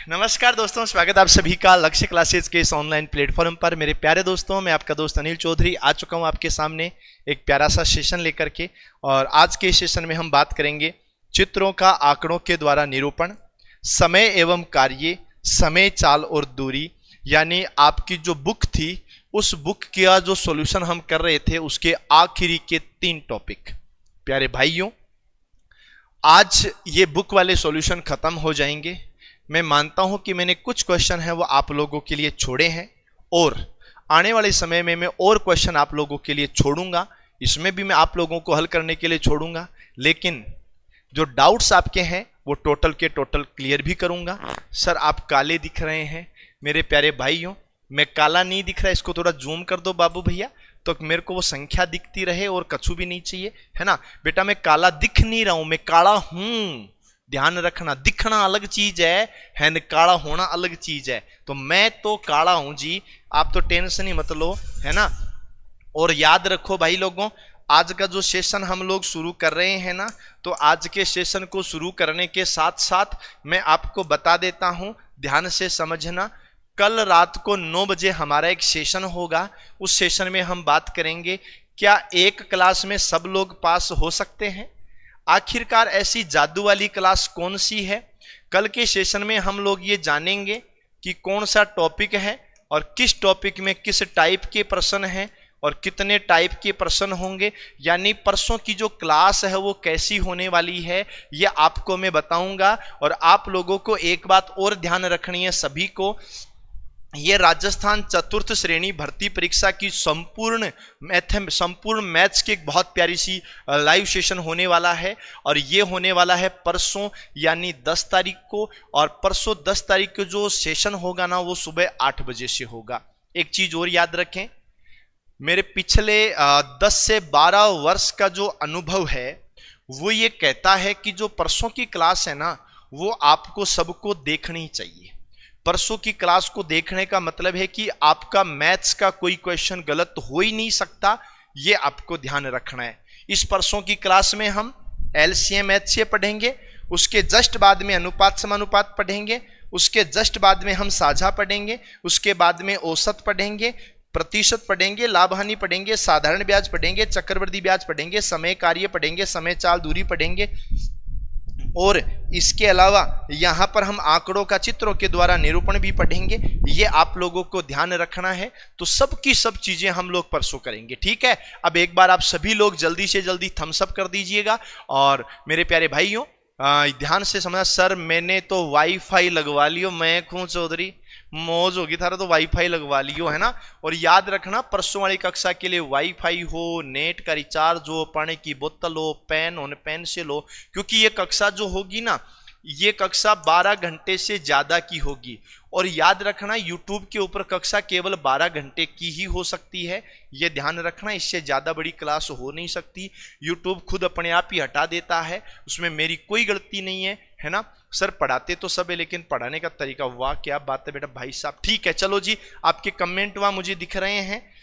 नमस्कार दोस्तों, स्वागत आप सभी का लक्ष्य क्लासेस के इस ऑनलाइन प्लेटफॉर्म पर। मेरे प्यारे दोस्तों, मैं आपका दोस्त अनिल चौधरी आ चुका हूं आपके सामने एक प्यारा सा सेशन लेकर के। और आज के सेशन में हम बात करेंगे चित्रों का आंकड़ों के द्वारा निरूपण, समय एवं कार्य, समय, चाल और दूरी। यानी आपकी जो बुक थी उस बुक का जो सॉल्यूशन हम कर रहे थे उसके आखिरी के 3 टॉपिक। प्यारे भाइयों, आज ये बुक वाले सॉल्यूशन खत्म हो जाएंगे। मैं मानता हूं कि मैंने कुछ क्वेश्चन है वो आप लोगों के लिए छोड़े हैं और आने वाले समय में मैं और क्वेश्चन आप लोगों के लिए छोड़ूंगा। इसमें भी मैं आप लोगों को हल करने के लिए छोड़ूंगा, लेकिन जो डाउट्स आपके हैं वो टोटल के टोटल क्लियर भी करूंगा। सर आप काले दिख रहे हैं। मेरे प्यारे भाइयों, मैं काला नहीं दिख रहा, इसको थोड़ा जूम कर दो बाबू भैया, तो मेरे को वो संख्या दिखती रहे और कछु भी नहीं चाहिए, है ना बेटा। मैं काला दिख नहीं रहा हूं, मैं काला हूं। ध्यान रखना, दिखना अलग चीज है न, काला होना अलग चीज है। तो मैं तो काला हूं जी, आप तो टेंशन ही मत लो, है ना। और याद रखो भाई लोगों, आज का जो सेशन हम लोग शुरू कर रहे हैं ना, तो आज के सेशन को शुरू करने के साथ साथ मैं आपको बता देता हूं, ध्यान से समझना। कल रात को 9 बजे हमारा एक सेशन होगा। उस सेशन में हम बात करेंगे क्या एक क्लास में सब लोग पास हो सकते हैं। आखिरकार ऐसी जादू वाली क्लास कौन सी है। कल के सेशन में हम लोग ये जानेंगे कि कौन सा टॉपिक है और किस टॉपिक में किस टाइप के प्रश्न हैं और कितने टाइप के प्रश्न होंगे। यानी परसों की जो क्लास है वो कैसी होने वाली है ये आपको मैं बताऊंगा। और आप लोगों को एक बात और ध्यान रखनी है सभी को, ये राजस्थान चतुर्थ श्रेणी भर्ती परीक्षा की संपूर्ण मैथ्स की एक बहुत प्यारी सी लाइव सेशन होने वाला है। और ये होने वाला है परसों यानी 10 तारीख को। और परसों 10 तारीख को जो सेशन होगा ना वो सुबह 8 बजे से होगा। एक चीज और याद रखें, मेरे पिछले 10 से 12 वर्ष का जो अनुभव है वो ये कहता है कि जो परसों की क्लास है ना वो आपको सबको देखनी चाहिए। परसों की क्लास को देखने का मतलब है कि आपका मैथ्स का कोई क्वेश्चन गलत हो ही नहीं सकता, ये आपको ध्यान रखना है। इस परसों की क्लास में हम एलसीएम एचसीए पढ़ेंगे, उसके जस्ट बाद में अनुपात समानुपात पढ़ेंगे, उसके जस्ट बाद में हम साझा पढ़ेंगे, उसके बाद में औसत पढ़ेंगे, प्रतिशत पढ़ेंगे, लाभ हानि पढ़ेंगे, साधारण ब्याज पढ़ेंगे, चक्रवृद्धि ब्याज पढ़ेंगे, समय कार्य पढ़ेंगे, समय चाल दूरी पढ़ेंगे। और इसके अलावा यहां पर हम आंकड़ों का चित्रों के द्वारा निरूपण भी पढ़ेंगे। ये आप लोगों को ध्यान रखना है। तो सब की सब चीजें हम लोग परसों करेंगे, ठीक है। अब एक बार आप सभी लोग जल्दी से जल्दी थम्स अप कर दीजिएगा। और मेरे प्यारे भाइयों ध्यान से समझना। सर मैंने तो वाईफाई लगवा लियो, मैं खूं चौधरी, मौज होगी थारा तो वाईफाई लगवा लियो, है ना। और याद रखना परसों वाली कक्षा के लिए वाईफाई हो, नेट का रिचार्ज हो, पानी की बोतल हो, पेन हो, पेंसिल हो, क्योंकि ये कक्षा जो होगी ना ये कक्षा 12 घंटे से ज्यादा की होगी। और याद रखना यूट्यूब के ऊपर कक्षा केवल 12 घंटे की ही हो सकती है, यह ध्यान रखना। इससे ज्यादा बड़ी क्लास हो नहीं सकती। यूट्यूब खुद अपने आप ही हटा देता है, उसमें मेरी कोई गलती नहीं है ना। सर पढ़ाते तो सब है लेकिन पढ़ाने का तरीका, वाह क्या बात है बेटा भाई साहब। ठीक है चलो जी, आपके कमेंट वहां मुझे दिख रहे हैं।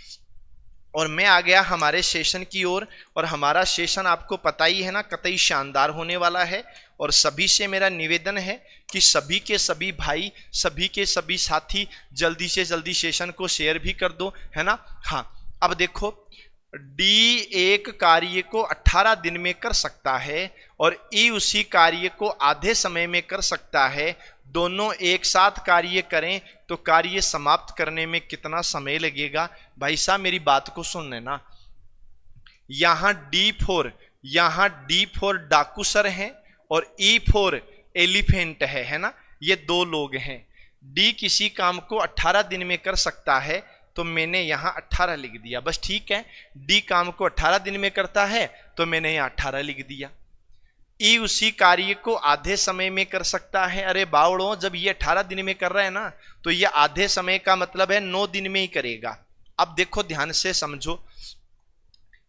और मैं आ गया हमारे सेशन की ओर। और हमारा सेशन आपको पता ही है ना, कतई शानदार होने वाला है। और सभी से मेरा निवेदन है कि सभी के सभी भाई, सभी के सभी साथी जल्दी से जल्दी सेशन को शेयर भी कर दो, है ना। हाँ अब देखो, डी एक कार्य को 18 दिन में कर सकता है और ई उसी कार्य को आधे समय में कर सकता है। दोनों एक साथ कार्य करें तो कार्य समाप्त करने में कितना समय लगेगा। भाई साहब मेरी बात को सुन लेना। यहां D4 डाकू सर हैं और E4 एलिफेंट है ना। ये 2 लोग हैं। डी किसी काम को 18 दिन में कर सकता है तो मैंने यहां 18 लिख दिया, बस ठीक है। डी काम को 18 दिन में करता है तो मैंने यहां 18 लिख दिया। ई उसी कार्य को आधे समय में कर सकता है। अरे बावड़ो, जब ये 18 दिन में कर रहा है ना तो ये आधे समय का मतलब है 9 दिन में ही करेगा। अब देखो ध्यान से समझो,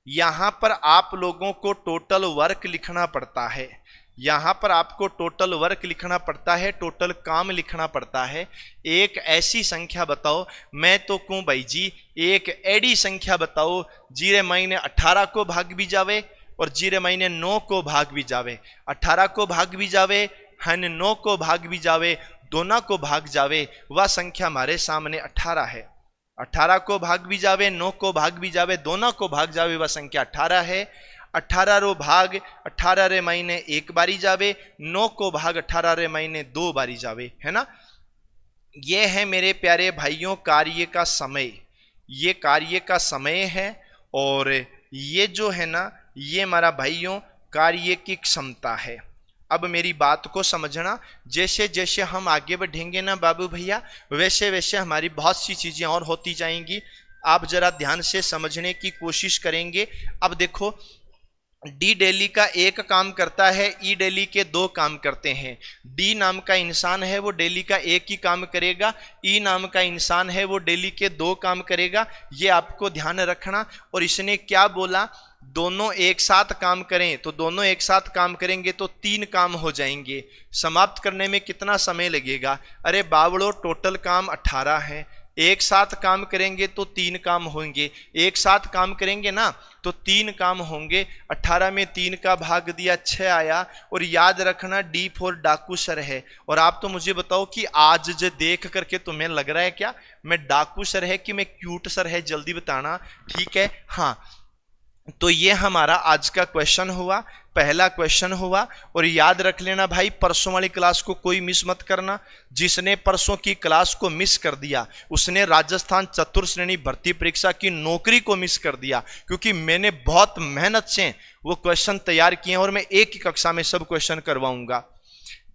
यहां पर आप लोगों को टोटल वर्क लिखना पड़ता है। यहां पर आपको टोटल वर्क लिखना पड़ता है, टोटल काम लिखना पड़ता है। एक ऐसी संख्या बताओ, मैं तो कहूं भाई जी एक एडी संख्या बताओ जीरे महीने 18 को भाग भी जावे और जीरे महीने 9 को भाग भी जावे, 18 को भाग भी जावे, 9 को भाग भी जावे दोनों को भाग जावे, वह संख्या हमारे सामने 18 है। 18 को भाग भी जावे, 9 को भाग भी जावे, दोनों को भाग जावे, वह संख्या 18 है। 18 रो भाग 18 रे महीने एक बारी जावे, 9 को भाग 18 रे महीने 2 बारी जावे, है ना। ये है मेरे प्यारे भाइयों कार्य का समय, ये कार्य का समय है। और ये जो है ना, ये हमारा भाइयों कार्य की क्षमता है। अब मेरी बात को समझना, जैसे जैसे हम आगे बढ़ेंगे ना बाबू भैया, वैसे वैसे हमारी बहुत सी चीजें और होती जाएंगी। आप जरा ध्यान से समझने की कोशिश करेंगे। अब देखो, डी डेली का एक काम करता है, ई डेली के 2 काम करते हैं। डी नाम का इंसान है, वो डेली का एक ही काम करेगा। ई नाम का इंसान है, वो डेली के 2 काम करेगा। ये आपको ध्यान रखना। और इसने क्या बोला, दोनों एक साथ काम करें, तो दोनों एक साथ काम करेंगे तो 3 काम हो जाएंगे। समाप्त करने में कितना समय लगेगा? अरे बावड़ो, टोटल काम 18 है, एक साथ काम करेंगे तो 3 काम होंगे। एक साथ काम करेंगे ना तो 3 काम होंगे। 18 में 3 का भाग दिया, 6 आया। और याद रखना डी फॉर डाकू सर है। और आप तो मुझे बताओ कि आज जो देख करके तुम्हें लग रहा है क्या मैं डाकू सर है कि मैं क्यूट सर है? जल्दी बताना, ठीक है। हाँ, तो ये हमारा आज का क्वेश्चन हुआ, पहला क्वेश्चन हुआ। और याद रख लेना भाई, परसों वाली क्लास को कोई मिस मत करना। जिसने परसों की क्लास को मिस कर दिया उसने राजस्थान चतुर्थ श्रेणी भर्ती परीक्षा की नौकरी को मिस कर दिया, क्योंकि मैंने बहुत मेहनत से वो क्वेश्चन तैयार किए हैं और मैं एक ही कक्षा में सब क्वेश्चन करवाऊंगा।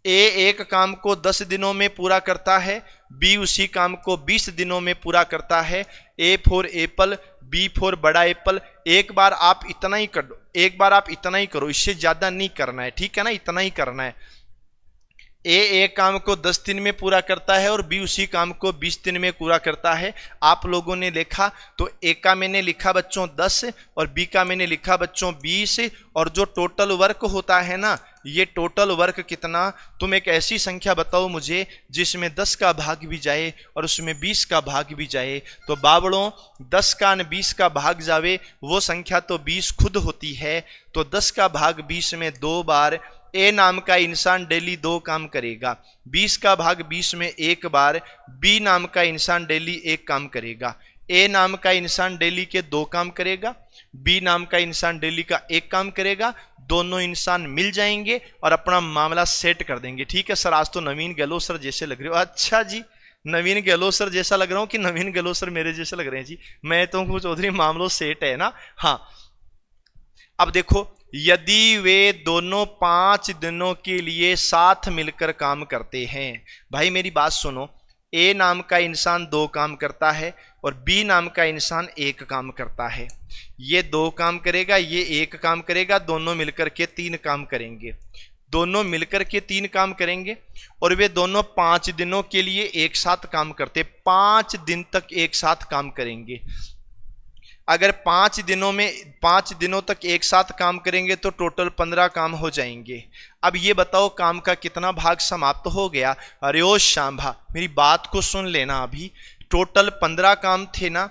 ए एक काम को 10 दिनों में पूरा करता है, बी उसी काम को 20 दिनों में पूरा करता है। A for apple, B for बड़ा एप्पल। एक बार आप इतना ही कर दो, एक बार आप इतना ही करो, इससे ज्यादा नहीं करना है, ठीक है ना, इतना ही करना है। ए एक काम को 10 दिन में पूरा करता है और बी उसी काम को 20 दिन में पूरा करता है। आप लोगों ने लिखा तो ए का मैंने लिखा बच्चों 10 और बी का मैंने लिखा बच्चों 20। और जो टोटल वर्क होता है ना, ये टोटल वर्क कितना, तुम एक ऐसी संख्या बताओ मुझे जिसमें 10 का भाग भी जाए और उसमें 20 का भाग भी जाए। तो बावड़ों, 10 का न 20 का भाग जावे, वो संख्या तो 20 खुद होती है। तो 10 का भाग 20 में 2 बार ए नाम का इंसान डेली 2 काम करेगा। 20 का भाग 20 में 1 बार बी नाम का इंसान डेली 1 काम करेगा। ए नाम का इंसान डेली के 2 काम करेगा, बी नाम का इंसान डेली का 1 काम करेगा। दोनों इंसान मिल जाएंगे और अपना मामला सेट कर देंगे। ठीक है सर, आज तो नवीन गहलोत सर जैसे लग रहे हो। अच्छा जी, नवीन गहलोत सर जैसा लग रहा हूं कि नवीन गहलोत सर मेरे जैसे लग रहे हैं जी? मैं तो चौधरी मामलों सेट है ना। हाँ, अब देखो, यदि वे दोनों 5 दिनों के लिए साथ मिलकर काम करते हैं, भाई मेरी बात सुनो, ए नाम का इंसान 2 काम करता है और बी नाम का इंसान 1 काम करता है। ये 2 काम करेगा, ये 1 काम करेगा, दोनों मिलकर के 3 काम करेंगे। दोनों मिलकर के 3 काम करेंगे और वे दोनों 5 दिनों के लिए एक साथ काम करते, 5 दिन तक एक साथ काम करेंगे। अगर 5 दिनों तक एक साथ काम करेंगे तो टोटल 15 काम हो जाएंगे। अब ये बताओ काम का कितना भाग समाप्त हो गया? अरे ओ शांभा, मेरी बात को सुन लेना। अभी टोटल 15 काम थे ना,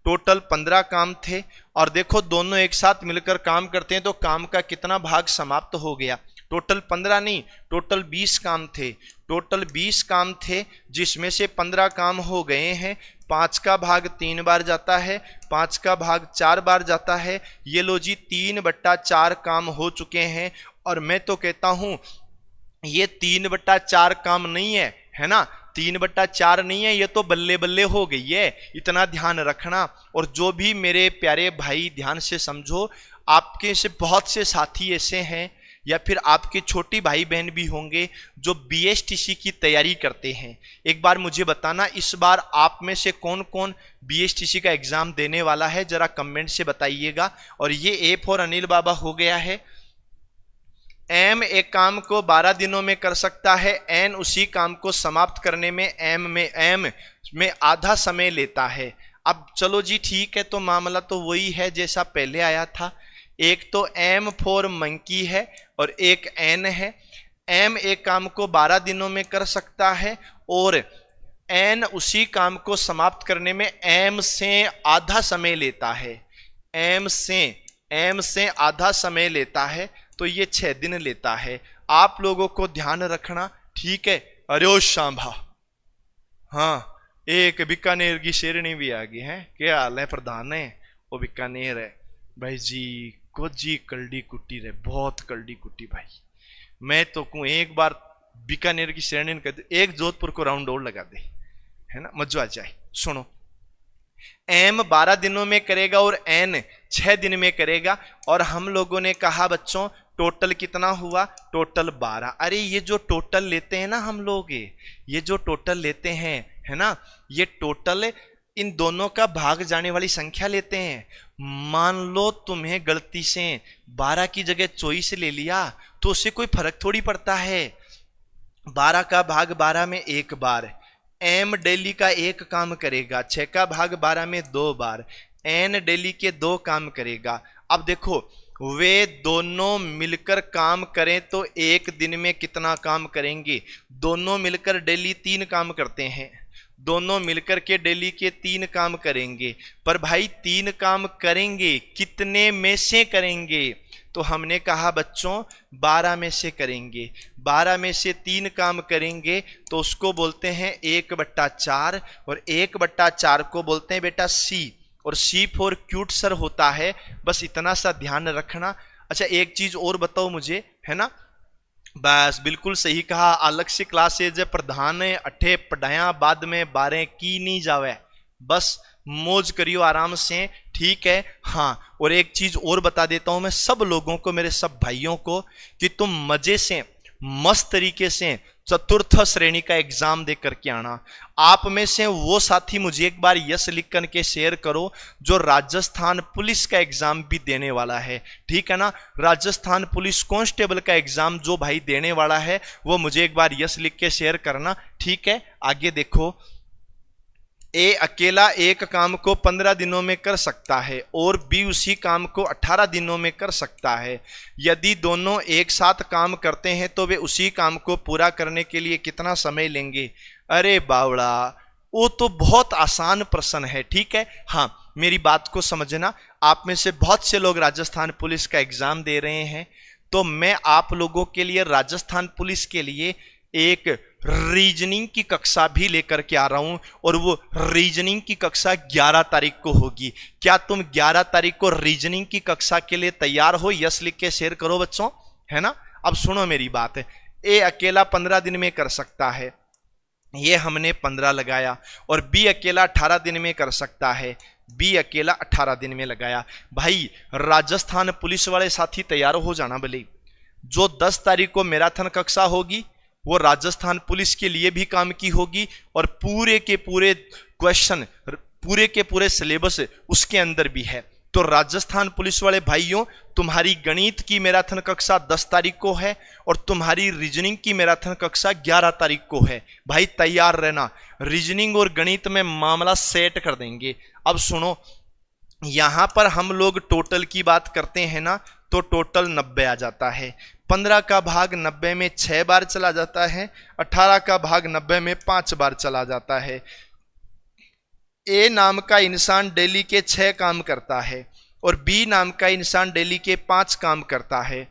टोटल 15 काम थे। और देखो दोनों एक साथ मिलकर काम करते हैं तो काम का कितना भाग समाप्त हो गया? टोटल 15 नहीं, टोटल 20 काम थे। टोटल 20 काम थे जिसमें से 15 काम हो गए हैं। 5 का भाग 3 बार जाता है, 5 का भाग 4 बार जाता है। ये लो जी, 3/4 काम हो चुके हैं। और मैं तो कहता हूं ये 3/4 काम नहीं है, है ना, 3/4 नहीं है, ये तो बल्ले बल्ले हो गई है। इतना ध्यान रखना। और जो भी मेरे प्यारे भाई ध्यान से समझो, आपके से बहुत से साथी ऐसे हैं या फिर आपके छोटे भाई बहन भी होंगे जो बीएसटीसी की तैयारी करते हैं। एक बार मुझे बताना, इस बार आप में से कौन कौन बीएसटीसी का एग्जाम देने वाला है, जरा कमेंट से बताइएगा। और ये ए फॉर अनिल बाबा हो गया है। एम एक काम को 12 दिनों में कर सकता है, एन उसी काम को समाप्त करने में एम में आधा समय लेता है। अब चलो जी ठीक है, तो मामला तो वही है जैसा पहले आया था। एक तो एम फॉर मंकी है और एक एन है। एम एक काम को 12 दिनों में कर सकता है और एन उसी काम को समाप्त करने में एम से आधा समय लेता है। एम से आधा समय लेता है, तो ये 6 दिन लेता है। आप लोगों को ध्यान रखना, ठीक है, अरे ओ शांभा, हाँ एक बीकानेर की शेरनी भी आ गई है। क्या हाल है प्रधान है? वो बीकानेर है भाई जी, कोजी कलडी कुट्टी रे, बहुत कलडी कुट्टी भाई। मैं तो कहूं एक बार बीकानेर की शेरनी ने कहते एक जोधपुर को राउंड और लगा दे, है ना, मजा आ जाए। सुनो, एम 12 दिनों में करेगा और एन 6 दिन में करेगा। और हम लोगों ने कहा बच्चों टोटल कितना हुआ? टोटल 12। अरे ये जो टोटल लेते हैं ना हम लोग, ये जो टोटल लेते हैं, है ना, ये टोटल इन दोनों का भाग जाने वाली संख्या लेते हैं। मान लो तुम्हें गलती से 12 की जगह 24 ले लिया तो उससे कोई फर्क थोड़ी पड़ता है। 12 का भाग 12 में एक बार, एम डेली का एक काम करेगा, 6 का भाग 12 में 2 बार, एन डेली के 2 काम करेगा। अब देखो वे दोनों मिलकर काम करें तो एक दिन में कितना काम करेंगे? दोनों मिलकर डेली 3 काम करते हैं, दोनों मिलकर के डेली के 3 काम करेंगे। पर भाई 3 काम करेंगे कितने में से करेंगे? तो हमने कहा बच्चों 12 में से करेंगे। 12 में से 3 काम करेंगे तो उसको बोलते हैं 1/4, और 1/4 को बोलते हैं बेटा सी, और सी फॉर क्यूट सर होता है। बस इतना सा ध्यान रखना। अच्छा एक चीज और बताओ मुझे, है ना, बस बिल्कुल सही कहा, अलग से क्लासेज प्रधान अठे पढ़ाया बाद में 12 की नहीं जावे, बस मौज करियो आराम से, ठीक है। हाँ और एक चीज और बता देता हूं मैं सब लोगों को, मेरे सब भाइयों को, कि तुम मजे से मस्त तरीके से चतुर्थ श्रेणी का एग्जाम दे करके आना। आप में से वो साथी मुझे एक बार यस लिख करके शेयर करो जो राजस्थान पुलिस का एग्जाम भी देने वाला है, ठीक है ना। राजस्थान पुलिस कांस्टेबल का एग्जाम जो भाई देने वाला है वो मुझे एक बार यस लिख के शेयर करना, ठीक है। आगे देखो, ए अकेला एक काम को 15 दिनों में कर सकता है और बी उसी काम को 18 दिनों में कर सकता है। यदि दोनों एक साथ काम करते हैं तो वे उसी काम को पूरा करने के लिए कितना समय लेंगे? अरे बावड़ा, वो तो बहुत आसान प्रश्न है, ठीक है। हाँ मेरी बात को समझना, आप में से बहुत से लोग राजस्थान पुलिस का एग्जाम दे रहे हैं, तो मैं आप लोगों के लिए राजस्थान पुलिस के लिए एक रीजनिंग की कक्षा भी लेकर के आ रहा हूं, और वो रीजनिंग की कक्षा 11 तारीख को होगी। क्या तुम 11 तारीख को रीजनिंग की कक्षा के लिए तैयार हो? यस लिख के शेयर करो बच्चों, है ना। अब सुनो मेरी बात है, ए अकेला 15 दिन में कर सकता है, ये हमने 15 लगाया, और बी अकेला 18 दिन में कर सकता है, बी अकेला 18 दिन में लगाया। भाई राजस्थान पुलिस वाले साथी तैयार हो जाना भले। जो 10 तारीख को मैराथन कक्षा होगी वो राजस्थान पुलिस के लिए भी काम की होगी, और पूरे के पूरे क्वेश्चन, पूरे के पूरे सिलेबस उसके अंदर भी है। तो राजस्थान पुलिस वाले भाइयों, तुम्हारी गणित की मैराथन कक्षा 10 तारीख को है और तुम्हारी रीजनिंग की मैराथन कक्षा 11 तारीख को है। भाई तैयार रहना, रीजनिंग और गणित में मामला सेट कर देंगे। अब सुनो, यहां पर हम लोग टोटल की बात करते हैं ना, तो टोटल 90 आ जाता है। 15 का भाग 90 में 6 बार चला जाता है, 18 का भाग 90 में 5 बार चला जाता है। ए नाम का इंसान डेली के 6 काम करता है और बी नाम का इंसान डेली के 5 काम करता है।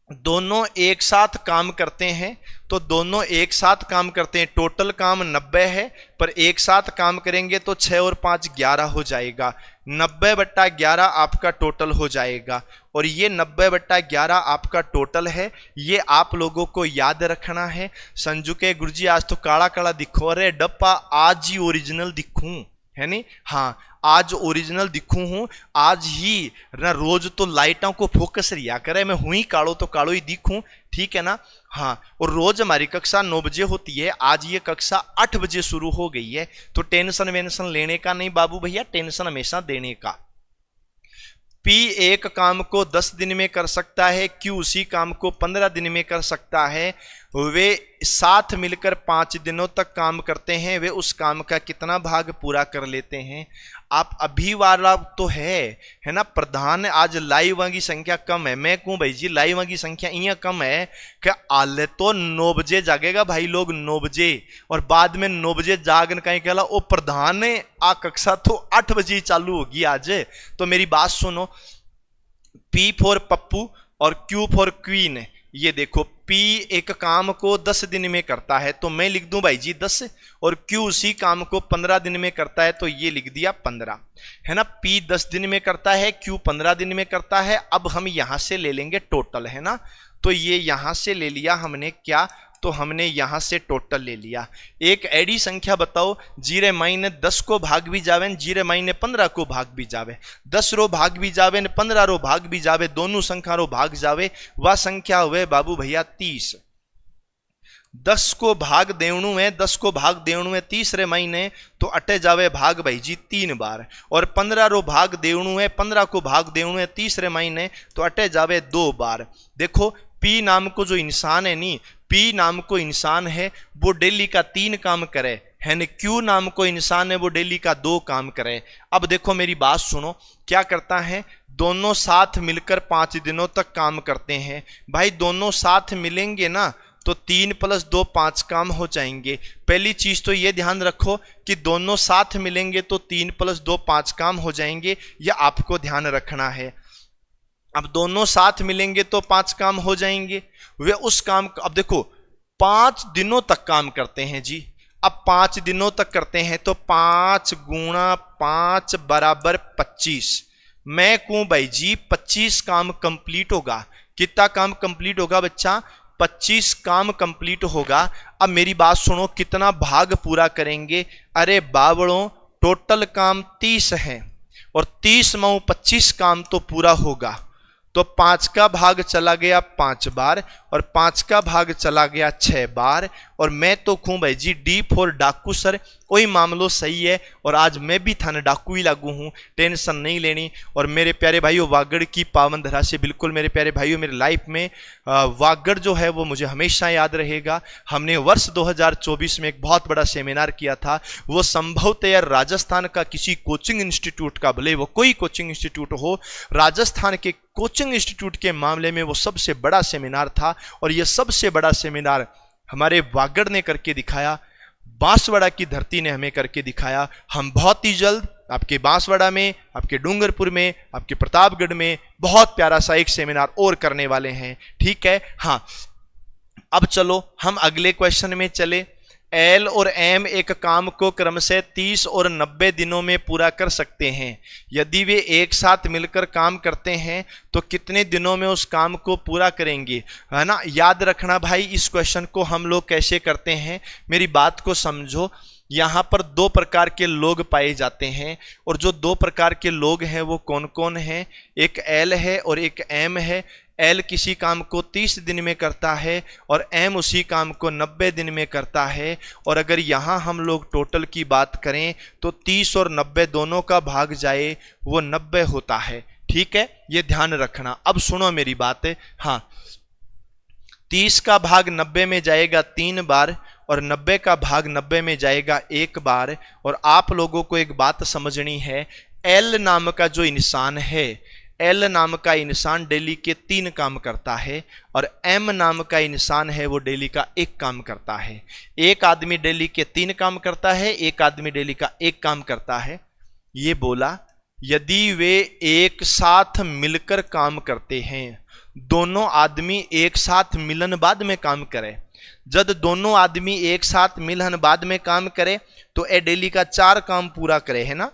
दोनों एक साथ काम करते हैं, तो दोनों एक साथ काम करते हैं, टोटल काम 90 है, पर एक साथ काम करेंगे तो 6 और 5 11 हो जाएगा। 90/11 आपका टोटल हो जाएगा, और ये 90/11 आपका टोटल है। ये आप लोगों को याद रखना है। संजू के गुरुजी आज तो काला काला दिखो, अरे डप्पा आज ही ओरिजिनल दिखूं, है नहीं। हाँ आज ओरिजिनल दिखूं हूं, आज ही ना, रोज तो लाइटों को फोकस रिया करे, मैं हुई कालो तो कालो ही दिखूं, ठीक है ना। हाँ और रोज हमारी कक्षा 9 बजे होती है, आज ये कक्षा 8 बजे शुरू हो गई है। तो टेंशन वेंशन लेने का नहीं बाबू भैया, टेंशन हमेशा देने का। पी एक काम को 10 दिन में कर सकता है, क्यू उसी काम को 15 दिन में कर सकता है। वे साथ मिलकर 5 दिनों तक काम करते हैं, वे उस काम का कितना भाग पूरा कर लेते हैं? आप अभी वाला तो है ना। प्रधान आज लाइव की संख्या कम है, मैं कहूं भाई जी लाइव की संख्या इं कम है कि आले तो 9 बजे जागेगा भाई लोग, 9 बजे, और बाद में 9 बजे जागन कहीं कहला ओ प्रधान ने आ कक्षा तो 8 बजे चालू होगी आज। तो मेरी बात सुनो, पी फॉर पप्पू और क्यू फॉर क्वीन, ये देखो P एक काम को 10 दिन में करता है तो मैं लिख दूं भाई जी 10, और Q उसी काम को 15 दिन में करता है तो ये लिख दिया 15, है ना। P 10 दिन में करता है, Q 15 दिन में करता है। अब हम यहां से ले लेंगे टोटल, है ना। तो ये यहां से ले लिया हमने क्या, तो हमने यहां से टोटल ले लिया। एक एडी संख्या बताओ, 0 माइने 10 को भाग भी जावे, 0 माइने 15 को भाग भी जावे, 10 रो भाग भी जावे, 15 रो भाग भी जावे, दोनों संख्या रो भाग जावे, वह संख्या हुए बाबू भैया 30। 10 को भाग देवणु है, 10 को भाग देवणु है तीसरे महीने, तो अटे जावे भाग भाई जी 3 बार। और 15 रो भाग देवणु है, 15 को भाग देवणु है तीसरे महीने, तो अटे जावे 2 बार। देखो P नाम को जो इंसान है नी, P नाम को इंसान है, वो डेली का 3 काम करे, है न। Q नाम को इंसान है, वो डेली का 2 काम करे। अब देखो मेरी बात सुनो, क्या करता है, दोनों साथ मिलकर 5 दिनों तक काम करते हैं। भाई दोनों साथ मिलेंगे ना तो 3 + 2 5 काम हो जाएंगे। पहली चीज तो ये ध्यान रखो कि दोनों साथ मिलेंगे तो 3 + 2 5 काम हो जाएंगे, यह आपको ध्यान रखना है। अब दोनों साथ मिलेंगे तो 5 काम हो जाएंगे, वे उस काम, अब देखो 5 दिनों तक काम करते हैं जी। अब 5 दिनों तक करते हैं तो 5 × 5 = 25। मैं कहूं भाई जी 25 काम कंप्लीट होगा। कितना काम कंप्लीट होगा बच्चा, 25 काम कंप्लीट होगा। अब मेरी बात सुनो, कितना भाग पूरा करेंगे, अरे बावड़ों टोटल काम 30 है और 30 में 25 काम तो पूरा होगा। तो 5 का भाग चला गया 5 बार और 5 का भाग चला गया 6 बार। और मैं तो कहूं भाई जी D फॉर डाकू सर, कोई मामलो सही है और आज मैं भी थाने डाकू ही लागू हूं, टेंशन नहीं लेनी। और मेरे प्यारे भाइयों, वागड़ की पावन धरा से बिल्कुल मेरे प्यारे भाइयों, मेरे लाइफ में वागड़ जो है वो मुझे हमेशा याद रहेगा। हमने वर्ष 2024 में एक बहुत बड़ा सेमिनार किया था, वो संभवतः राजस्थान का किसी कोचिंग इंस्टीट्यूट का, भले वो कोई कोचिंग इंस्टीट्यूट हो, राजस्थान के कोचिंग इंस्टीट्यूट के मामले में वो सबसे बड़ा सेमिनार था। और ये सबसे बड़ा सेमिनार हमारे वागड़ ने करके दिखाया, बांसवाड़ा की धरती ने हमें करके दिखाया। हम बहुत ही जल्द आपके बांसवाड़ा में, आपके डूंगरपुर में, आपके प्रतापगढ़ में बहुत प्यारा सा एक सेमिनार और करने वाले हैं, ठीक है। हाँ, अब चलो हम अगले क्वेश्चन में चले। L और M एक काम को क्रम से 30 और 90 दिनों में पूरा कर सकते हैं। यदि वे एक साथ मिलकर काम करते हैं तो कितने दिनों में उस काम को पूरा करेंगे, है ना। याद रखना भाई, इस क्वेश्चन को हम लोग कैसे करते हैं, मेरी बात को समझो। यहाँ पर 2 प्रकार के लोग पाए जाते हैं, और जो 2 प्रकार के लोग हैं वो कौन कौन हैं, एक L है और एक M है। L किसी काम को 30 दिन में करता है और M उसी काम को 90 दिन में करता है। और अगर यहाँ हम लोग टोटल की बात करें तो 30 और 90 दोनों का भाग जाए वो 90 होता है, ठीक है, ये ध्यान रखना। अब सुनो मेरी बात है, हाँ, 30 का भाग 90 में जाएगा 3 बार और 90 का भाग 90 में जाएगा 1 बार। और आप लोगों को एक बात समझनी है, L नाम का जो इंसान है, L नाम का इंसान डेली के 3 काम करता है और M नाम का इंसान है वो डेली का 1 काम करता है। एक आदमी डेली के 3 काम करता है, एक आदमी डेली का 1 काम करता है। ये बोला यदि वे एक साथ मिलकर काम करते हैं, दोनों आदमी एक साथ मिलन बाद में काम करे, जब दोनों आदमी एक साथ मिलन बाद में काम करे तो ए डेली का 4 काम पूरा करे, है ना।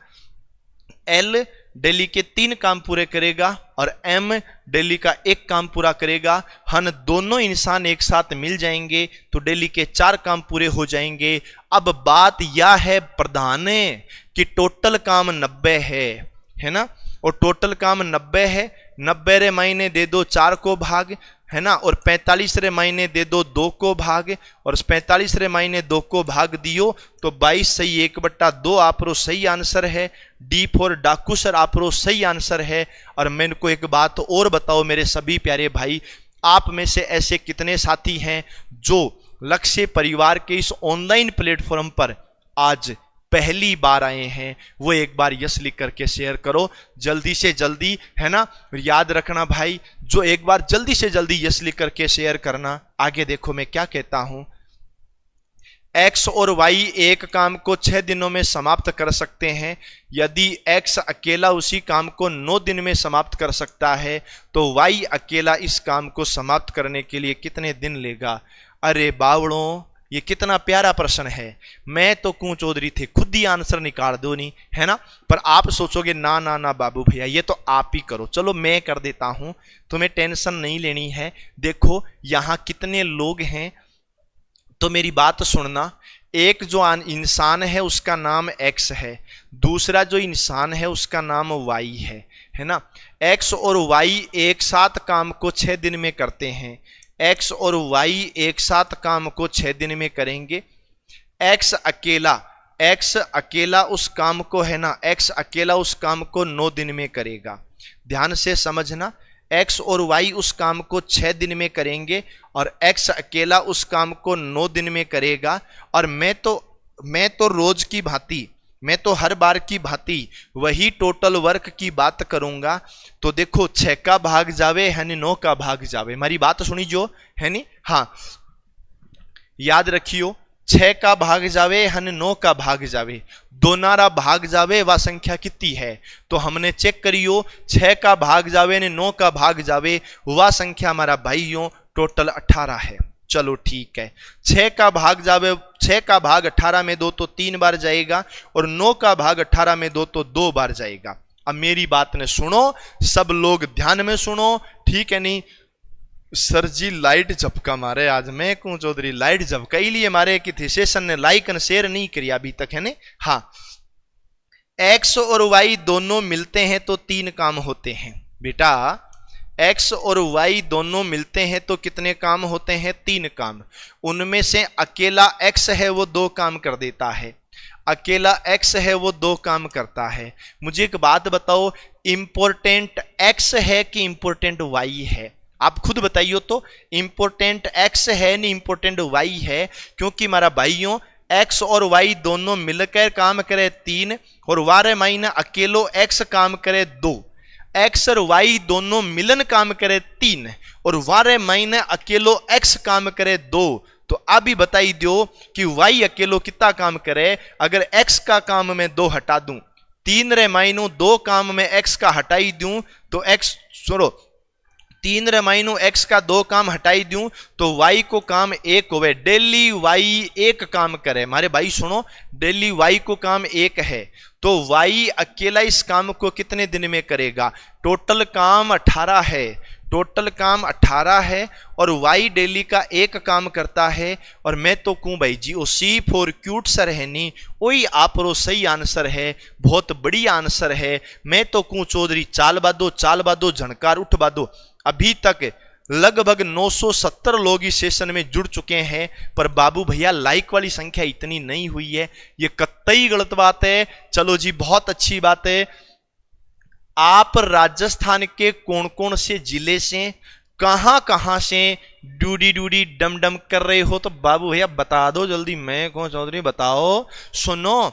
L डेली के 3 काम पूरे करेगा और M डेली का 1 काम पूरा करेगा। हम दोनों इंसान एक साथ मिल जाएंगे तो डेली के 4 काम पूरे हो जाएंगे। अब बात यह है प्रधान कि टोटल काम 90 है ना, और टोटल काम 90 है। 90 रे महीने दे दो 4 को भाग, है ना, और 45 रे महीने दे दो 2 को भाग, और 45 रे महीने 2 को भाग दियो तो 22 सही 1/2 आपरो सही आंसर है। D फॉर डाकू सर आपरो सही आंसर है। और मेरे को एक बात और बताओ मेरे सभी प्यारे भाई, आप में से ऐसे कितने साथी हैं जो लक्ष्य परिवार के इस ऑनलाइन प्लेटफॉर्म पर आज पहली बार आए हैं, वो एक बार यस लिख करके शेयर करो जल्दी से जल्दी, है ना। याद रखना भाई, जो एक बार जल्दी से जल्दी यस लिख करके शेयर करना। आगे देखो मैं क्या कहता हूं, एक्स और वाई एक काम को 6 दिनों में समाप्त कर सकते हैं। यदि एक्स अकेला उसी काम को 9 दिन में समाप्त कर सकता है तो वाई अकेला इस काम को समाप्त करने के लिए कितने दिन लेगा। अरे बावड़ों, ये कितना प्यारा प्रश्न है। मैं तो कूं चौधरी थे, खुद ही आंसर निकाल दो नहीं, है ना। पर आप सोचोगे ना ना ना बाबू भैया ये तो आप ही करो। चलो मैं कर देता हूं, तुम्हें टेंशन नहीं लेनी है। देखो यहां कितने लोग हैं तो मेरी बात सुनना। एक जो इंसान है उसका नाम एक्स है, दूसरा जो इंसान है उसका नाम वाई है ना। एक्स और वाई एक साथ काम को 6 दिन में करते हैं। एक्स और वाई एक साथ काम को 6 दिन में करेंगे। एक्स अकेला उस काम को, है ना, एक्स अकेला उस काम को 9 दिन में करेगा। ध्यान से समझना, एक्स और वाई उस काम को 6 दिन में करेंगे और एक्स अकेला उस काम को 9 दिन में करेगा। और मैं तो रोज की भांति, मैं तो हर बार की भांति वही टोटल वर्क की बात करूंगा। तो देखो 6 का भाग जावे है नी 9 का भाग जावे। हमारी बात सुनी जो है नी, हाँ याद रखियो, 6 का भाग जावे हन 9 का भाग जावे, दोनारा भाग जावे वह संख्या कितनी है। तो हमने चेक करियो 6 का भाग जावे ने 9 का भाग जावे, वह संख्या हमारा भाइयों टोटल 18 है। चलो ठीक है, 6 का भाग जावे, 6 का भाग 18 में 2 तो 3 बार जाएगा और 9 का भाग 18 में 2 तो 2 बार जाएगा। अब मेरी बात ने सुनो, सब लोग ध्यान में सुनो, ठीक है नहीं। सर जी लाइट झपका मारे आज, मैं कौन चौधरी लाइट झपका लिए मारे कि थे सेशन ने लाइक एंड शेयर नहीं किया अभी तक, है ने। हाँ, एक्स और वाई दोनों मिलते हैं तो 3 काम होते हैं बेटा। एक्स और वाई दोनों मिलते हैं तो कितने काम होते हैं? 3 काम। उनमें से अकेला एक्स है वो 2 काम कर देता है, अकेला एक्स है वो 2 काम करता है। मुझे एक बात बताओ, इंपोर्टेंट एक्स है कि इंपोर्टेंट वाई है? आप खुद बताइयो तो। इंपोर्टेंट एक्स है नहीं इंपोर्टेंट वाई है? क्योंकि हमारा भाइयों एक्स और वाई दोनों मिलकर काम करे 3 और वारे माइने अकेलो एक्स काम करे 2। एक्स और वाई दोनों मिलन काम करे 3 और वारे माइने अकेलो एक्स काम करे 2। तो अब ही बताई दो कि वाई अकेलो कितना काम करे। अगर एक्स का काम में 2 हटा दूं, 3 रे माइनो 2 काम में एक्स का हटाई दूं तो एक्स सुनो 3 रे माइनो एक्स का 2 काम हटाई दूं तो वाई को काम 1 होवे। डेली वाई 1 काम करे। हमारे भाई सुनो, डेली वाई को काम 1 है तो वाई अकेला इस काम को कितने दिन में करेगा? टोटल काम 18 है, टोटल काम 18 है और वाई डेली का 1 काम करता है। और मैं तो कहूं भाई जी ओ सी फॉर क्यूट सर है नी, वही आप रो सही आंसर है, बहुत बड़ी आंसर है। मैं तो कहूं चौधरी चाल बादो झनकार उठ बादो। अभी तक लगभग 970 लोग इस सेशन में जुड़ चुके हैं, पर बाबू भैया लाइक वाली संख्या इतनी नहीं हुई है, ये कतई गलत बात है। चलो जी बहुत अच्छी बात है। आप राजस्थान के कौन कौन से जिले से, कहां कहां से डूडी डम डम कर रहे हो? तो बाबू भैया बता दो जल्दी। मैं कौन चौधरी बताओ। सुनो,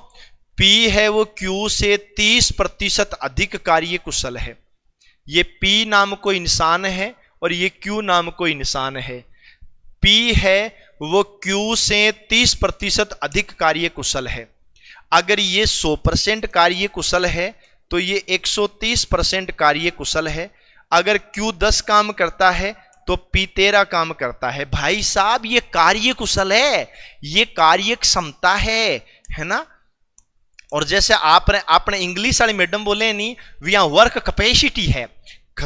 पी है वो क्यू से 30% अधिक कार्य कुशल है। ये पी नाम को इंसान है और ये क्यू नाम को इंसान है। पी है वो क्यू से 30% अधिक कार्य कुशल है। अगर ये 100% कार्य कुशल है तो ये 130% कार्य कुशल है। अगर क्यू 10 काम करता है तो पी 13 काम करता है। भाई साहब ये कार्य कुशल है, ये कार्य क्षमता है ना। और जैसे आपने इंग्लिश वाली मैडम बोले नहीं, यहाँ वर्क कैपेसिटी है,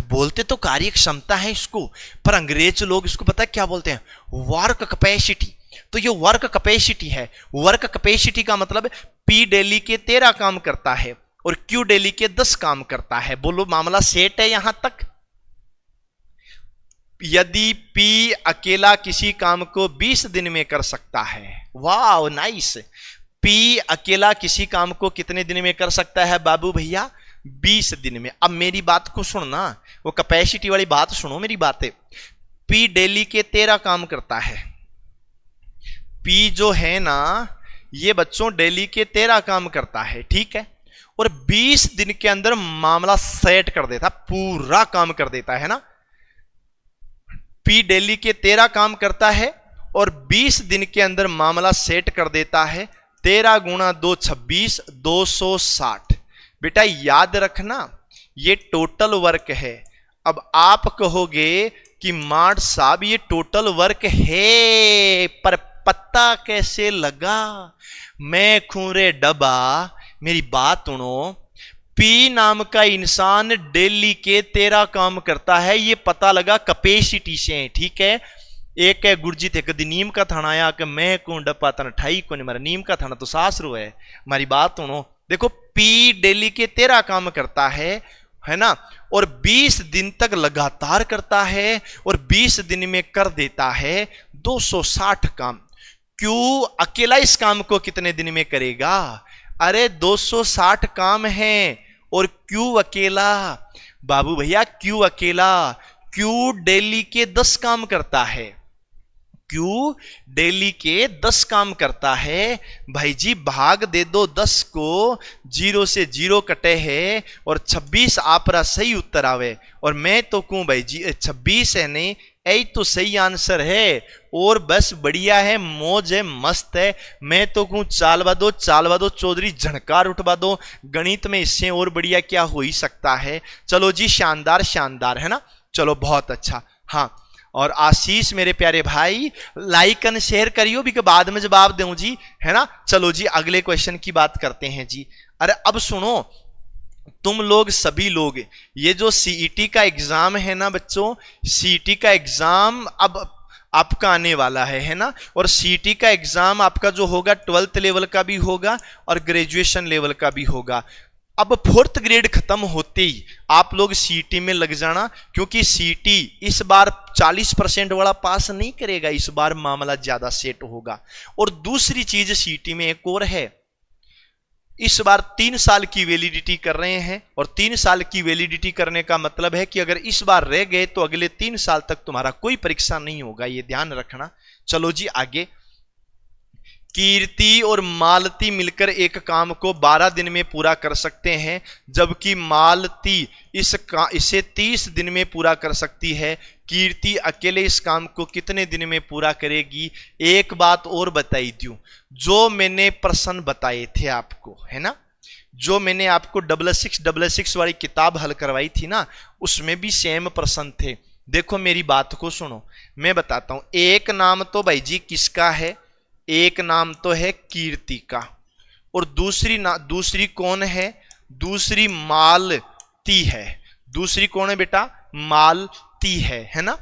बोलते तो कार्य क्षमता है इसको, पर अंग्रेज लोग इसको पता है क्या बोलते हैं? Work capacity. तो ये वर्क कैपेसिटी है। वर्क कैपेसिटी का मतलब पी डेली के 13 काम करता है और क्यू डेली के 10 काम करता है। बोलो मामला सेट है यहां तक? यदि पी अकेला किसी काम को 20 दिन में कर सकता है, वाह नाइस। पी अकेला किसी काम को कितने दिन में कर सकता है बाबू भैया? 20 दिन में। अब मेरी बात को सुनना, वो कैपेसिटी वाली बात सुनो मेरी बातें। पी डेली के 13 काम करता है। पी जो है ना ये बच्चों डेली के 13 काम करता है, ठीक है। और 20 दिन के अंदर मामला सेट कर देता, पूरा काम कर देता है ना। पी डेली के 13 काम करता है और 20 दिन के अंदर मामला सेट कर देता है। 13 गुणा 2 26, 260। बेटा याद रखना ये टोटल वर्क है। अब आप कहोगे कि मार्ट साहब ये टोटल वर्क है पर पता कैसे लगा? मैं खूरे डबा, मेरी बात सुनो। पी नाम का इंसान डेली के 13 काम करता है, ये पता लगा कैपेसिटी से, ठीक है। एक है गुरजीत एक नीम का थाना आया कि मैं कौन डब्बा तन ठाई को नहीं, मारा नीम का थाना तो सासरू है। हमारी बात सुनो, देखो पी डेली के 13 काम करता है ना, और 20 दिन तक लगातार करता है और 20 दिन में कर देता है 260 काम। क्यों अकेला इस काम को कितने दिन में करेगा? अरे 260 काम है। और क्यों अकेला? बाबू भैया क्यों अकेला? क्यों डेली के 10 काम करता है। क्यों डेली के 10 काम करता है। भाई जी भाग दे दो 10 को, 0 से 0 कटे है और 26 आपरा सही उत्तर आवे। और मैं तो कहूं भाई जी 26 है नहीं, यही तो सही आंसर है। और बस बढ़िया है, मौज है, मस्त है। मैं तो कहूं चालवा दो चौधरी, झणकार उठवा दो। गणित में इससे और बढ़िया क्या हो ही सकता है। चलो जी शानदार शानदार, है ना। चलो बहुत अच्छा। हाँ और आशीष मेरे प्यारे भाई लाइक एंड शेयर करियो भी के बाद में जवाब दूं जी, है ना। चलो जी अगले क्वेश्चन की बात करते हैं जी। अरे अब सुनो तुम लोग सभी लोग, ये जो सीईटी का एग्जाम है ना बच्चों, सीईटी का एग्जाम अब आपका आने वाला है ना। और सीईटी का एग्जाम आपका जो होगा 12th लेवल का भी होगा और ग्रेजुएशन लेवल का भी होगा। अब 4th ग्रेड खत्म होते ही आप लोग सीईटी में लग जाना, क्योंकि सीईटी इस बार 40% वाला पास नहीं करेगा, इस बार मामला ज्यादा सेट होगा। और दूसरी चीज सीईटी में एक और है, इस बार 3 साल की वैलिडिटी कर रहे हैं। और 3 साल की वैलिडिटी करने का मतलब है कि अगर इस बार रह गए तो अगले 3 साल तक तुम्हारा कोई परीक्षा नहीं होगा, ये ध्यान रखना। चलो जी आगे। कीर्ति और मालती मिलकर एक काम को 12 दिन में पूरा कर सकते हैं, जबकि मालती इसे 30 दिन में पूरा कर सकती है। कीर्ति अकेले इस काम को कितने दिन में पूरा करेगी? एक बात और बताई दूं, जो मैंने प्रश्न बताए थे आपको, है ना, जो मैंने आपको 6666 वाली किताब हल करवाई थी ना, उसमें भी सेम प्रश्न थे। देखो मेरी बात को सुनो, मैं बताता हूं। एक नाम तो भाई जी किसका है? एक नाम तो है कीर्ति का, और दूसरी कौन है? दूसरी मालती है। दूसरी कौन है बेटा? मालती है ना।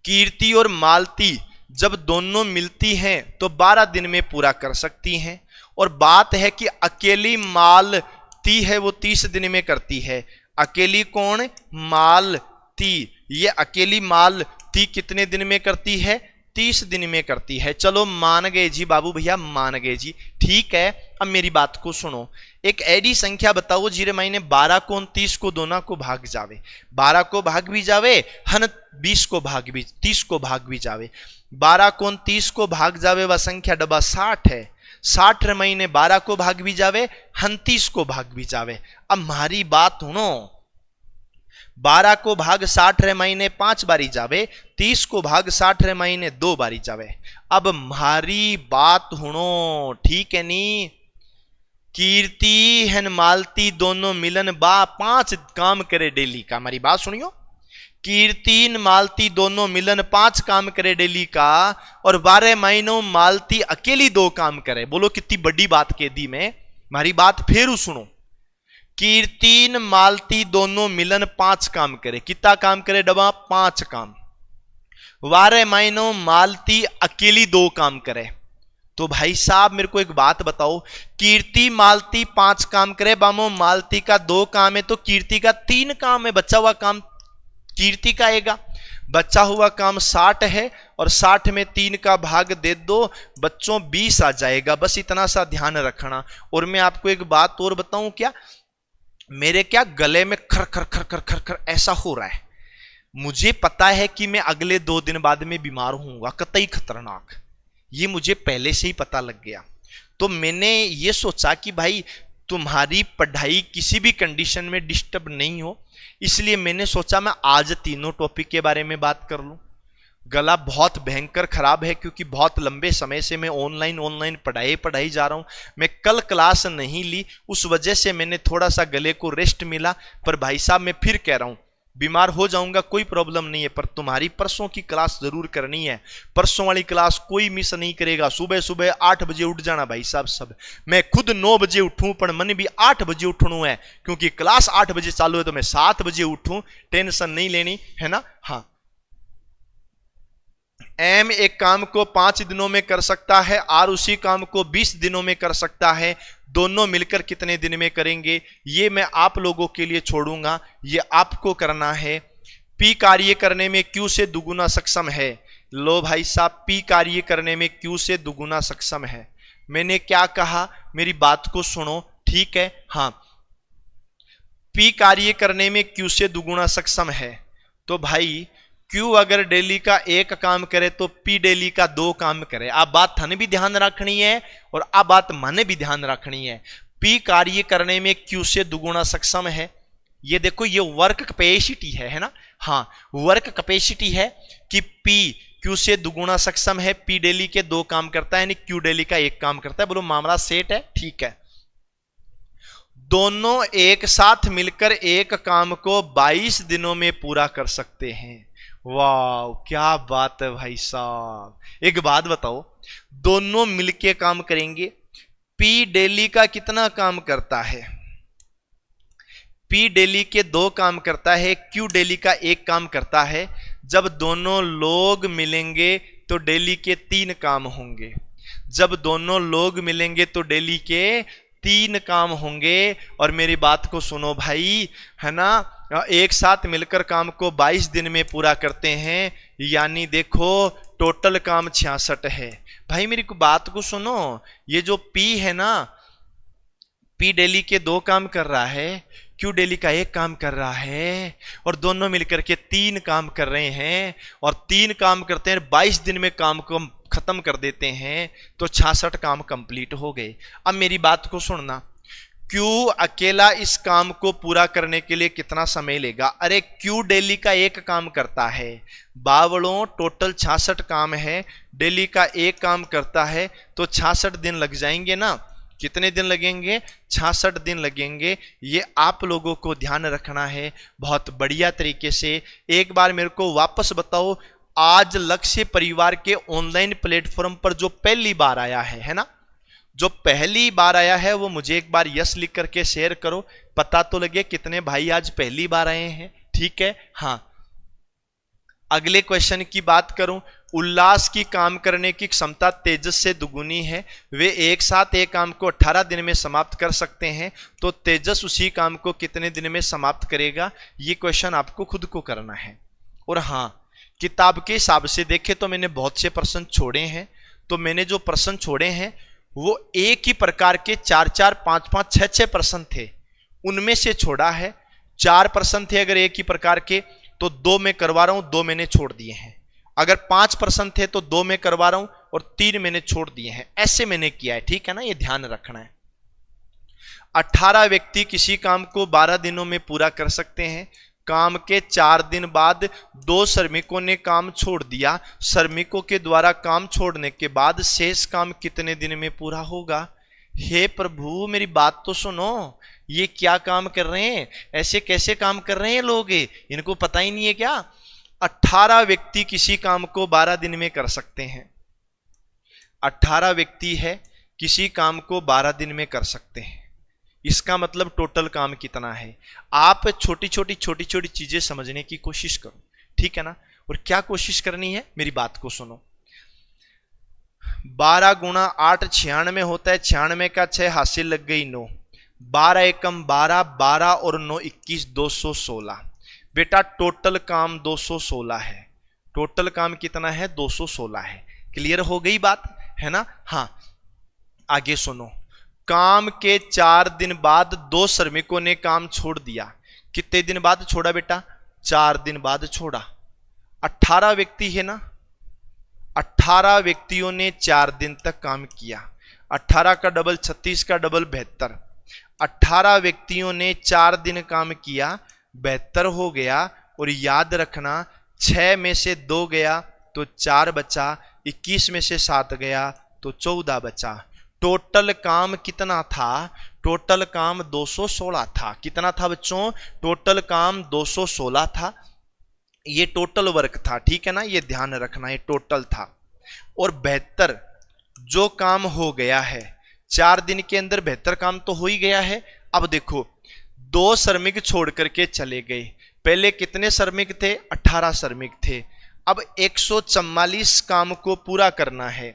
कीर्ति और मालती जब दोनों मिलती हैं तो 12 दिन में पूरा कर सकती हैं। और बात है कि अकेली मालती है वो 30 दिन में करती है। अकेली कौन? मालती। ये अकेली मालती कितने दिन में करती है? 30 दिन में करती है। चलो मान गए जी बाबू भैया, मान गए जी, ठीक है। अब मेरी बात को सुनो, एक ऐडी संख्या बताओ जीरे महीने 12 को 29 को दोनों को भाग जावे, 12 को भाग भी जावे हन 20 को भाग भी 30 को भाग भी जावे। 12 को 29 को भाग जावे वह संख्या डबा 60 है। 60 महीने 12 को भाग भी जावे हन 30 को भाग भी जावे। अब हमारी बात सुनो, 12 को भाग 60 महीने 5 बारी जावे, 30 को भाग 60 महीने 2 बारी जावे। अब हमारी बात सुनो, ठीक है नी। कीर्ति हन मालती दोनों मिलन बा 5 काम करे डेली का। हमारी बात सुनियो, कीर्ति मालती दोनों मिलन 5 काम करे डेली का, और 12 महीनों मालती अकेली 2 काम करे। बोलो कितनी बड़ी बात कह दी मैं। हमारी बात फिर सुनो, कीर्तिन मालती दोनों मिलन 5 काम करे। कितना काम करे डबा? 5 काम। 12 महीनों मालती अकेली 2 काम करे। तो भाई साहब मेरे को एक बात बताओ, कीर्ति मालती 5 काम करे, बामो मालती का 2 काम है, तो कीर्ति का 3 काम है। बचा हुआ काम कीर्ति का आएगा। बचा हुआ काम 60 है और 60 में 3 का भाग दे दो बच्चों, 20 आ जाएगा। बस इतना सा ध्यान रखना। और मैं आपको एक बात और बताऊं, क्या मेरे क्या गले में खर खर खर खर खर खर ऐसा हो रहा है। मुझे पता है कि मैं अगले 2 दिन बाद में बीमार होऊंगा, कतई खतरनाक, ये मुझे पहले से ही पता लग गया। तो मैंने ये सोचा कि भाई तुम्हारी पढ़ाई किसी भी कंडीशन में डिस्टर्ब नहीं हो, इसलिए मैंने सोचा मैं आज तीनों टॉपिक के बारे में बात कर लूं। गला बहुत भयंकर खराब है क्योंकि बहुत लंबे समय से मैं ऑनलाइन पढ़ाई जा रहा हूं। मैं कल क्लास नहीं ली, उस वजह से मैंने थोड़ा सा गले को रेस्ट मिला। पर भाई साहब मैं फिर कह रहा हूं, बीमार हो जाऊंगा कोई प्रॉब्लम नहीं है, पर तुम्हारी परसों की क्लास जरूर करनी है। परसों वाली क्लास कोई मिस नहीं करेगा। सुबह सुबह 8 बजे उठ जाना भाई साहब सब। मैं खुद 9 बजे उठूं, पर मन भी 8 बजे उठनू है क्योंकि क्लास 8 बजे चालू है, तो मैं 7 बजे उठूं। टेंशन नहीं लेनी है ना। हाँ, एम एक काम को 5 दिनों में कर सकता है, आर उसी काम को 20 दिनों में कर सकता है। दोनों मिलकर कितने दिन में करेंगे, ये मैं आप लोगों के लिए छोड़ूंगा, ये आपको करना है। पी कार्य करने में क्यू से दुगुना सक्षम है। लो भाई साहब, पी कार्य करने में क्यू से दुगुना सक्षम है। मैंने क्या कहा, मेरी बात को सुनो, ठीक है। हाँ, पी कार्य करने में क्यू से दुगुना सक्षम है, तो भाई क्यू अगर डेली का 1 काम करे तो पी डेली का 2 काम करे। आप बात थाने भी ध्यान रखनी है और आप बात माने भी ध्यान रखनी है। पी कार्य करने में क्यू से दुगुना सक्षम है। ये देखो, ये वर्क कैपेसिटी है ना। हाँ, वर्क कैपेसिटी है कि पी क्यू से दुगुना सक्षम है। पी डेली के 2 काम करता है, यानी क्यू डेली का 1 काम करता है। बोलो मामला सेट है, ठीक है। दोनों एक साथ मिलकर एक काम को 22 दिनों में पूरा कर सकते हैं। वाह, क्या बात है भाई साहब। एक बात बताओ, दोनों मिलके काम करेंगे। पी डेली का कितना काम करता है? पी डेली के 2 काम करता है, क्यू डेली का 1 काम करता है। जब दोनों लोग मिलेंगे तो डेली के 3 काम होंगे। जब दोनों लोग मिलेंगे तो डेली के 3 काम होंगे। और मेरी बात को सुनो भाई, है ना, एक साथ मिलकर काम को 22 दिन में पूरा करते हैं, यानी देखो टोटल काम 66 है। भाई मेरी को बात को सुनो, ये जो पी है ना, पी डेली के 2 काम कर रहा है, क्यू डेली का 1 काम कर रहा है, और दोनों मिलकर के 3 काम कर रहे हैं। और 3 काम करते हैं, 22 दिन में काम को खत्म कर देते हैं, तो 66 काम कंप्लीट हो गए। अब मेरी बात को सुनना, क्यू अकेला इस काम को पूरा करने के लिए कितना समय लेगा? अरे क्यू डेली का 1 काम करता है, बावड़ों टोटल 66 काम है, डेली का 1 काम करता है, तो 66 दिन लग जाएंगे ना। कितने दिन लगेंगे? 66 दिन लगेंगे। ये आप लोगों को ध्यान रखना है बहुत बढ़िया तरीके से। एक बार मेरे को वापस बताओ, आज लक्ष्य परिवार के ऑनलाइन प्लेटफॉर्म पर जो पहली बार आया है ना, जो पहली बार आया है, वो मुझे एक बार यस लिख करके शेयर करो, पता तो लगे कितने भाई आज पहली बार आए हैं, ठीक है। हाँ, अगले क्वेश्चन की बात करूं, उल्लास की काम करने की क्षमता तेजस से दुगुनी है। वे एक साथ एक काम को 18 दिन में समाप्त कर सकते हैं, तो तेजस उसी काम को कितने दिन में समाप्त करेगा? ये क्वेश्चन आपको खुद को करना है। और हाँ, किताब के हिसाब से देखे तो मैंने बहुत से प्रश्न छोड़े हैं, तो मैंने जो प्रश्न छोड़े हैं वो एक ही प्रकार के 4-4, 5-5, 6-6 प्रश्न थे, उनमें से छोड़ा है। 4 प्रश्न थे अगर एक ही प्रकार के, तो 2 मैं करवा रहा हूं, 2 मैंने छोड़ दिए हैं। अगर 5 प्रश्न थे तो 2 मैं करवा रहा हूं और 3 मैंने छोड़ दिए हैं। ऐसे मैंने किया है, ठीक है ना, ये ध्यान रखना है। 18 व्यक्ति किसी काम को 12 दिनों में पूरा कर सकते हैं। काम के 4 दिन बाद 2 श्रमिकों ने काम छोड़ दिया। श्रमिकों के द्वारा काम छोड़ने के बाद शेष काम कितने दिन में पूरा होगा? हे प्रभु, मेरी बात तो सुनो, ये क्या काम कर रहे हैं? ऐसे कैसे काम कर रहे हैं लोग? इनको पता ही नहीं है क्या? 18 व्यक्ति किसी काम को 12 दिन में कर सकते हैं। 18 व्यक्ति है, किसी काम को 12 दिन में कर सकते हैं। इसका मतलब टोटल काम कितना है? आप छोटी छोटी चीजें समझने की कोशिश करो, ठीक है ना। और क्या कोशिश करनी है, मेरी बात को सुनो। 12 गुणा 8 96 होता है, 96 का 6 हासिल लग गई 9, 12 एकम 12, 12 और 9 21, 216। बेटा टोटल काम 216 है। टोटल काम कितना है? 216 है। क्लियर हो गई बात, है ना। हाँ, आगे सुनो। काम के 4 दिन बाद 2 श्रमिकों ने काम छोड़ दिया। कितने दिन बाद छोड़ा बेटा? 4 दिन बाद छोड़ा। 18 व्यक्ति है ना, 18 व्यक्तियों ने 4 दिन तक काम किया। 18 का डबल 36 का डबल 72। 18 व्यक्तियों ने 4 दिन काम किया, 72 हो गया। और याद रखना 6 में से 2 गया तो 4 बचा, 21 में से 7 गया तो 14 बचा। टोटल काम कितना था? टोटल काम 216 था। कितना था बच्चों? टोटल काम 216 था। ये टोटल वर्क था, ठीक है ना, ये ध्यान रखना, ये टोटल था। और 72 जो काम हो गया है 4 दिन के अंदर, 72 काम तो हो ही गया है। अब देखो 2 श्रमिक छोड़ करके चले गए। पहले कितने श्रमिक थे? 18 श्रमिक थे। अब 144 काम को पूरा करना है।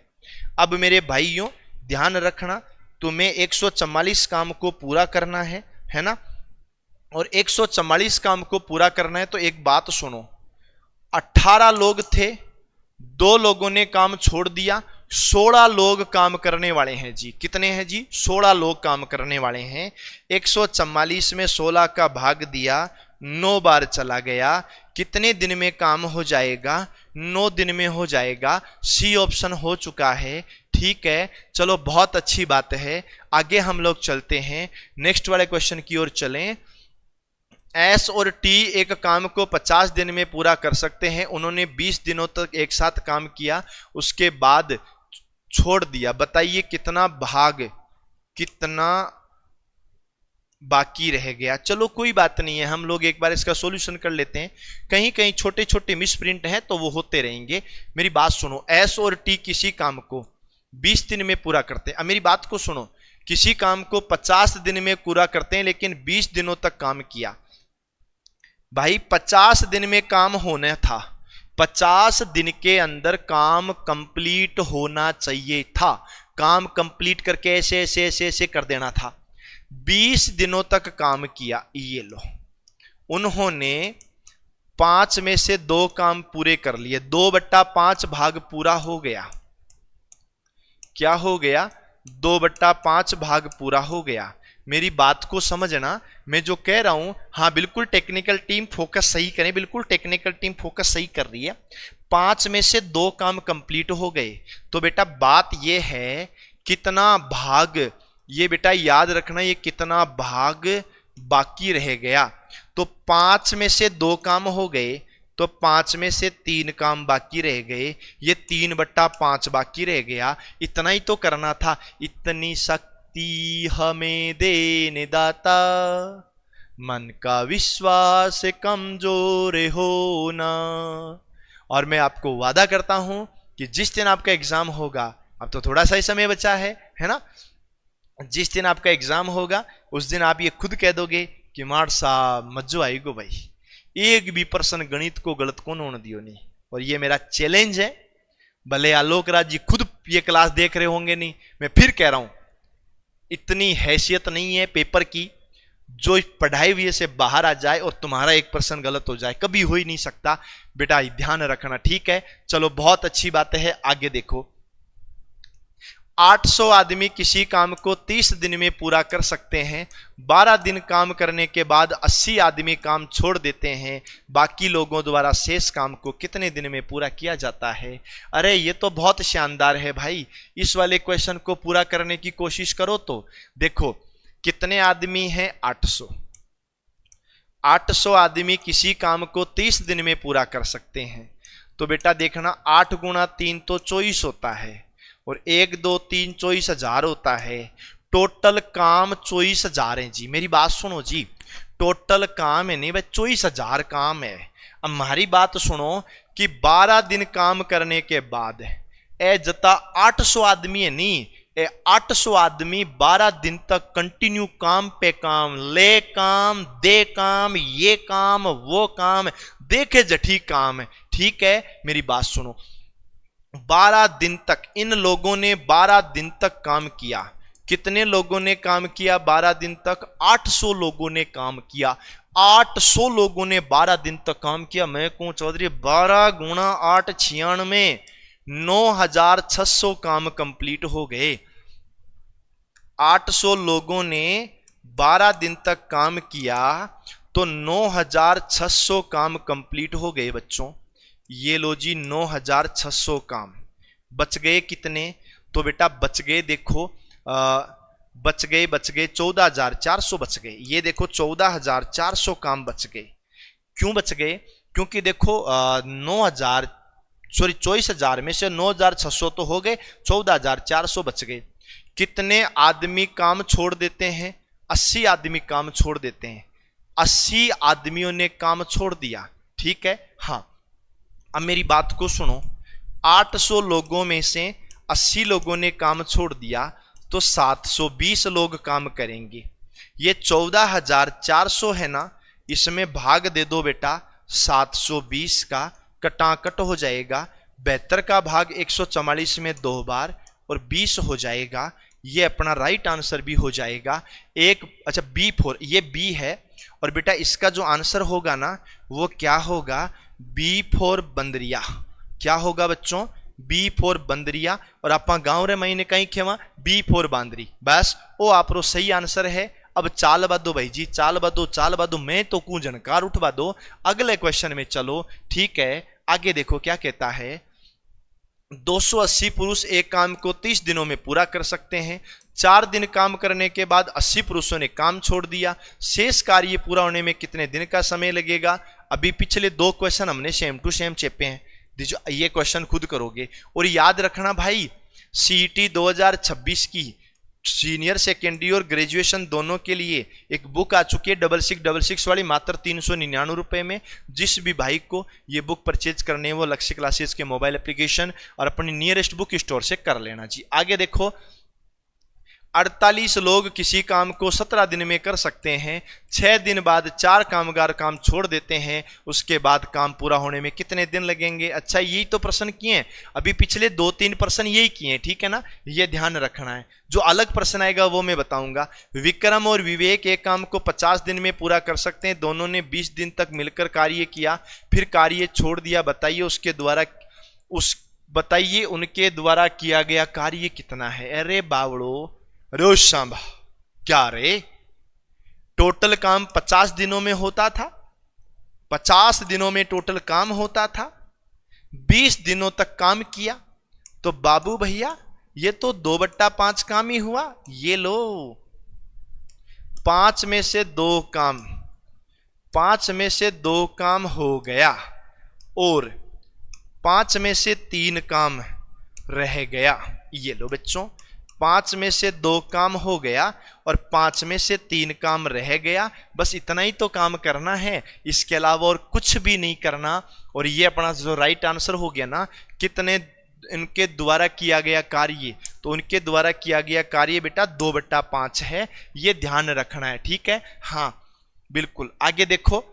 अब मेरे भाइयों ध्यान रखना, तुम्हें 144 काम को पूरा करना है ना, और 144 काम को पूरा करना है तो एक बात सुनो, 18 लोग थे, 2 लोगों ने काम छोड़ दिया, 16 लोग काम करने वाले हैं जी। कितने हैं जी? 16 लोग काम करने वाले हैं। 144 में 16 का भाग दिया, 9 बार चला गया। कितने दिन में काम हो जाएगा? 9 दिन में हो जाएगा। सी ऑप्शन हो चुका है, ठीक है। चलो बहुत अच्छी बात है, आगे हम लोग चलते हैं, नेक्स्ट वाले क्वेश्चन की ओर चलें। एस और टी एक काम को 50 दिन में पूरा कर सकते हैं। उन्होंने 20 दिनों तक एक साथ काम किया, उसके बाद छोड़ दिया। बताइए कितना भाग, कितना बाकी रह गया? चलो कोई बात नहीं है, हम लोग एक बार इसका सॉल्यूशन कर लेते हैं। कहीं कहीं छोटे छोटे मिस प्रिंट हैं तो वो होते रहेंगे। मेरी बात सुनो, एस और टी किसी काम को 20 दिन में पूरा करते हैं। अब मेरी बात को सुनो, किसी काम को 50 दिन में पूरा करते हैं लेकिन 20 दिनों तक काम किया। भाई 50 दिन में काम होना था, 50 दिन के अंदर काम कंप्लीट होना चाहिए था। काम कंप्लीट करके ऐसे ऐसे ऐसे ऐसे कर देना था। 20 दिनों तक काम किया। ये लो, उन्होंने 5 में से 2 काम पूरे कर लिए। 2/5 भाग पूरा हो गया। क्या हो गया? 2/5 भाग पूरा हो गया। मेरी बात को समझना, मैं जो कह रहा हूं, हाँ बिल्कुल टेक्निकल टीम फोकस सही करें, बिल्कुल टेक्निकल टीम फोकस सही कर रही है। 5 में से 2 काम कंप्लीट हो गए, तो बेटा बात यह है कितना भाग, ये बेटा याद रखना, ये कितना भाग बाकी रह गया। तो 5 में से 2 काम हो गए, तो 5 में से 3 काम बाकी रह गए, ये 3/5 बाकी रह गया। इतना ही तो करना था। इतनी शक्ति हमें देने दाता, मन का विश्वास कमजोर होना। और मैं आपको वादा करता हूं कि जिस दिन आपका एग्जाम होगा, अब तो थोड़ा सा ही समय बचा है ना, जिस दिन आपका एग्जाम होगा उस दिन आप ये खुद कह दोगे कि मार साहब मज्जो आएगो भाई, एक भी पर्सन गणित को गलत कौन होने दियो नहीं। और ये मेरा चैलेंज है, भले आलोक राज जी खुद ये क्लास देख रहे होंगे नहीं, मैं फिर कह रहा हूं, इतनी हैसियत नहीं है पेपर की जो पढ़ाई हुई से बाहर आ जाए और तुम्हारा 1% गलत हो जाए, कभी हो ही नहीं सकता। बेटा ध्यान रखना, ठीक है। चलो बहुत अच्छी बात है, आगे देखो। 800 आदमी किसी काम को 30 दिन में पूरा कर सकते हैं। 12 दिन काम करने के बाद 80 आदमी काम छोड़ देते हैं। बाकी लोगों द्वारा शेष काम को कितने दिन में पूरा किया जाता है? अरे ये तो बहुत शानदार है भाई, इस वाले क्वेश्चन को पूरा करने की कोशिश करो। तो देखो कितने आदमी हैं? 800। 800 आदमी किसी काम को 30 दिन में पूरा कर सकते हैं। तो बेटा देखना, 8 गुणा 3 तो 24 होता है, और 1 2 3 24,000 होता है। टोटल काम 24,000 है जी। मेरी बात सुनो जी, टोटल काम है नहीं भाई, 24,000 काम है। अब हमारी बात सुनो कि 12 दिन काम करने के बाद ए जता 800 आदमी है नहीं, 800 आदमी 12 दिन तक कंटिन्यू काम पे काम, ले काम, दे काम, ये काम, वो काम, देखे जठी काम है, ठीक है। मेरी बात सुनो, 12 दिन तक इन लोगों ने 12 दिन तक काम किया। कितने लोगों ने काम किया 12 दिन तक? 800 लोगों ने काम किया। 800 लोगों ने 12 दिन तक काम किया। मैं कहूं चौधरी 12 गुणा 8 96, 9,600 काम कंप्लीट हो गए। 800 लोगों ने 12 दिन तक काम किया तो 9,600 काम कंप्लीट हो गए बच्चों। ये लो जी 9,600 काम। बच गए कितने? तो बेटा बच गए, देखो बच गए 14,400 बच गए। ये देखो 14,400 काम बच गए। क्यों बच गए? क्योंकि देखो 9,000 सॉरी 24,000 में से 9,600 तो हो गए, 14,400 बच गए। कितने आदमी काम छोड़ देते हैं? 80 आदमी काम छोड़ देते हैं। 80 आदमियों ने काम छोड़ दिया, ठीक है। हाँ, अब मेरी बात को सुनो, 800 लोगों में से 80 लोगों ने काम छोड़ दिया तो 720 लोग काम करेंगे। ये 14,400 है ना, इसमें भाग दे दो बेटा 720 का, कटाकट हो जाएगा। 72 का भाग 144 में 2 बार और 20 हो जाएगा। ये अपना राइट आंसर भी हो जाएगा। एक अच्छा B4, ये B है। और बेटा इसका जो आंसर होगा ना वो क्या होगा? B4 बंदरिया। क्या होगा बच्चों? B4 बंदरिया। और आप गांव रे महीने कहीं खेवा B4 बांदरी, बस वो आप सही आंसर है। अब चाल बदो भाई जी, चाल बदो, मैं तो कू जनकार उठवा दो। अगले क्वेश्चन में चलो, ठीक है। आगे देखो क्या कहता है। 280 पुरुष एक काम को 30 दिनों में पूरा कर सकते हैं। 4 दिन काम करने के बाद 80 पुरुषों ने काम छोड़ दिया। शेष कार्य पूरा होने में कितने दिन का समय लगेगा? अभी पिछले 2 क्वेश्चन हमने सेम टू सेम चेपे हैं, ये क्वेश्चन खुद करोगे। और याद रखना भाई, सीईटी 2026 की सीनियर सेकेंडरी और ग्रेजुएशन दोनों के लिए एक बुक आ चुकी है 6666 वाली, मात्र 399 रुपए में। जिस भी भाई को ये बुक परचेज करने है वो लक्ष्य क्लासेस के मोबाइल एप्लीकेशन और अपनी नियरेस्ट बुक स्टोर से कर लेना जी। आगे देखो, 48 लोग किसी काम को 17 दिन में कर सकते हैं। 6 दिन बाद 4 कामगार काम छोड़ देते हैं। उसके बाद काम पूरा होने में कितने दिन लगेंगे? अच्छा, यही तो प्रश्न किए हैं अभी, पिछले 2-3 प्रश्न यही किए हैं, ठीक है ना। ये ध्यान रखना है। जो अलग प्रश्न आएगा वो मैं बताऊंगा। विक्रम और विवेक एक काम को 50 दिन में पूरा कर सकते हैं। दोनों ने 20 दिन तक मिलकर कार्य किया, फिर कार्य छोड़ दिया। बताइए उनके द्वारा किया गया कार्य कितना है? अरे बावड़ो, रोज सांभा, क्या रे? टोटल काम 50 दिनों में होता था। 50 दिनों में टोटल काम होता था। 20 दिनों तक काम किया तो बाबू भैया ये तो 2/5 काम ही हुआ। ये लो, 5 में से 2 काम हो गया और 5 में से 3 काम रह गया। ये लो बच्चों, 5 में से 2 काम हो गया और 5 में से 3 काम रह गया। बस इतना ही तो काम करना है, इसके अलावा और कुछ भी नहीं करना। और ये अपना जो राइट आंसर हो गया ना, कितने इनके द्वारा किया गया कार्य, तो उनके द्वारा किया गया कार्य बेटा 2/5 है। ये ध्यान रखना है, ठीक है। हाँ बिल्कुल। आगे देखो,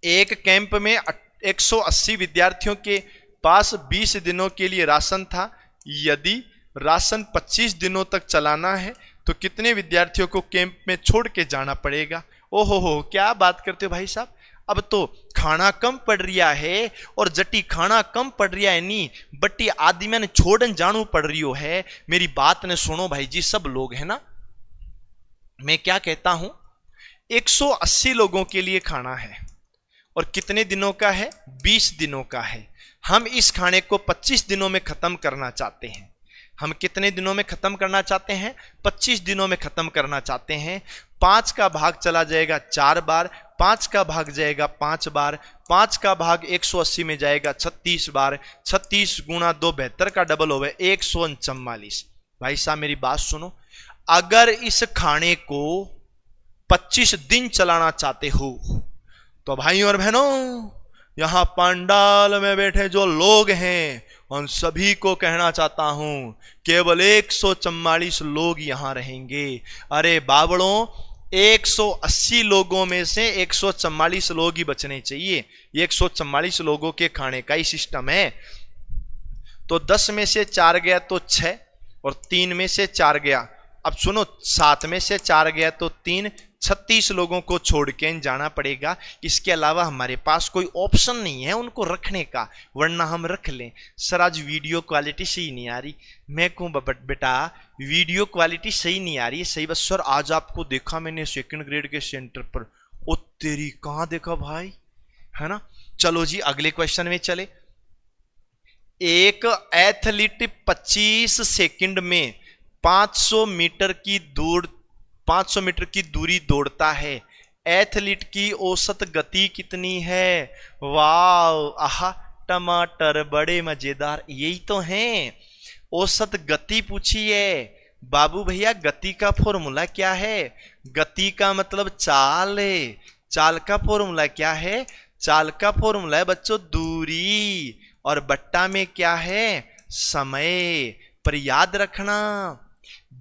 एक कैंप में 180 विद्यार्थियों के पास 20 दिनों के लिए राशन था। यदि राशन 25 दिनों तक चलाना है तो कितने विद्यार्थियों को कैंप में छोड़ के जाना पड़ेगा? ओहो, क्या बात करते हो भाई साहब। अब तो खाना कम पड़ रिया है और जटी खाना कम पड़ रिया है नी, बट्टी आदमी ने छोड़न जानू पड़ रही हो है। मेरी बात ने सुनो भाई जी, सब लोग है ना। मैं क्या कहता हूं, 180 लोगों के लिए खाना है और कितने दिनों का है? 20 दिनों का है। हम इस खाने को 25 दिनों में खत्म करना चाहते हैं। हम कितने दिनों में खत्म करना चाहते हैं? 25 दिनों में खत्म करना चाहते हैं। 5 का भाग चला जाएगा 4 बार, 5 का भाग जाएगा 5 बार, 5 का भाग 180 में जाएगा 36 बार, 36 गुणा 2 72 का डबल हो गया 144। भाई साहब मेरी बात सुनो, अगर इस खाने को 25 दिन चलाना चाहते हो तो भाई और बहनों, यहां पंडाल में बैठे जो लोग हैं उन सभी को कहना चाहता हूं, केवल 144 लोग यहां रहेंगे। अरे बाबड़ों, 180 लोगों में से 144 लोग ही बचने चाहिए। 144 लोगों के खाने का ही सिस्टम है। तो 10 में से 4 गया तो 6 और 3 में से 4 गया, अब सुनो 7 में से 4 गया तो 3, 36 लोगों को छोड़ के जाना पड़ेगा। इसके अलावा हमारे पास कोई ऑप्शन नहीं है उनको रखने का, वरना हम रख लें। सर आज वीडियो क्वालिटी सही नहीं आ रही। मैं कहूँ बेटा वीडियो क्वालिटी सही नहीं आ रही है, सही। बस सर आज आपको देखा मैंने सेकंड ग्रेड के सेंटर पर। ओ तेरी, कहाँ देखा भाई, है ना। चलो जी अगले क्वेश्चन में चले। एक एथलीट 25 सेकंड में 500 मीटर की दूरी दौड़ता है। एथलीट की औसत गति कितनी है? वाह, आहा, टमाटर बड़े मजेदार, यही तो हैं। औसत गति पूछी है बाबू भैया, गति का फॉर्मूला क्या है? गति का मतलब चाल है। चाल का फॉर्मूला क्या है? चाल का फॉर्मूला है बच्चों दूरी, और बट्टा में क्या है? समय। पर याद रखना,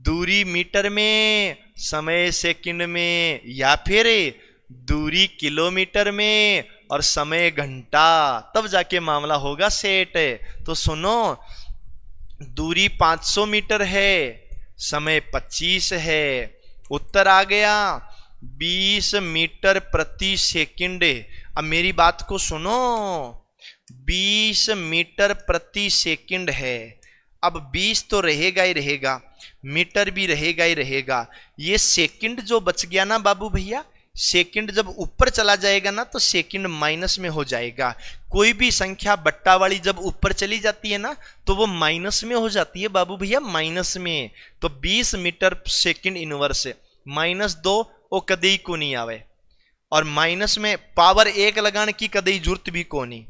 दूरी मीटर में, समय सेकंड में, या फिर दूरी किलोमीटर में और समय घंटा, तब जाके मामला होगा सेट। तो सुनो, दूरी 500 मीटर है, समय 25 है, उत्तर आ गया 20 मीटर प्रति सेकंड। अब मेरी बात को सुनो, 20 मीटर प्रति सेकंड है। अब 20 तो रहेगा ही रहेगा, मीटर भी रहेगा ही रहेगा। ये सेकंड जो बच गया ना बाबू भैया, सेकंड जब ऊपर चला जाएगा ना तो सेकंड माइनस में हो जाएगा। कोई भी संख्या बट्टा वाली जब ऊपर चली जाती है ना तो वो माइनस में हो जाती है बाबू भैया, माइनस में। तो 20 मीटर सेकंड इनवर्स -2 वो कदई को नहीं आवे, और माइनस में पावर 1 लगाने की कदई जरूरत भी को नहीं,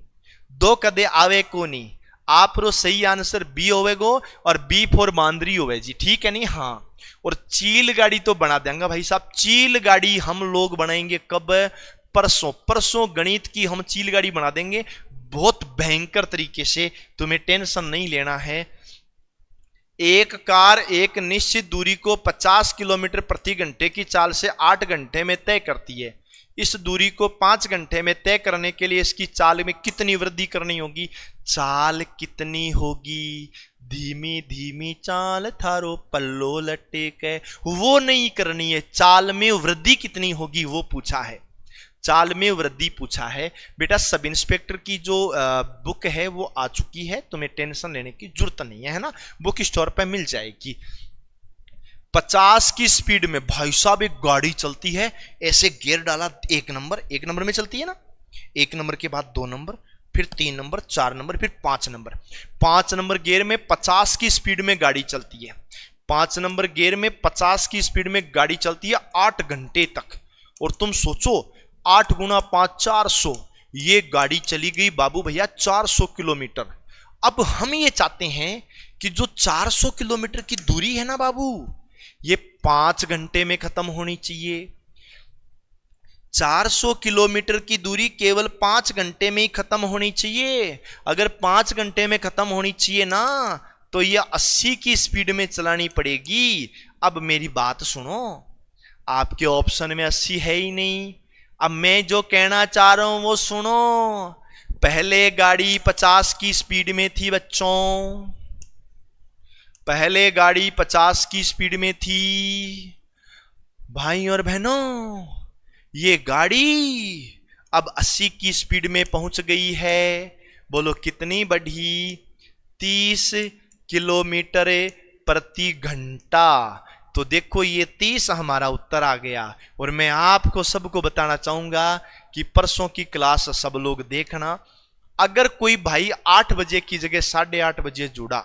2 कदे आवे को नहीं। आप रो सही आंसर बी होवेगो, और बी फॉर बांदरी होवे जी, ठीक है नहीं? हाँ। और चील गाड़ी तो बना देंगे भाई साहब, चील गाड़ी हम लोग बनाएंगे कब? परसों। परसों गणित की हम चील गाड़ी बना देंगे बहुत भयंकर तरीके से, तुम्हें टेंशन नहीं लेना है। एक कार एक निश्चित दूरी को 50 किलोमीटर प्रति घंटे की चाल से 8 घंटे में तय करती है। इस दूरी को 5 घंटे में तय करने के लिए इसकी चाल में कितनी वृद्धि करनी होगी? चाल कितनी होगी? धीमी धीमी चाल थारो पल्लो लटेके, वो नहीं करनी है। चाल में वृद्धि कितनी होगी वो पूछा है, चाल में वृद्धि पूछा है। बेटा सब इंस्पेक्टर की जो बुक है वो आ चुकी है, तुम्हें टेंशन लेने की जरूरत नहीं है ना, बुक स्टोर पे मिल जाएगी। 50 की स्पीड में भाई साहब एक गाड़ी चलती है, ऐसे गियर डाला, 1 नंबर में चलती है ना, 1 नंबर के बाद 2 नंबर, फिर 3 नंबर, 4 नंबर, फिर 5 नंबर। 5 नंबर गियर में 50 की स्पीड में गाड़ी चलती है। 5 नंबर गियर में 50 की स्पीड में गाड़ी चलती है 8 घंटे तक। और तुम सोचो 8 गुना 5 400, ये गाड़ी चली गई बाबू भैया 400 किलोमीटर। अब हम ये चाहते हैं कि जो 400 किलोमीटर की दूरी है ना बाबू, ये 5 घंटे में खत्म होनी चाहिए। 400 किलोमीटर की दूरी केवल 5 घंटे में ही खत्म होनी चाहिए। अगर 5 घंटे में खत्म होनी चाहिए ना तो ये 80 की स्पीड में चलानी पड़ेगी। अब मेरी बात सुनो, आपके ऑप्शन में 80 है ही नहीं। अब मैं जो कहना चाह रहा हूं वो सुनो। पहले गाड़ी 50 की स्पीड में थी बच्चों, पहले गाड़ी 50 की स्पीड में थी भाई और बहनों। ये गाड़ी अब 80 की स्पीड में पहुंच गई है। बोलो कितनी बढ़ी? 30 किलोमीटर प्रति घंटा। तो देखो ये 30 हमारा उत्तर आ गया। और मैं आपको सबको बताना चाहूंगा कि परसों की क्लास सब लोग देखना। अगर कोई भाई 8 बजे की जगह 8:30 बजे जुड़ा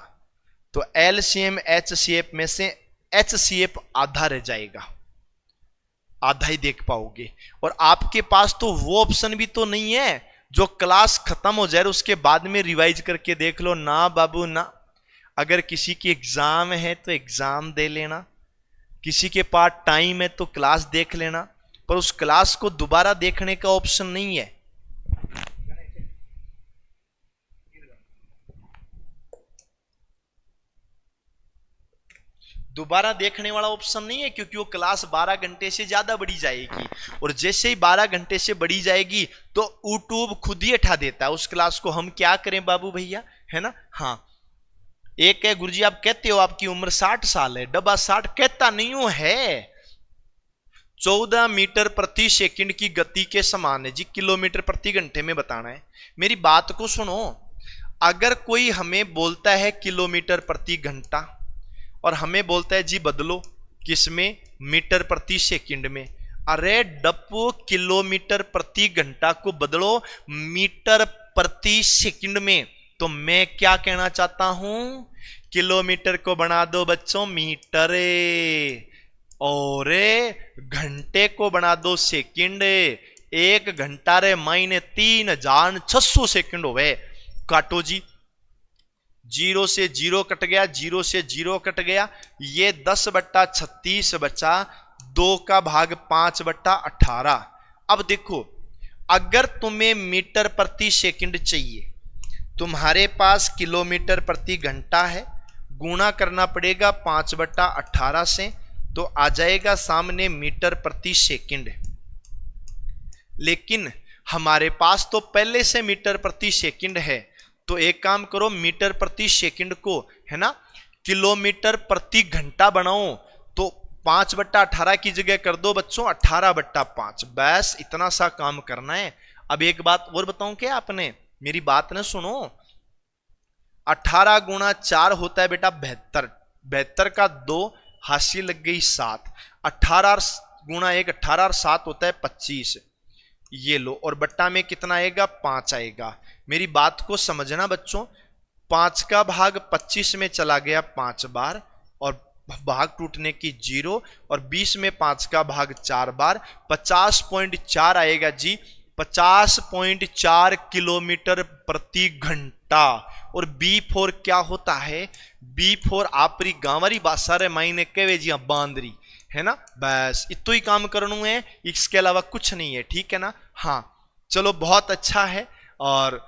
तो एलसीएम एचसीएफ में से एचसीएफ आधा रह जाएगा, आधा ही देख पाओगे। और आपके पास तो वो ऑप्शन भी तो नहीं है जो क्लास खत्म हो जाए उसके बाद में रिवाइज करके देख लो। ना बाबू ना। अगर किसी की एग्जाम है तो एग्जाम दे लेना, किसी के पास टाइम है तो क्लास देख लेना, पर उस क्लास को दोबारा देखने का ऑप्शन नहीं है। दोबारा देखने वाला ऑप्शन नहीं है, क्योंकि वो क्लास 12 घंटे से ज्यादा बढ़ी जाएगी। और जैसे ही 12 घंटे से बढ़ी जाएगी तो यूट्यूब खुद ही हटा देता है उस क्लास को। हम क्या करें बाबू भैया, है ना? हाँ, एक है गुरुजी आप कहते हो आपकी उम्र 60 साल है, डब्बा 60 कहता नहीं हूं, है 14 मीटर प्रति सेकंड की गति के समान है जी। किलोमीटर प्रति घंटे में बताना है। मेरी बात को सुनो, अगर कोई हमें बोलता है किलोमीटर प्रति घंटा और हमें बोलता है जी बदलो किसमें? मीटर प्रति सेकंड में। अरे डप्पो, किलोमीटर प्रति घंटा को बदलो मीटर प्रति सेकंड में। तो मैं क्या कहना चाहता हूं, किलोमीटर को बना दो बच्चों मीटर, और घंटे को बना दो सेकंड। 1 घंटा रे मायने 3600 सेकंड होवे। काटो जी, 0 से 0 कट गया, 0 से 0 कट गया, ये 10/36 बचा, 2 का भाग 5/18। अब देखो, अगर तुम्हें मीटर प्रति सेकंड चाहिए, तुम्हारे पास किलोमीटर प्रति घंटा है, गुणा करना पड़ेगा 5/18 से, तो आ जाएगा सामने मीटर प्रति सेकंड। लेकिन हमारे पास तो पहले से मीटर प्रति सेकंड है, तो एक काम करो, मीटर प्रति सेकंड को, है ना, किलोमीटर प्रति घंटा बनाओ, तो 5/18 की जगह कर दो बच्चों 18/5। बस इतना सा काम करना है। अब एक बात और बताऊं क्या, आपने मेरी बात ना सुनो, 18 गुणा 4 होता है बेटा 72, 72 का 2 हासिल लग गई 7, 18 गुणा 1 18 और 7 होता है 25, ये लो, और बट्टा में कितना आएगा 5 आएगा। मेरी बात को समझना बच्चों, 5 का भाग 25 में चला गया 5 बार, और भाग टूटने की 0, और 20 में 5 का भाग 4 बार, 50.4 आएगा जी, 50.4 किलोमीटर प्रति घंटा। और B4 क्या होता है, B4 आपरी गांवरी भाषा रे मायने कहे जी बांदरी, है ना। बस इतो ही काम करना है, इसके अलावा कुछ नहीं है, ठीक है ना। हाँ चलो बहुत अच्छा है। और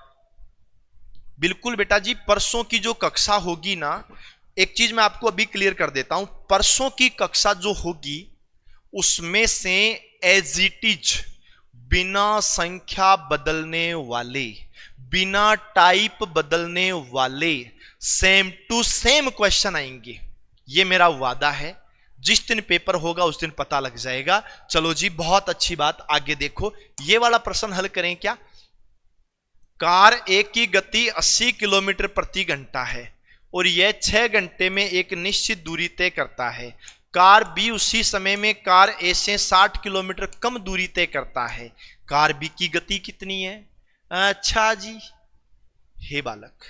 बिल्कुल बेटा जी, परसों की जो कक्षा होगी ना, एक चीज मैं आपको अभी क्लियर कर देता हूं, परसों की कक्षा जो होगी उसमें से एज इट इज, बिना संख्या बदलने वाले, बिना टाइप बदलने वाले, सेम टू सेम क्वेश्चन आएंगे, ये मेरा वादा है। जिस दिन पेपर होगा उस दिन पता लग जाएगा। चलो जी बहुत अच्छी बात, आगे देखो, ये वाला प्रश्न हल करें क्या। कार ए की गति 80 किलोमीटर प्रति घंटा है और यह 6 घंटे में एक निश्चित दूरी तय करता है। कार बी उसी समय में कार ए से 60 किलोमीटर कम दूरी तय करता है। कार बी की गति कितनी है। अच्छा जी, हे बालक,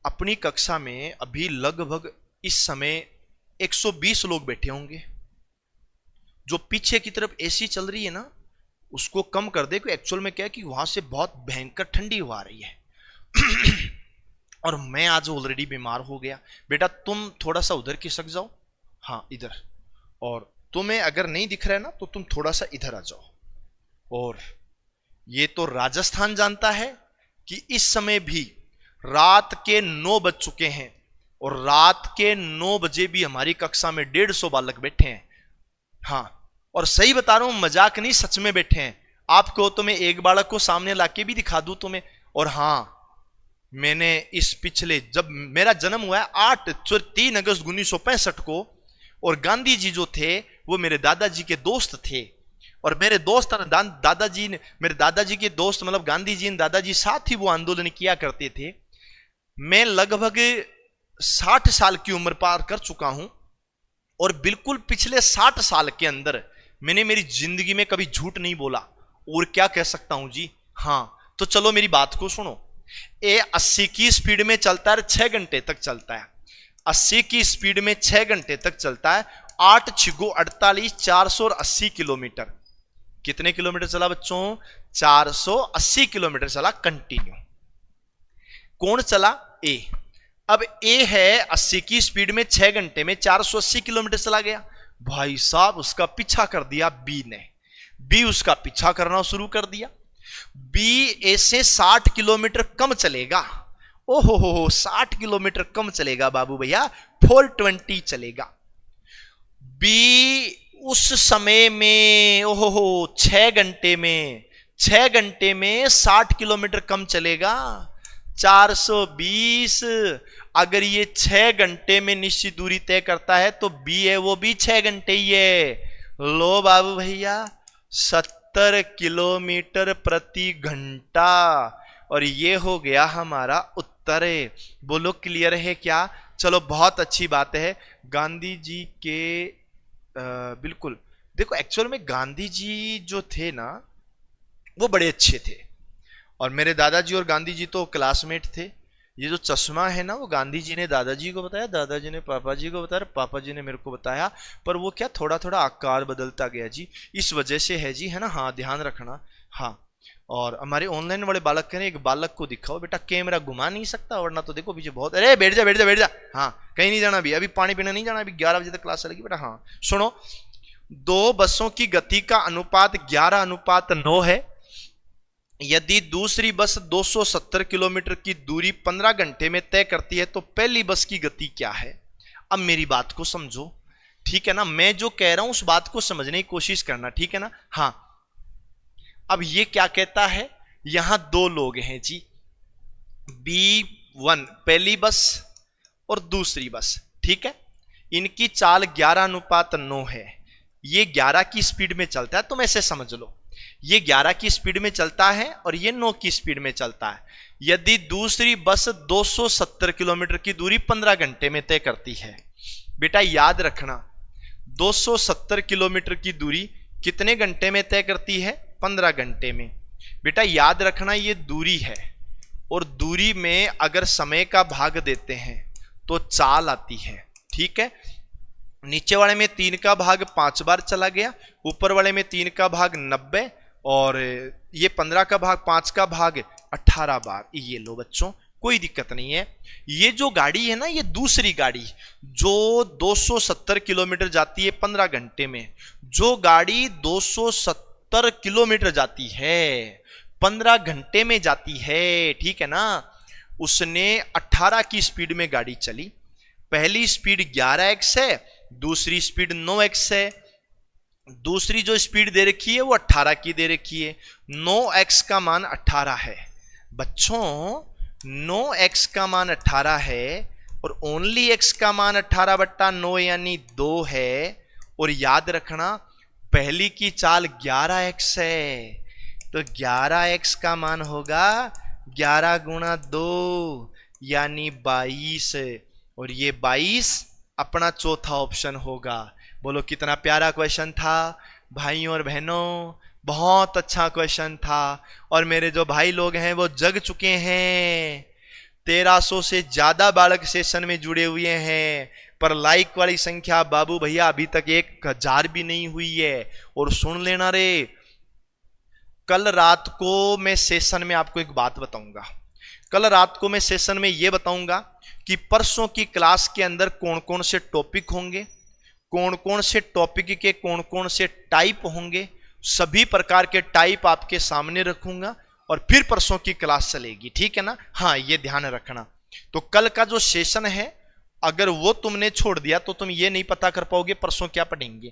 अपनी कक्षा में अभी लगभग इस समय 120 लोग बैठे होंगे। जो पीछे की तरफ एसी चल रही है ना, उसको कम कर दे, क्योंकि एक्चुअल में क्या है कि वहां से बहुत भयंकर ठंडी हवा आ रही है और मैं आज ऑलरेडी बीमार हो गया। बेटा तुम थोड़ा सा उधर खिसक जाओ, हाँ इधर, और तुम्हें अगर नहीं दिख रहा है ना तो तुम थोड़ा सा इधर आ जाओ। और ये तो राजस्थान जानता है कि इस समय भी रात के 9 बज चुके हैं और रात के 9 बजे भी हमारी कक्षा में 150 बालक बैठे हैं। हाँ, और सही बता रहा हूं, मजाक नहीं, सच में बैठे हैं। आपको तो मैं एक बालक को सामने लाके भी दिखा दूं तुम्हें। और हाँ, मैंने इस पिछले, जब मेरा जन्म हुआ है 3 अगस्त 1965 को, और गांधी जी जो थे वो मेरे दादाजी के दोस्त थे, और मेरे दोस्त दादाजी ने, मेरे दादाजी के दोस्त मतलब गांधी जी ने दादाजी साथ ही वो आंदोलन किया करते थे। मैं लगभग 60 साल की उम्र पार कर चुका हूं, और बिल्कुल पिछले 60 साल के अंदर मैंने मेरी जिंदगी में कभी झूठ नहीं बोला। और क्या कह सकता हूं जी। हाँ तो चलो मेरी बात को सुनो। ए 80 की स्पीड में चलता है, 6 घंटे तक चलता है। 80 की स्पीड में 6 घंटे तक चलता है। 8 6 48 480 किलोमीटर। कितने किलोमीटर चला बच्चों? 480 किलोमीटर चला कंटिन्यू। कौन चला? ए। अब ए है 80 की स्पीड में 6 घंटे में 480 किलोमीटर चला गया। भाई साहब उसका पीछा कर दिया बी ने। बी उसका पीछा करना शुरू कर दिया। बी ए से 60 किलोमीटर कम चलेगा। ओहो हो 60 किलोमीटर कम चलेगा बाबू भैया, 420 चलेगा। बी उस समय में ओहो हो 6 घंटे में 60 किलोमीटर कम चलेगा, 420। अगर ये 6 घंटे में निश्चित दूरी तय करता है तो बी है वो भी 6 घंटे ही है। लो बाबू भैया 70 किलोमीटर प्रति घंटा, और ये हो गया हमारा उत्तर। बोलो क्लियर है क्या? चलो बहुत अच्छी बात है। गांधी जी के बिल्कुल देखो, एक्चुअल में गांधी जी जो थे ना वो बड़े अच्छे थे, और मेरे दादाजी और गांधी जी तो क्लासमेट थे। ये जो चश्मा है ना वो गांधी जी ने दादाजी को बताया, दादाजी ने पापा जी को बताया, पापा जी ने मेरे को बताया, पर वो क्या थोड़ा थोड़ा आकार बदलता गया जी, इस वजह से है जी, है ना। हाँ ध्यान रखना। हाँ और हमारे ऑनलाइन वाले बालक कह रहे हैं एक बालक को दिखाओ बेटा, कैमरा घुमा नहीं सकता वरना तो देखो पीछे बहुत, अरे बैठ जा बैठ जा बैठ जा, हाँ कहीं नहीं जाना अभी, अभी पानी पीने नहीं जाना, अभी 11 बजे तक क्लास चलेगी बेटा। हाँ सुनो, 2 बसों की गति का अनुपात 11:9 है। यदि दूसरी बस 270 किलोमीटर की दूरी 15 घंटे में तय करती है तो पहली बस की गति क्या है? अब मेरी बात को समझो, ठीक है ना, मैं जो कह रहा हूं उस बात को समझने की कोशिश करना, ठीक है ना। हाँ अब ये क्या कहता है, यहां 2 लोग हैं जी, B1 पहली बस और दूसरी बस, ठीक है, इनकी चाल 11:9 है। ये 11 की स्पीड में चलता है, तुम ऐसे समझ लो, ये 11 की स्पीड में चलता है और ये 9 की स्पीड में चलता है। यदि दूसरी बस 270 किलोमीटर की दूरी 15 घंटे में तय करती है, बेटा याद रखना 270 किलोमीटर की दूरी कितने घंटे में तय करती है? 15 घंटे में। बेटा याद रखना ये दूरी है, और दूरी में अगर समय का भाग देते हैं तो चाल आती है, ठीक है। नीचे वाले में 3 का भाग 5 बार चला गया, ऊपर वाले में 3 का भाग 90, और ये 15 का भाग 5 का भाग 18 बार। ये लो बच्चों, कोई दिक्कत नहीं है। ये जो गाड़ी है ना, ये दूसरी गाड़ी जो 270 किलोमीटर जाती है 15 घंटे में, जो गाड़ी 270 किलोमीटर जाती है 15 घंटे में जाती है, ठीक है ना, उसने 18 की स्पीड में गाड़ी चली। पहली स्पीड 11x है, दूसरी स्पीड 9x है। दूसरी जो स्पीड दे रखी है वो 18 की दे रखी है। 9x का मान 18 है बच्चों, 9x का मान 18 है और ओनली x का मान 18/9 यानी 2 है। और याद रखना पहली की चाल 11x है, तो 11x का मान होगा 11 गुणा 2 यानी 22, और ये 22 अपना चौथा ऑप्शन होगा। बोलो कितना प्यारा क्वेश्चन था भाइयों और बहनों, बहुत अच्छा क्वेश्चन था। और मेरे जो भाई लोग हैं वो जग चुके हैं, 1300 से ज्यादा बालक सेशन में जुड़े हुए हैं, पर लाइक वाली संख्या बाबू भैया अभी तक 1000 भी नहीं हुई है। और सुन लेना रे, कल रात को मैं सेशन में आपको एक बात बताऊंगा, कल रात को मैं सेशन में यह बताऊंगा कि परसों की क्लास के अंदर कौन कौन से टॉपिक होंगे, कौन कौन से टॉपिक के कौन कौन से टाइप होंगे, सभी प्रकार के टाइप आपके सामने रखूंगा और फिर परसों की क्लास चलेगी, ठीक है ना। हाँ ये ध्यान रखना। तो कल का जो सेशन है अगर वो तुमने छोड़ दिया तो तुम ये नहीं पता कर पाओगे परसों क्या पढ़ेंगे।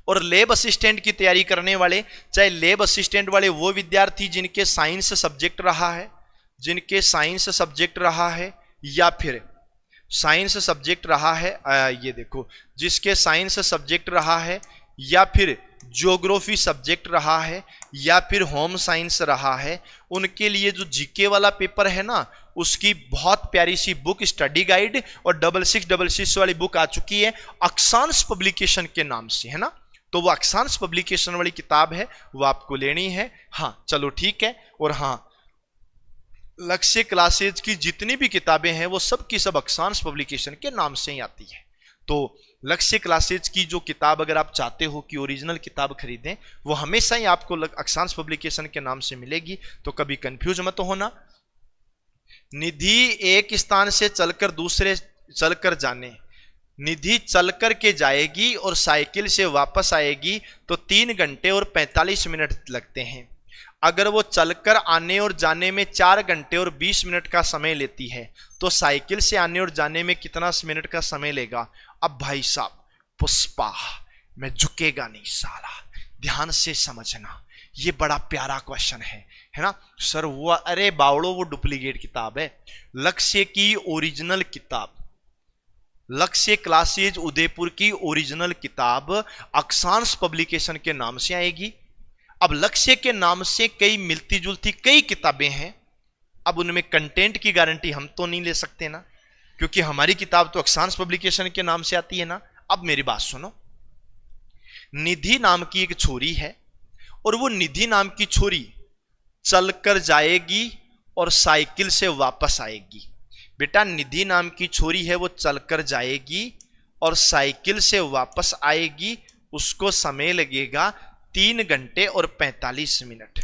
और लैब असिस्टेंट की तैयारी करने वाले, चाहे लैब असिस्टेंट वाले वो विद्यार्थी जिनके साइंस सब्जेक्ट रहा है, जिनके साइंस सब्जेक्ट रहा है, या फिर साइंस सब्जेक्ट रहा है, ये देखो जिसके साइंस सब्जेक्ट रहा है, या फिर ज्योग्राफी सब्जेक्ट रहा है, या फिर होम साइंस रहा है, उनके लिए जो जीके वाला पेपर है ना, उसकी बहुत प्यारी सी बुक स्टडी गाइड और 6666 वाली बुक आ चुकी है अक्षांश पब्लिकेशन के नाम से, है ना। तो वो अक्षांश पब्लिकेशन वाली किताब है, वो आपको लेनी है। हाँ चलो ठीक है। और हाँ, लक्ष्य क्लासेज की जितनी भी किताबें हैं वो सब की सब अक्षांश पब्लिकेशन के नाम से ही आती है। तो लक्ष्य क्लासेज की जो किताब अगर आप चाहते हो कि ओरिजिनल किताब खरीदें, वो हमेशा ही आपको अक्षांश पब्लिकेशन के नाम से मिलेगी, तो कभी कंफ्यूज मत होना। निधि एक स्थान से चलकर दूसरे चलकर जाने, निधि चलकर के जाएगी और साइकिल से वापस आएगी तो 3 घंटे और 45 मिनट लगते हैं। अगर वो चलकर आने और जाने में 4 घंटे और 20 मिनट का समय लेती है तो साइकिल से आने और जाने में कितना मिनट का समय लेगा? अब भाई साहब पुष्पा मैं झुकेगा नहीं साला, ध्यान से समझना, ये बड़ा प्यारा क्वेश्चन है ना सर। वो अरे बावड़ो वो डुप्लीकेट किताब है। लक्ष्य की ओरिजिनल किताब, लक्ष्य क्लासेज उदयपुर की ओरिजिनल किताब अक्षांश पब्लिकेशन के नाम से आएगी। अब लक्ष्य के नाम से कई मिलती जुलती कई किताबें हैं, अब उनमें कंटेंट की गारंटी हम तो नहीं ले सकते ना, क्योंकि हमारी किताब तो अक्षांश पब्लिकेशन के नाम से आती है ना। अब मेरी बात सुनो, निधि नाम की एक छोरी है और वो निधि नाम की छोरी चलकर जाएगी और साइकिल से वापस आएगी। बेटा निधि नाम की छोरी है, वो चलकर जाएगी और साइकिल से वापस आएगी, उसको समय लगेगा 3 घंटे और 45 मिनट।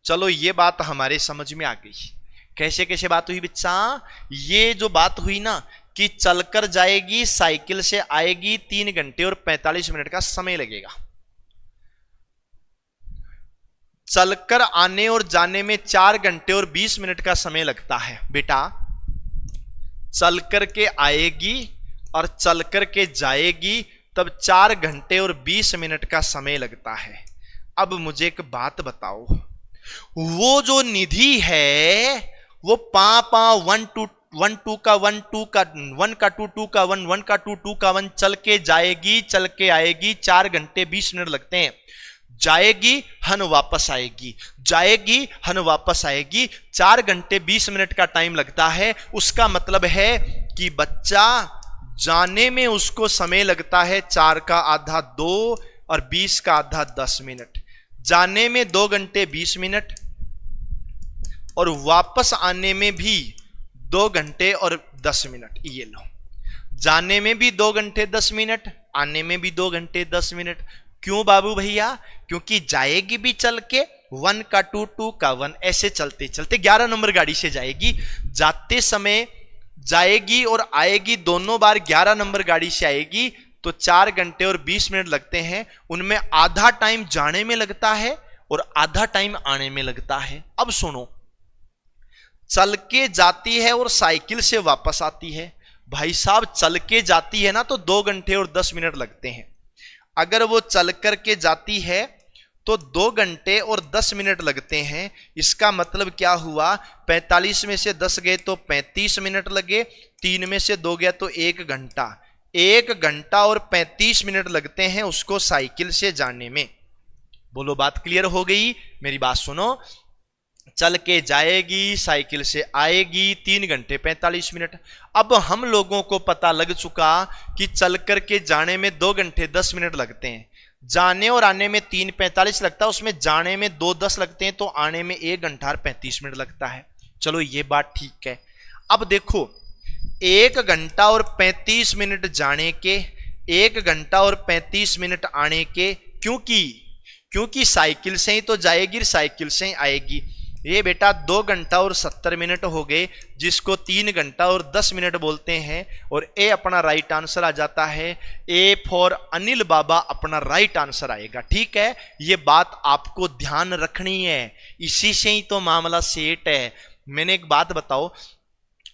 चलो ये बात हमारे समझ में आ गई। कैसे कैसे बात हुई बच्चा? ये जो बात हुई ना कि चलकर जाएगी, साइकिल से आएगी, 3 घंटे और 45 मिनट का समय लगेगा। चलकर आने और जाने में 4 घंटे और 20 मिनट का समय लगता है। बेटा चल कर के आएगी और चल कर के जाएगी, तब 4 घंटे और 20 मिनट का समय लगता है। अब मुझे एक बात बताओ, वो जो निधि है वो पा 1 2 1 2 का 1 2 का 1 का 2 2 का 1 1 का 2 2 का 1 चल के जाएगी, चल के आएगी, 4 घंटे 20 मिनट लगते हैं। जाएगी हन वापस आएगी, जाएगी हन वापस आएगी, 4 घंटे 20 मिनट का टाइम लगता है। उसका मतलब है कि बच्चा जाने में उसको समय लगता है 4 का आधा 2 और 20 का आधा 10 मिनट। जाने में 2 घंटे 20 मिनट और वापस आने में भी 2 घंटे और 10 मिनट। ये लो, जाने में भी 2 घंटे 10 मिनट, आने में भी 2 घंटे 10 मिनट। क्यों बाबू भैया? क्योंकि जाएगी भी चल के, 1 का 2 2 का 1 ऐसे चलते चलते 11 नंबर गाड़ी से जाएगी। जाते समय जाएगी और आएगी दोनों बार 11 नंबर गाड़ी से आएगी, तो 4 घंटे और 20 मिनट लगते हैं। उनमें आधा टाइम जाने में लगता है और आधा टाइम आने में लगता है। अब सुनो, चल के जाती है और साइकिल से वापस आती है। भाई साहब चल के जाती है ना तो 2 घंटे और 10 मिनट लगते हैं। अगर वो चल कर के जाती है तो 2 घंटे और 10 मिनट लगते हैं। इसका मतलब क्या हुआ? 45 में से 10 गए तो 35 मिनट लगे, 3 में से 2 गया तो 1 घंटा। 1 घंटा और 35 मिनट लगते हैं उसको साइकिल से जाने में। बोलो बात क्लियर हो गई? मेरी बात सुनो, चल के जाएगी, साइकिल से आएगी, 3 घंटे 45 मिनट। अब हम लोगों को पता लग चुका कि चल कर के जाने में 2 घंटे 10 मिनट लगते हैं, जाने और आने में 3:45 लगता है, उसमें जाने में 2:10 लगते हैं, तो आने में 1 घंटा और 35 मिनट लगता है। चलो ये बात ठीक है। अब देखो, 1 घंटा और 35 मिनट जाने के, 1 घंटा और 35 मिनट आने के। क्योंकि साइकिल से ही तो जाएगी, साइकिल से ही आएगी। ये बेटा 2 घंटा और 70 मिनट हो गए, जिसको 3 घंटा और 10 मिनट बोलते हैं, और ए अपना राइट आंसर आ जाता है। ए फॉर अनिल बाबा अपना राइट आंसर आएगा। ठीक है, ये बात आपको ध्यान रखनी है, इसी से ही तो मामला सेट है। मैंने एक बात बताओ,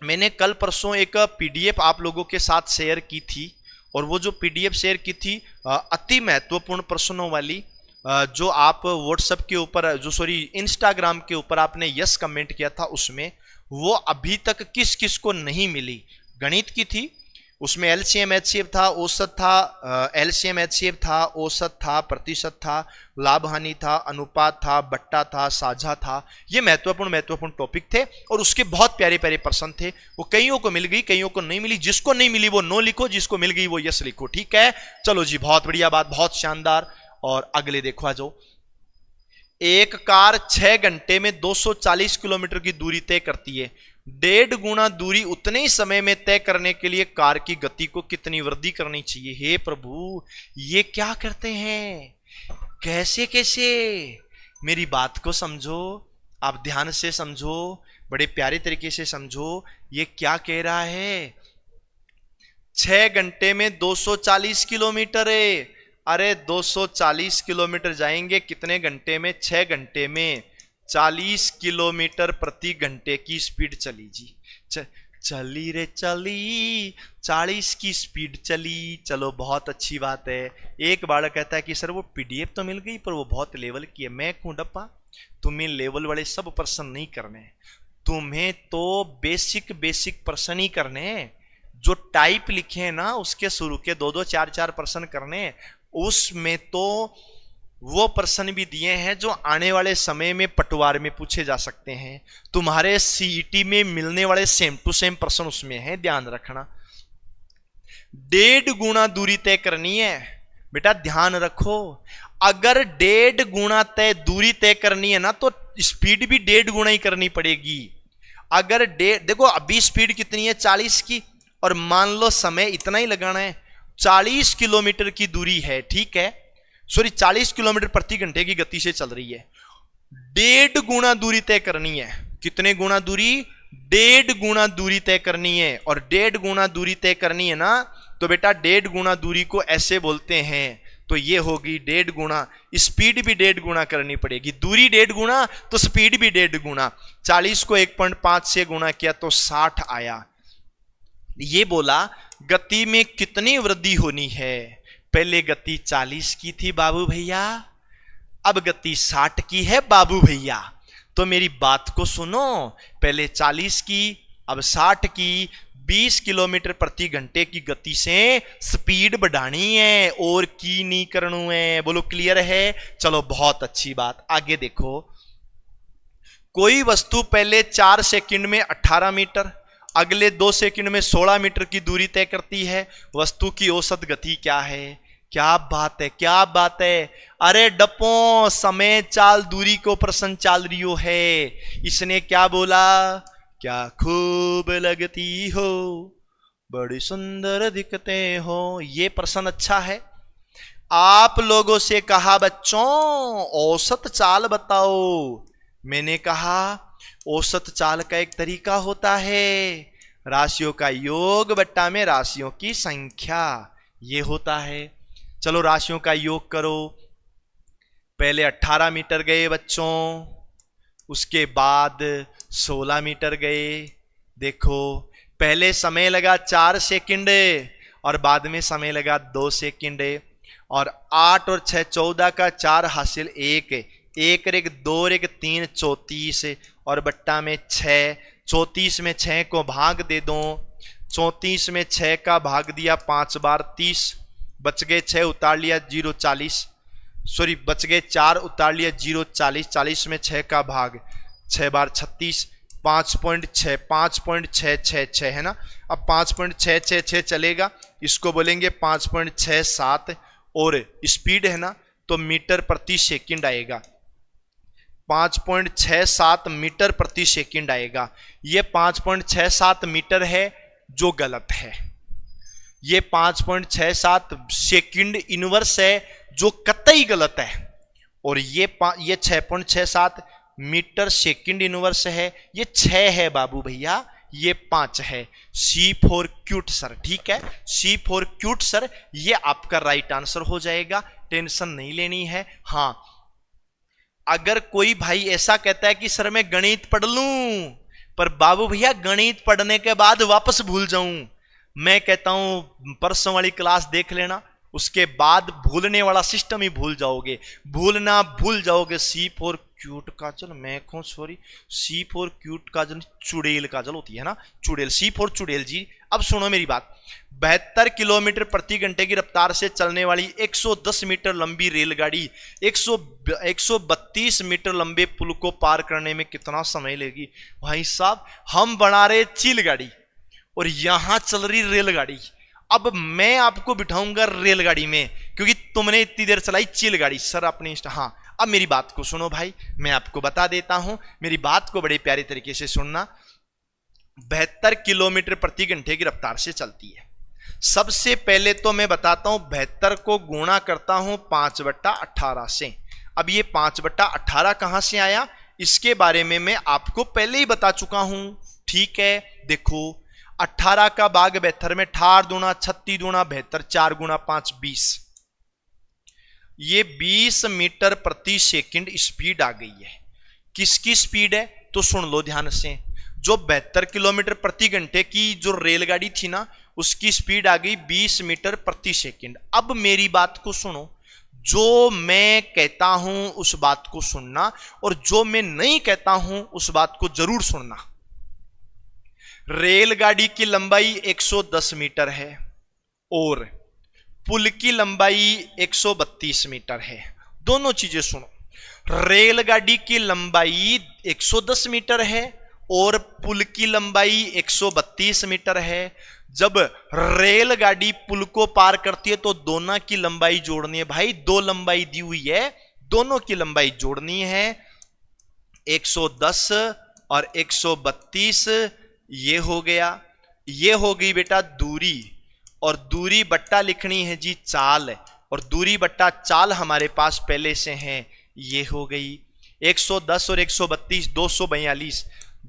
मैंने कल परसों एक पीडीएफ आप लोगों के साथ शेयर की थी, और वो जो पीडीएफ शेयर की थी अति महत्वपूर्ण प्रश्नों वाली, जो आप व्हाट्सएप के ऊपर, इंस्टाग्राम के ऊपर आपने यस कमेंट किया था, उसमें वो अभी तक किस किस को नहीं मिली। गणित की थी, उसमें एलसीएम एचसीएफ था, औसत था, एलसीएम एचसीएफ था, औसत था, प्रतिशत था, लाभ हानि था, अनुपात था, बट्टा था, साझा था। ये महत्वपूर्ण टॉपिक थे, और उसके बहुत प्यारे प्यारे प्रश्न थे। वो कईयों को मिल गई, कईयों को नहीं मिली। जिसको नहीं मिली वो नो लिखो, जिसको मिल गई वो यस लिखो। ठीक है, चलो जी, बहुत बढ़िया बात, बहुत शानदार। और अगले देखो, आ जाओ। एक कार 6 घंटे में 240 किलोमीटर की दूरी तय करती है। 1.5 गुना दूरी उतने ही समय में तय करने के लिए कार की गति को कितनी वृद्धि करनी चाहिए? हे प्रभु, ये क्या करते हैं? कैसे कैसे? मेरी बात को समझो, आप ध्यान से समझो, बड़े प्यारे तरीके से समझो। ये क्या कह रहा है? 6 घंटे में 240 किलोमीटर है। अरे 240 किलोमीटर जाएंगे कितने घंटे में? 6 घंटे में 40 किलोमीटर प्रति घंटे की स्पीड चली जी। चली रे चली, 40 की स्पीड चली। चलो बहुत अच्छी बात है। एक बालक कहता है कि सर वो पीडीएफ तो मिल गई, पर वो बहुत लेवल की है। मैं कहूं डप्पा, तुम्हें लेवल वाले सब प्रश्न नहीं करने, तुम्हें तो बेसिक प्रश्न ही करने हैं। जो टाइप लिखे हैं ना, उसके शुरू के 2-2 4-4 प्रश्न करने। उसमें तो वो प्रश्न भी दिए हैं जो आने वाले समय में पटवार में पूछे जा सकते हैं। तुम्हारे सीईटी में मिलने वाले सेम टू सेम प्रश्न उसमें है, ध्यान रखना। 1.5 गुना दूरी तय करनी है बेटा, ध्यान रखो। अगर 1.5 गुना दूरी तय करनी है ना, तो स्पीड भी 1.5 गुना ही करनी पड़ेगी। अगर देखो अभी स्पीड कितनी है? 40 की, और मान लो समय इतना ही लगाना है। 40 किलोमीटर की दूरी है, ठीक है, 40 किलोमीटर प्रति घंटे की गति से चल रही है। 1.5 गुना दूरी तय करनी है। कितने गुना दूरी? 1.5 गुना दूरी तय करनी है। और 1.5 गुना दूरी तय करनी है ना, तो बेटा 1.5 गुना दूरी को ऐसे बोलते हैं, तो ये होगी 1.5 गुना। स्पीड भी 1.5 गुना करनी पड़ेगी। दूरी 1.5 गुना तो स्पीड भी 1.5 गुना। 40 को 1.5 से गुना किया तो 60 आया। ये बोला गति में कितनी वृद्धि होनी है? पहले गति 40 की थी बाबू भैया, अब गति 60 की है बाबू भैया। तो मेरी बात को सुनो, पहले 40 की अब 60 की। 20 किलोमीटर प्रति घंटे की गति से स्पीड बढ़ानी है और की नहीं करनू है। बोलो क्लियर है? चलो बहुत अच्छी बात। आगे देखो, कोई वस्तु पहले 4 सेकंड में 18 मीटर, अगले 2 सेकंड में 16 मीटर की दूरी तय करती है। वस्तु की औसत गति क्या है? क्या बात है, क्या बात है। अरे डपो, समय चाल दूरी को प्रश्न चाल रियो है। इसने क्या बोला? क्या खूब लगती हो, बड़ी सुंदर दिखते हो। ये प्रश्न अच्छा है। आप लोगों से कहा बच्चों औसत चाल बताओ। मैंने कहा औसत चाल का एक तरीका होता है, राशियों का योग बट्टा में राशियों की संख्या, ये होता है। चलो राशियों का योग करो। पहले 18 मीटर गए बच्चों, उसके बाद 16 मीटर गए। देखो पहले समय लगा 4 सेकंड और बाद में समय लगा 2 सेकंड। और 8 और 6 14 का 4 हासिल 1, 1 रेग 2 रेग 3 34 और बट्टा में 6। 34 में 6 को भाग दे दो। 34 में 6 का भाग दिया 5 बार 30, बच गए 6 उतार लिया 0 40, सॉरी बच गए 4 उतार लिया 0 40। 40 में 6 का भाग 6 बार 36, 5.6 5.666 है ना। अब 5.666 चलेगा, इसको बोलेंगे 5.67 और स्पीड है ना तो मीटर प्रति सेकंड आएगा। 5.67 मीटर प्रति सेकंड आएगा। ये 5.67 मीटर है जो गलत है। ये 5.67 सेकंड इनवर्स है जो कतई गलत है। और ये 6.67 मीटर सेकंड इनवर्स है, ये 6 है बाबू भैया, ये 5 है। सी फॉर क्यूट सर, ठीक है, सी फॉर क्यूट सर, ये आपका राइट आंसर हो जाएगा। टेंशन नहीं लेनी है। हां, अगर कोई भाई ऐसा कहता है कि सर मैं गणित पढ़ लूं पर बाबू भैया गणित पढ़ने के बाद वापस भूल जाऊं, मैं कहता हूं परसों वाली क्लास देख लेना, उसके बाद भूलने वाला सिस्टम ही भूल जाओगे, भूलना भूल जाओगे। सी फॉर क्यूट काजल, मैं कौन सॉरी, सी फॉर क्यूट काजल चुड़ैल काजल होती है ना, चुड़ैल, सी फॉर चुड़ैल जी। अब सुनो मेरी बात, 72 किलोमीटर प्रति घंटे की रफ्तार से चलने वाली 110 मीटर लंबी रेलगाड़ी 132 मीटर लंबे पुल को पार करने में कितना समय लेगी? भाई साहब हम बना रहे चील गाड़ी और यहां चल रही रेलगाड़ी। अब मैं आपको बिठाऊंगा रेलगाड़ी में क्योंकि तुमने इतनी देर चलाई चील गाड़ी। सर अपनी हाँ, अब मेरी बात को सुनो भाई, मैं आपको बता देता हूं, मेरी बात को बड़े प्यारे तरीके से सुनना। 72 किलोमीटर प्रति घंटे की रफ्तार से चलती है। सबसे पहले तो मैं बताता हूं 72 को गुणा करता हूं 5/18 से। अब ये 5/18 कहां से आया इसके बारे में मैं आपको पहले ही बता चुका हूं, ठीक है। देखो 18 का भाग 72 में 18 दूना 36 दूना 72, 4 गुना 5 20, ये 20 मीटर प्रति सेकंड स्पीड आ गई है। किसकी स्पीड है तो सुन लो ध्यान से, जो 72 किलोमीटर प्रति घंटे की जो रेलगाड़ी थी ना उसकी स्पीड आ गई 20 मीटर प्रति सेकंड। अब मेरी बात को सुनो, जो मैं कहता हूं उस बात को सुनना और जो मैं नहीं कहता हूं उस बात को जरूर सुनना। रेलगाड़ी की लंबाई 110 मीटर है और पुल की लंबाई 132 मीटर है। दोनों चीजें सुनो, रेलगाड़ी की लंबाई 110 मीटर है और पुल की लंबाई 132 मीटर है। जब रेलगाड़ी पुल को पार करती है तो दोनों की लंबाई जोड़नी है भाई, दो लंबाई दी हुई है, दोनों की लंबाई जोड़नी है। 110 और 132 ये हो गया, ये हो गई बेटा दूरी, और दूरी बट्टा लिखनी है जी चाल, और दूरी बट्टा चाल हमारे पास पहले से है, ये हो गई। 110 और 132 242,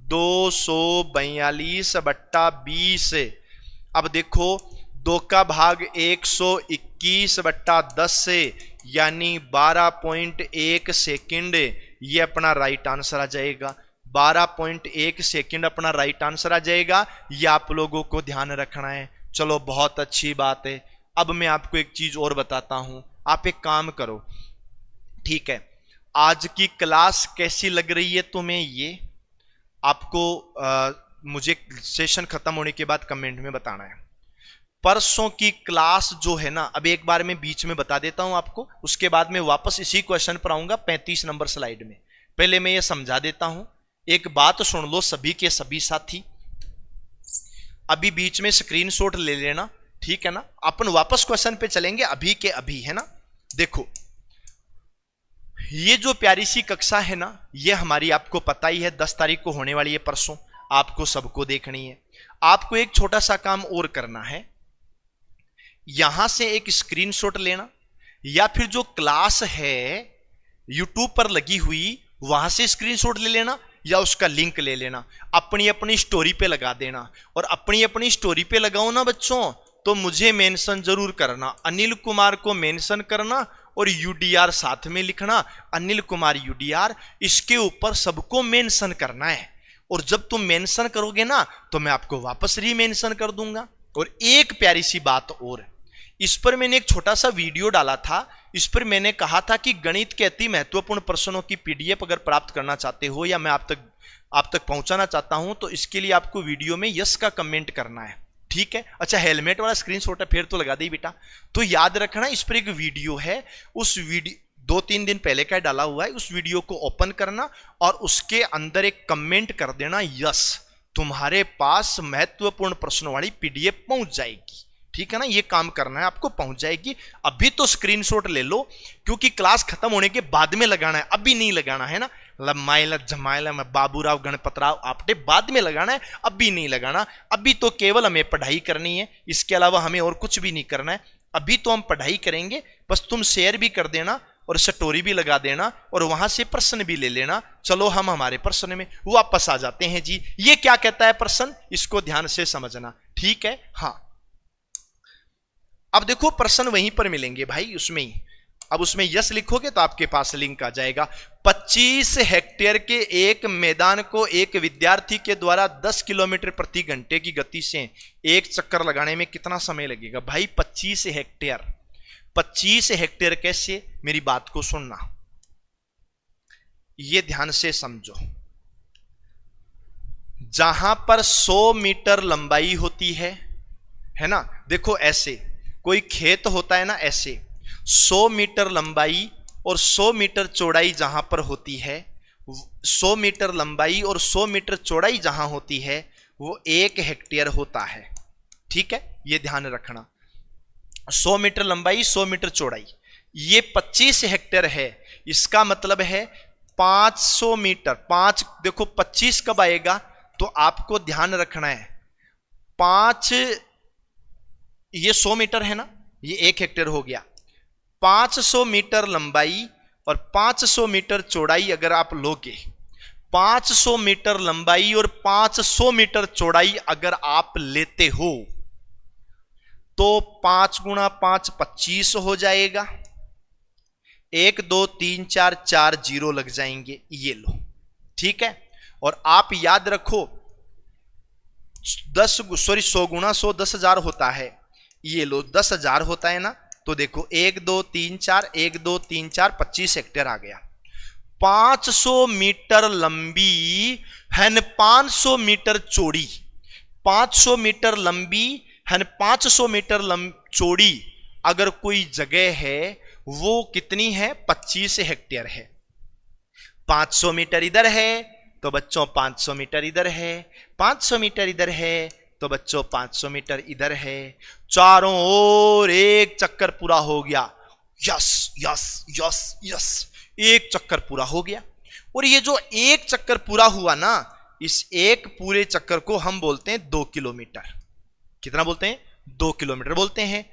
242 बट्टा 20। अब देखो 2 का भाग 121 बट्टा 10 से, यानी 12.1 सेकंड। ये अपना राइट आंसर आ जाएगा। 12.1 सेकंड अपना राइट आंसर आ जाएगा। ये आप लोगों को ध्यान रखना है। चलो बहुत अच्छी बात है। अब मैं आपको एक चीज और बताता हूं। आप एक काम करो, ठीक है, आज की क्लास कैसी लग रही है तुम्हें, ये आपको मुझे सेशन खत्म होने के बाद कमेंट में बताना है। परसों की क्लास जो है ना, अब एक बार मैं बीच में बता देता हूं आपको, उसके बाद मैं वापस इसी क्वेश्चन पर आऊंगा 35 नंबर स्लाइड में। पहले मैं ये समझा देता हूं, एक बात सुन लो सभी के सभी साथी। अभी बीच में स्क्रीनशॉट ले लेना, ठीक है ना। अपन वापस क्वेश्चन पे चलेंगे अभी के अभी, है ना। देखो ये जो प्यारी सी कक्षा है ना, ये हमारी आपको पता ही है 10 तारीख को होने वाली है, परसों। आपको सबको देखनी है। आपको एक छोटा सा काम और करना है, यहां से एक स्क्रीनशॉट लेना, या फिर जो क्लास है यूट्यूब पर लगी हुई वहां से स्क्रीनशॉट ले लेना, या उसका लिंक ले लेना, अपनी अपनी स्टोरी पे लगा देना। और अपनी अपनी स्टोरी पे लगाओ ना बच्चों, तो मुझे मेंशन जरूर करना, अनिल कुमार को मेंशन करना और यूडीआर साथ में लिखना, अनिल कुमार यूडीआर, इसके ऊपर सबको मेंशन करना है। और जब तुम मेंशन करोगे ना, तो मैं आपको वापस रीमेंशन कर दूंगा। और एक प्यारी सी बात और, इस पर मैंने एक छोटा सा वीडियो डाला था। इस पर मैंने कहा था कि गणित के अति महत्वपूर्ण प्रश्नों की पीडीएफ अगर प्राप्त करना चाहते हो, या मैं आप तक पहुंचाना चाहता हूं, तो इसके लिए आपको वीडियो में यस का कमेंट करना है, ठीक है। अच्छा, हेलमेट वाला स्क्रीनशॉट है, फिर तो लगा दे बेटा। तो याद रखना, इस पर एक वीडियो है, उस वीडियो 2-3 दिन पहले का डाला हुआ है, उस वीडियो को ओपन करना और उसके अंदर एक कमेंट कर देना यस, तुम्हारे पास महत्वपूर्ण प्रश्नों वाली पीडीएफ पहुंच जाएगी, ठीक है ना। ये काम करना है आपको, पहुंच जाएगी। अभी तो स्क्रीनशॉट ले लो, क्योंकि क्लास खत्म होने के बाद में लगाना है, अभी नहीं लगाना है ना। लमाइला जमाइला मैं बाबूराव गणपतराव आपने बाद में लगाना है, अभी नहीं लगाना। अभी तो केवल हमें पढ़ाई करनी है, इसके अलावा हमें और कुछ भी नहीं करना है। अभी तो हम पढ़ाई करेंगे, बस तुम शेयर भी कर देना और स्टोरी भी लगा देना और वहां से प्रश्न भी ले लेना। चलो हम हमारे प्रश्न में वापस आ जाते हैं जी। ये क्या कहता है प्रश्न, इसको ध्यान से समझना, ठीक है। हाँ, अब देखो प्रश्न वहीं पर मिलेंगे भाई, उसमें ही। अब उसमें यस लिखोगे तो आपके पास लिंक आ जाएगा। 25 हेक्टेयर के एक मैदान को एक विद्यार्थी के द्वारा 10 किलोमीटर प्रति घंटे की गति से एक चक्कर लगाने में कितना समय लगेगा। भाई 25 हेक्टेयर, 25 हेक्टेयर कैसे, मेरी बात को सुनना, ये ध्यान से समझो। जहां पर 100 मीटर लंबाई होती है ना, देखो ऐसे कोई खेत होता है ना, ऐसे 100 मीटर लंबाई और 100 मीटर चौड़ाई जहां पर होती है, 100 मीटर लंबाई और 100 मीटर चौड़ाई जहां होती है, वो 1 हेक्टेयर होता है, ठीक है। ये ध्यान रखना, 100 मीटर लंबाई 100 मीटर चौड़ाई, ये 25 हेक्टेयर है। इसका मतलब है 500 मीटर, 5 देखो 25 कब आएगा, तो आपको ध्यान रखना है 5, ये 100 मीटर है ना, ये 1 हेक्टेयर हो गया। 500 मीटर लंबाई और 500 मीटर चौड़ाई अगर आप लोगे, 500 मीटर लंबाई और 500 मीटर चौड़ाई अगर आप लेते हो, तो 5 गुणा 5 25 हो जाएगा। 1 2 3 4 4 जीरो लग जाएंगे, ये लो, ठीक है। और आप याद रखो 100 गुणा 100 10,000 होता है, ये लो 10,000 होता है ना। तो देखो 1 2 3 4 1 2 3 4 25 हेक्टेयर आ गया। 500 मीटर लंबी है, 500 मीटर चौड़ी, 500 मीटर लंबी है, 500 मीटर चौड़ी अगर कोई जगह है, वो कितनी है, 25 हेक्टेयर है। 500 मीटर इधर है तो बच्चों 500 मीटर इधर है, 500 मीटर इधर है तो बच्चों 500 मीटर इधर है। चारों ओर एक चक्कर पूरा हो गया, यस यस यस यस, एक चक्कर पूरा हो गया। और ये जो एक चक्कर पूरा हुआ ना, इस एक पूरे चक्कर को हम बोलते हैं 2 किलोमीटर। कितना बोलते हैं, 2 किलोमीटर बोलते हैं।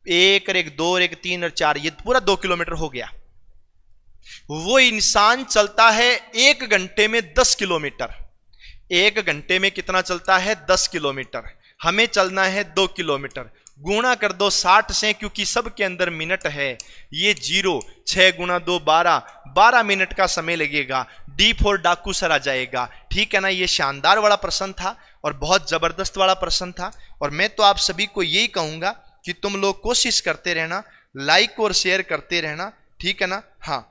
1 और 1 2 और 1 3 और 4, ये पूरा 2 किलोमीटर हो गया। वो इंसान चलता है 1 घंटे में 10 किलोमीटर। 1 घंटे में कितना चलता है? 10 किलोमीटर। हमें चलना है 2 किलोमीटर। गुणा कर दो 60 से, क्योंकि सबके अंदर मिनट है। ये 0, 6 गुणा 2 12, 12 मिनट का समय लगेगा। D4 डाकू सर आ जाएगा। ठीक है ना? ये शानदार वाला प्रश्न था और बहुत जबरदस्त वाला प्रश्न था। और मैं तो आप सभी को यही कहूंगा कि तुम लोग कोशिश करते रहना, लाइक और शेयर करते रहना। ठीक है ना? हाँ,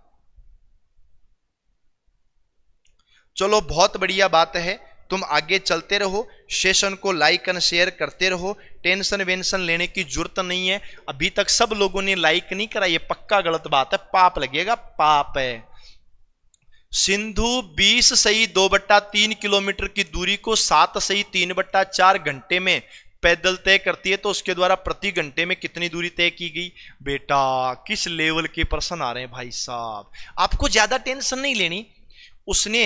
चलो बहुत बढ़िया बात है। तुम आगे चलते रहो, सेशन को लाइक एंड शेयर करते रहो। टेंशन वेंशन लेने की जरूरत नहीं है। अभी तक सब लोगों ने लाइक नहीं करा, ये पक्का गलत बात है, पाप लगेगा, पाप है। सिंधु 20 सही 2/3 किलोमीटर की दूरी को 7 सही 3/4 घंटे में पैदल तय करती है, तो उसके द्वारा प्रति घंटे में कितनी दूरी तय की गई? बेटा किस लेवल के प्रश्न आ रहे हैं भाई साहब। आपको ज्यादा टेंशन नहीं लेनी। उसने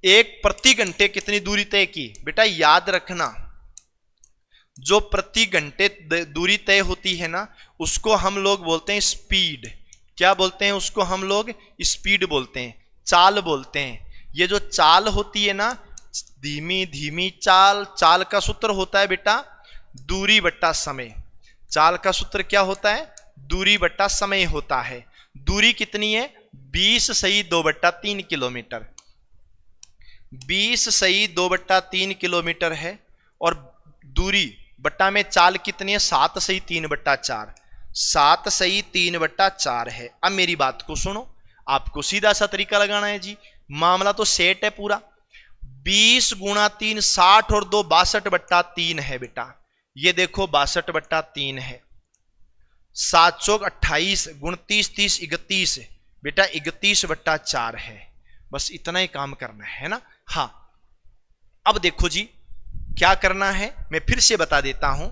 एक प्रति घंटे कितनी दूरी तय की? बेटा याद रखना, जो प्रति घंटे दूरी तय होती है ना, उसको हम लोग बोलते हैं स्पीड। क्या बोलते हैं उसको? हम लोग स्पीड बोलते हैं, चाल बोलते हैं। ये जो चाल होती है ना, धीमी धीमी चाल, चाल का सूत्र होता है बेटा दूरी बट्टा समय। चाल का सूत्र क्या होता है? दूरी बट्टा समय होता है। दूरी कितनी है? 20 सही 2/3 किलोमीटर। 20 सही 2/3 किलोमीटर है। और दूरी बट्टा में चाल कितनी है? 7 सही 3/4। 7 सही 3/4 है। अब मेरी बात को सुनो, आपको सीधा सा तरीका लगाना है जी। मामला तो सेट है पूरा। 20 गुणा 3 60 और 2 62/3 है बेटा। ये देखो 62/3 है। 7 चौक 28, 29 30 31, बेटा 31/4 है। बस इतना ही काम करना है ना? हाँ, अब देखो जी क्या करना है, मैं फिर से बता देता हूं।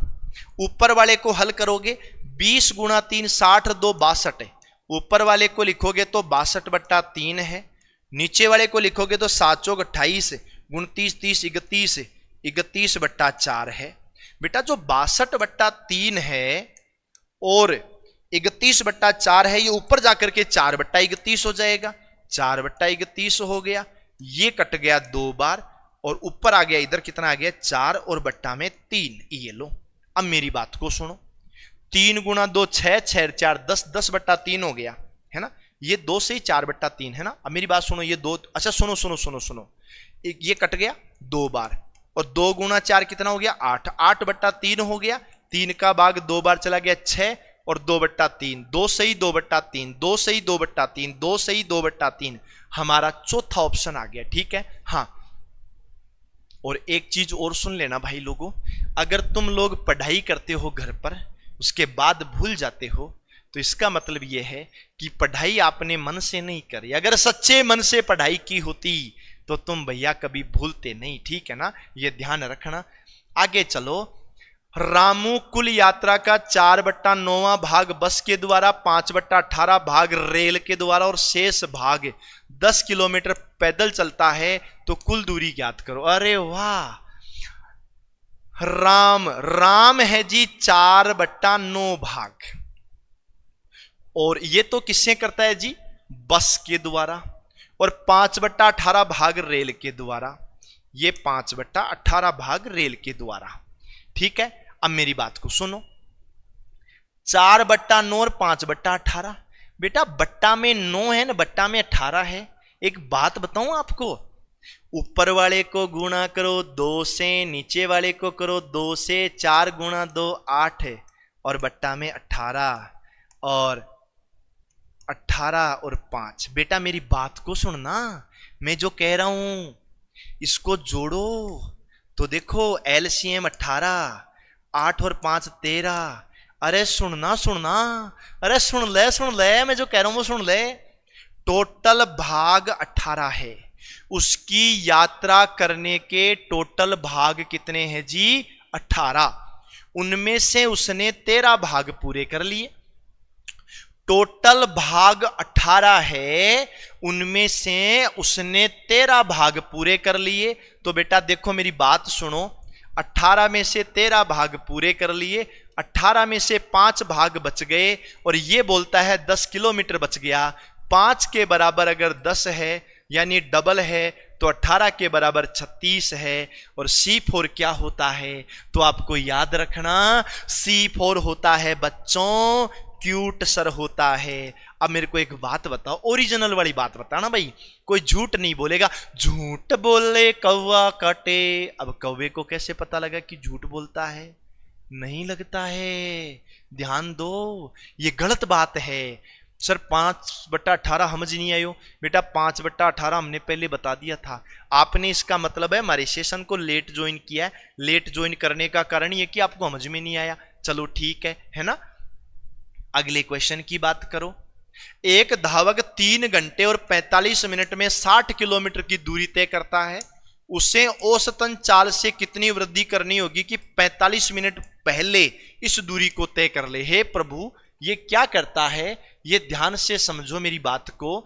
ऊपर वाले को हल करोगे, 20 गुणा 3 60 2 62 है। ऊपर वाले को लिखोगे तो 62/3 है। नीचे वाले को लिखोगे तो 7 चौक 28, 29 30 31, 31/4 है। बेटा जो 62/3 है और 31/4 है, ये ऊपर जाकर के 4/31 हो जाएगा। 4/31 हो गया, ये कट गया 2 बार और ऊपर आ गया, इधर कितना आ गया? 4 और बट्टा में 3। ये लो, अब मेरी बात को सुनो। 3 गुणा 2 6, 6 4 10, 10/3 हो गया, है ना? ये 2 से ही 4/3 है ना? अब मेरी बात सुनो, ये 2, अच्छा सुनो सुनो सुनो सुनो, ये कट गया 2 बार और 2 गुणा 4 कितना हो गया? 8, 8/3 हो गया। 3 का भाग 2 बार चला गया 6 और 2/3, 2 सही 2/3, 2 सही 2/3, 2 सही 2/3, हमारा चौथा ऑप्शन आ गया। ठीक है? हाँ, और एक चीज और सुन लेना भाई लोगों, अगर तुम लोग पढ़ाई करते हो घर पर, उसके बाद भूल जाते हो, तो इसका मतलब यह है कि पढ़ाई आपने मन से नहीं करी। अगर सच्चे मन से पढ़ाई की होती तो तुम भैया कभी भूलते नहीं। ठीक है ना? ये ध्यान रखना। आगे चलो। रामू कुल यात्रा का 4/9 भाग बस के द्वारा, 5/18 भाग रेल के द्वारा और शेष भाग 10 किलोमीटर पैदल चलता है, तो कुल दूरी ज्ञात करो। अरे वाह, राम है जी 4/9 भाग, और ये तो किससे करता है जी? बस के द्वारा। और 5/18 भाग रेल के द्वारा, ये 5/18 भाग रेल के द्वारा। ठीक है? अब मेरी बात को सुनो, 4/9 और 5/18, बेटा बट्टा में 9 है ना, बट्टा में 18 है। एक बात बताऊं आपको, ऊपर वाले को गुणा करो 2 से, नीचे वाले को करो 2 से, 4 गुणा 2 8 है और बट्टा में 18 और 18 और 5। बेटा मेरी बात को सुनना, मैं जो कह रहा हूं इसको जोड़ो तो देखो एलसीएम 18, 8 और 5 13। अरे सुनना सुनना, अरे सुन ले, मैं जो कह रहा हूं वो सुन ले। टोटल भाग 18 है, उसकी यात्रा करने के टोटल भाग कितने हैं जी? 18। उनमें से उसने 13 भाग पूरे कर लिए। टोटल भाग 18 है, उनमें से उसने 13 भाग पूरे कर लिए। तो बेटा देखो मेरी बात सुनो, 18 में से 13 भाग पूरे कर लिए, 18 में से 5 भाग बच गए और ये बोलता है 10 किलोमीटर बच गया। 5 के बराबर अगर 10 है यानी डबल है तो 18 के बराबर 36 है। और C4 क्या होता है तो आपको याद रखना C4 होता है बच्चों क्यूट सर होता है। अब मेरे को एक बात बताओ, ओरिजिनल वाली बात बताना भाई, कोई झूठ नहीं बोलेगा। झूठ बोले कौवा काटे। अब कौवे को कैसे पता लगा कि झूठ बोलता है? नहीं लगता है, ध्यान दो, ये गलत बात है। सर 5/18 समझ नहीं आयो बेटा, 5/18 हमने पहले बता दिया था। आपने इसका मतलब है हमारे सेशन को लेट ज्वाइन किया है। लेट ज्वाइन करने का कारण ये कि आपको समझ में नहीं आया। चलो ठीक है ना। अगले क्वेश्चन की बात करो। एक धावक 3 घंटे और 45 मिनट में 60 किलोमीटर की दूरी तय करता है। उसे औसतन चाल से कितनी वृद्धि करनी होगी कि 45 मिनट पहले इस दूरी को तय कर ले? हे प्रभु, ये क्या करता है? ये ध्यान से समझो मेरी बात को।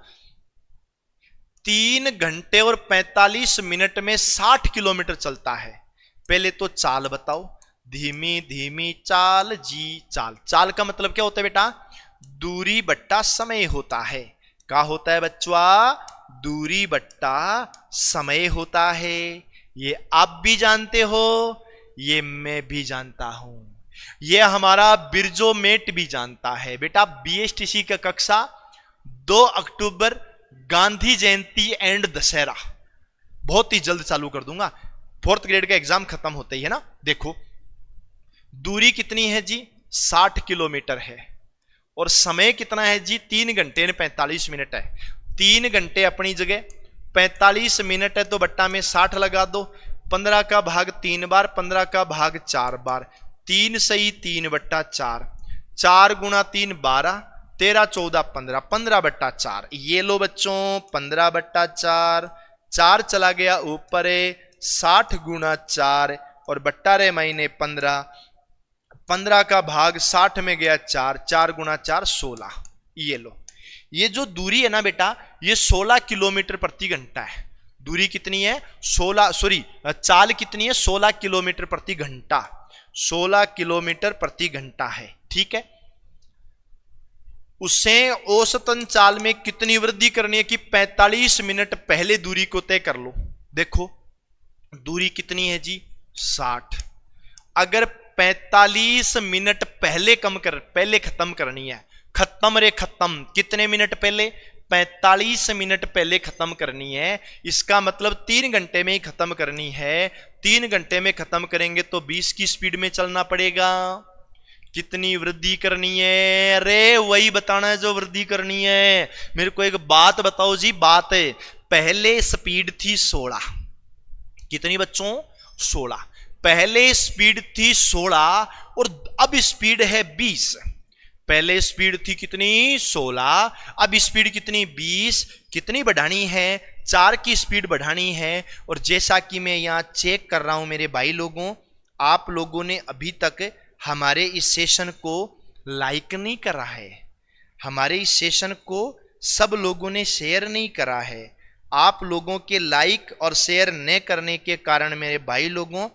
3 घंटे और 45 मिनट में 60 किलोमीटर चलता है। पहले तो चाल बताओ। धीमी धीमी चाल जी चाल। चाल का मतलब क्या होता है बेटा? दूरी बट्टा समय होता है। क्या होता है बच्चों? दूरी बट्टा समय होता है। ये आप भी जानते हो, ये मैं भी जानता हूं, ये हमारा बिरजो मेट भी जानता है। बेटा बीएसटीसी का कक्षा 2 अक्टूबर गांधी जयंती एंड दशहरा बहुत ही जल्द चालू कर दूंगा। 4th ग्रेड का एग्जाम खत्म होता ही है ना। देखो दूरी कितनी है जी? 60 किलोमीटर है। और समय कितना है जी? 3 घंटे 45 मिनट है। 3 घंटे अपनी जगह, 45 मिनट है तो बट्टा में 60 लगा दो। 15 का भाग 3 बार, 15 का भाग 4 बार, 3 सही 3/4, 4 गुणा 3 12, 13 14 15, 15/4। ये लो बच्चों 15/4, 4 चला गया ऊपर, 60 गुणा 4 और बट्टा रे महीने 15, 15 का भाग 60 में गया 4, 4 गुणा 4 16। ये लो, ये जो दूरी है ना बेटा, ये 16 किलोमीटर प्रति घंटा है। दूरी कितनी है? 16, सॉरी चाल कितनी है? 16 किलोमीटर प्रति घंटा। 16 किलोमीटर प्रति घंटा है, ठीक है। उसे औसतन चाल में कितनी वृद्धि करनी है कि 45 मिनट पहले दूरी को तय कर लो। देखो दूरी कितनी है जी? 60। अगर 45 मिनट पहले पहले खत्म करनी है, खत्म रे खत्म, कितने मिनट पहले? 45 मिनट पहले खत्म करनी है। इसका मतलब 3 घंटे में ही खत्म करनी है। 3 घंटे में खत्म करेंगे तो 20 की स्पीड में चलना पड़ेगा। कितनी वृद्धि करनी है? अरे वही बताना है जो वृद्धि करनी है। मेरे को एक बात बताओ जी, बात है। पहले स्पीड थी 16, कितनी बच्चों? 16। पहले स्पीड थी 16 और अब स्पीड है 20। पहले स्पीड थी कितनी? 16, अब स्पीड कितनी? 20। कितनी बढ़ानी है? 4 की स्पीड बढ़ानी है। और जैसा कि मैं यहां चेक कर रहा हूं मेरे भाई लोगों, आप लोगों ने अभी तक हमारे इस सेशन को लाइक नहीं करा है। हमारे इस सेशन को सब लोगों ने शेयर नहीं करा है। आप लोगों के लाइक और शेयर न करने के कारण मेरे भाई लोगों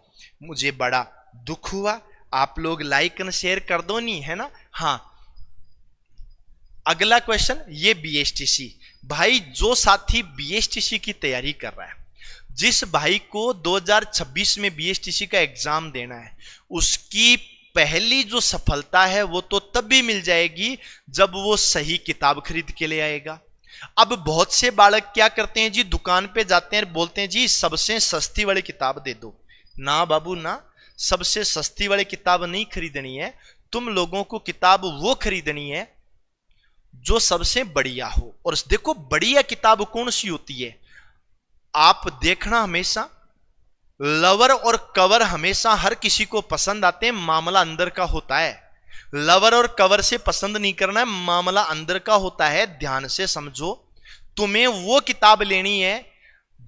मुझे बड़ा दुख हुआ। आप लोग लाइक और शेयर कर दो नहीं, है ना? हाँ, अगला क्वेश्चन, ये बीएसटीसी भाई, जो साथी बीएसटीसी की तैयारी कर रहा है, जिस भाई को 2026 में बीएसटीसी का एग्जाम देना है, उसकी पहली जो सफलता है वो तो तब भी मिल जाएगी जब वो सही किताब खरीद के ले आएगा। अब बहुत से बालक क्या करते हैं जी, दुकान पे जाते हैं, बोलते हैं जी सबसे सस्ती वाली किताब दे दो। ना बाबू ना, सबसे सस्ती वाली किताब नहीं खरीदनी है। तुम लोगों को किताब वो खरीदनी है जो सबसे बढ़िया हो। और देखो बढ़िया किताब कौन सी होती है, आप देखना हमेशा लवर और कवर हमेशा हर किसी को पसंद आते हैं, मामला अंदर का होता है। लवर और कवर से पसंद नहीं करना है, मामला अंदर का होता है। ध्यान से समझो, तुम्हें वो किताब लेनी है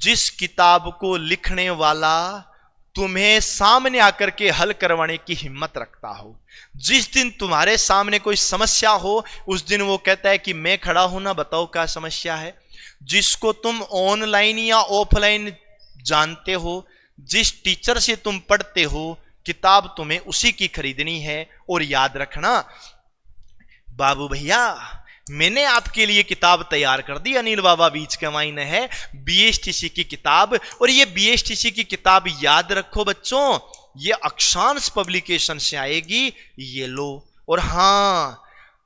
जिस किताब को लिखने वाला तुम्हें सामने आकर के हल करवाने की हिम्मत रखता हो। जिस दिन तुम्हारे सामने कोई समस्या हो उस दिन वो कहता है कि मैं खड़ा हूं ना, बताओ क्या समस्या है। जिसको तुम ऑनलाइन या ऑफलाइन जानते हो, जिस टीचर से तुम पढ़ते हो, किताब तुम्हें उसी की खरीदनी है। और याद रखना बाबू भैया, मैंने आपके लिए किताब तैयार कर दी, अनिल बाबा बीच के मायने है बीएसटीसी की किताब। और ये बीएसटीसी की किताब याद रखो बच्चों, ये अक्षांश पब्लिकेशन से आएगी, ये लो। और हां,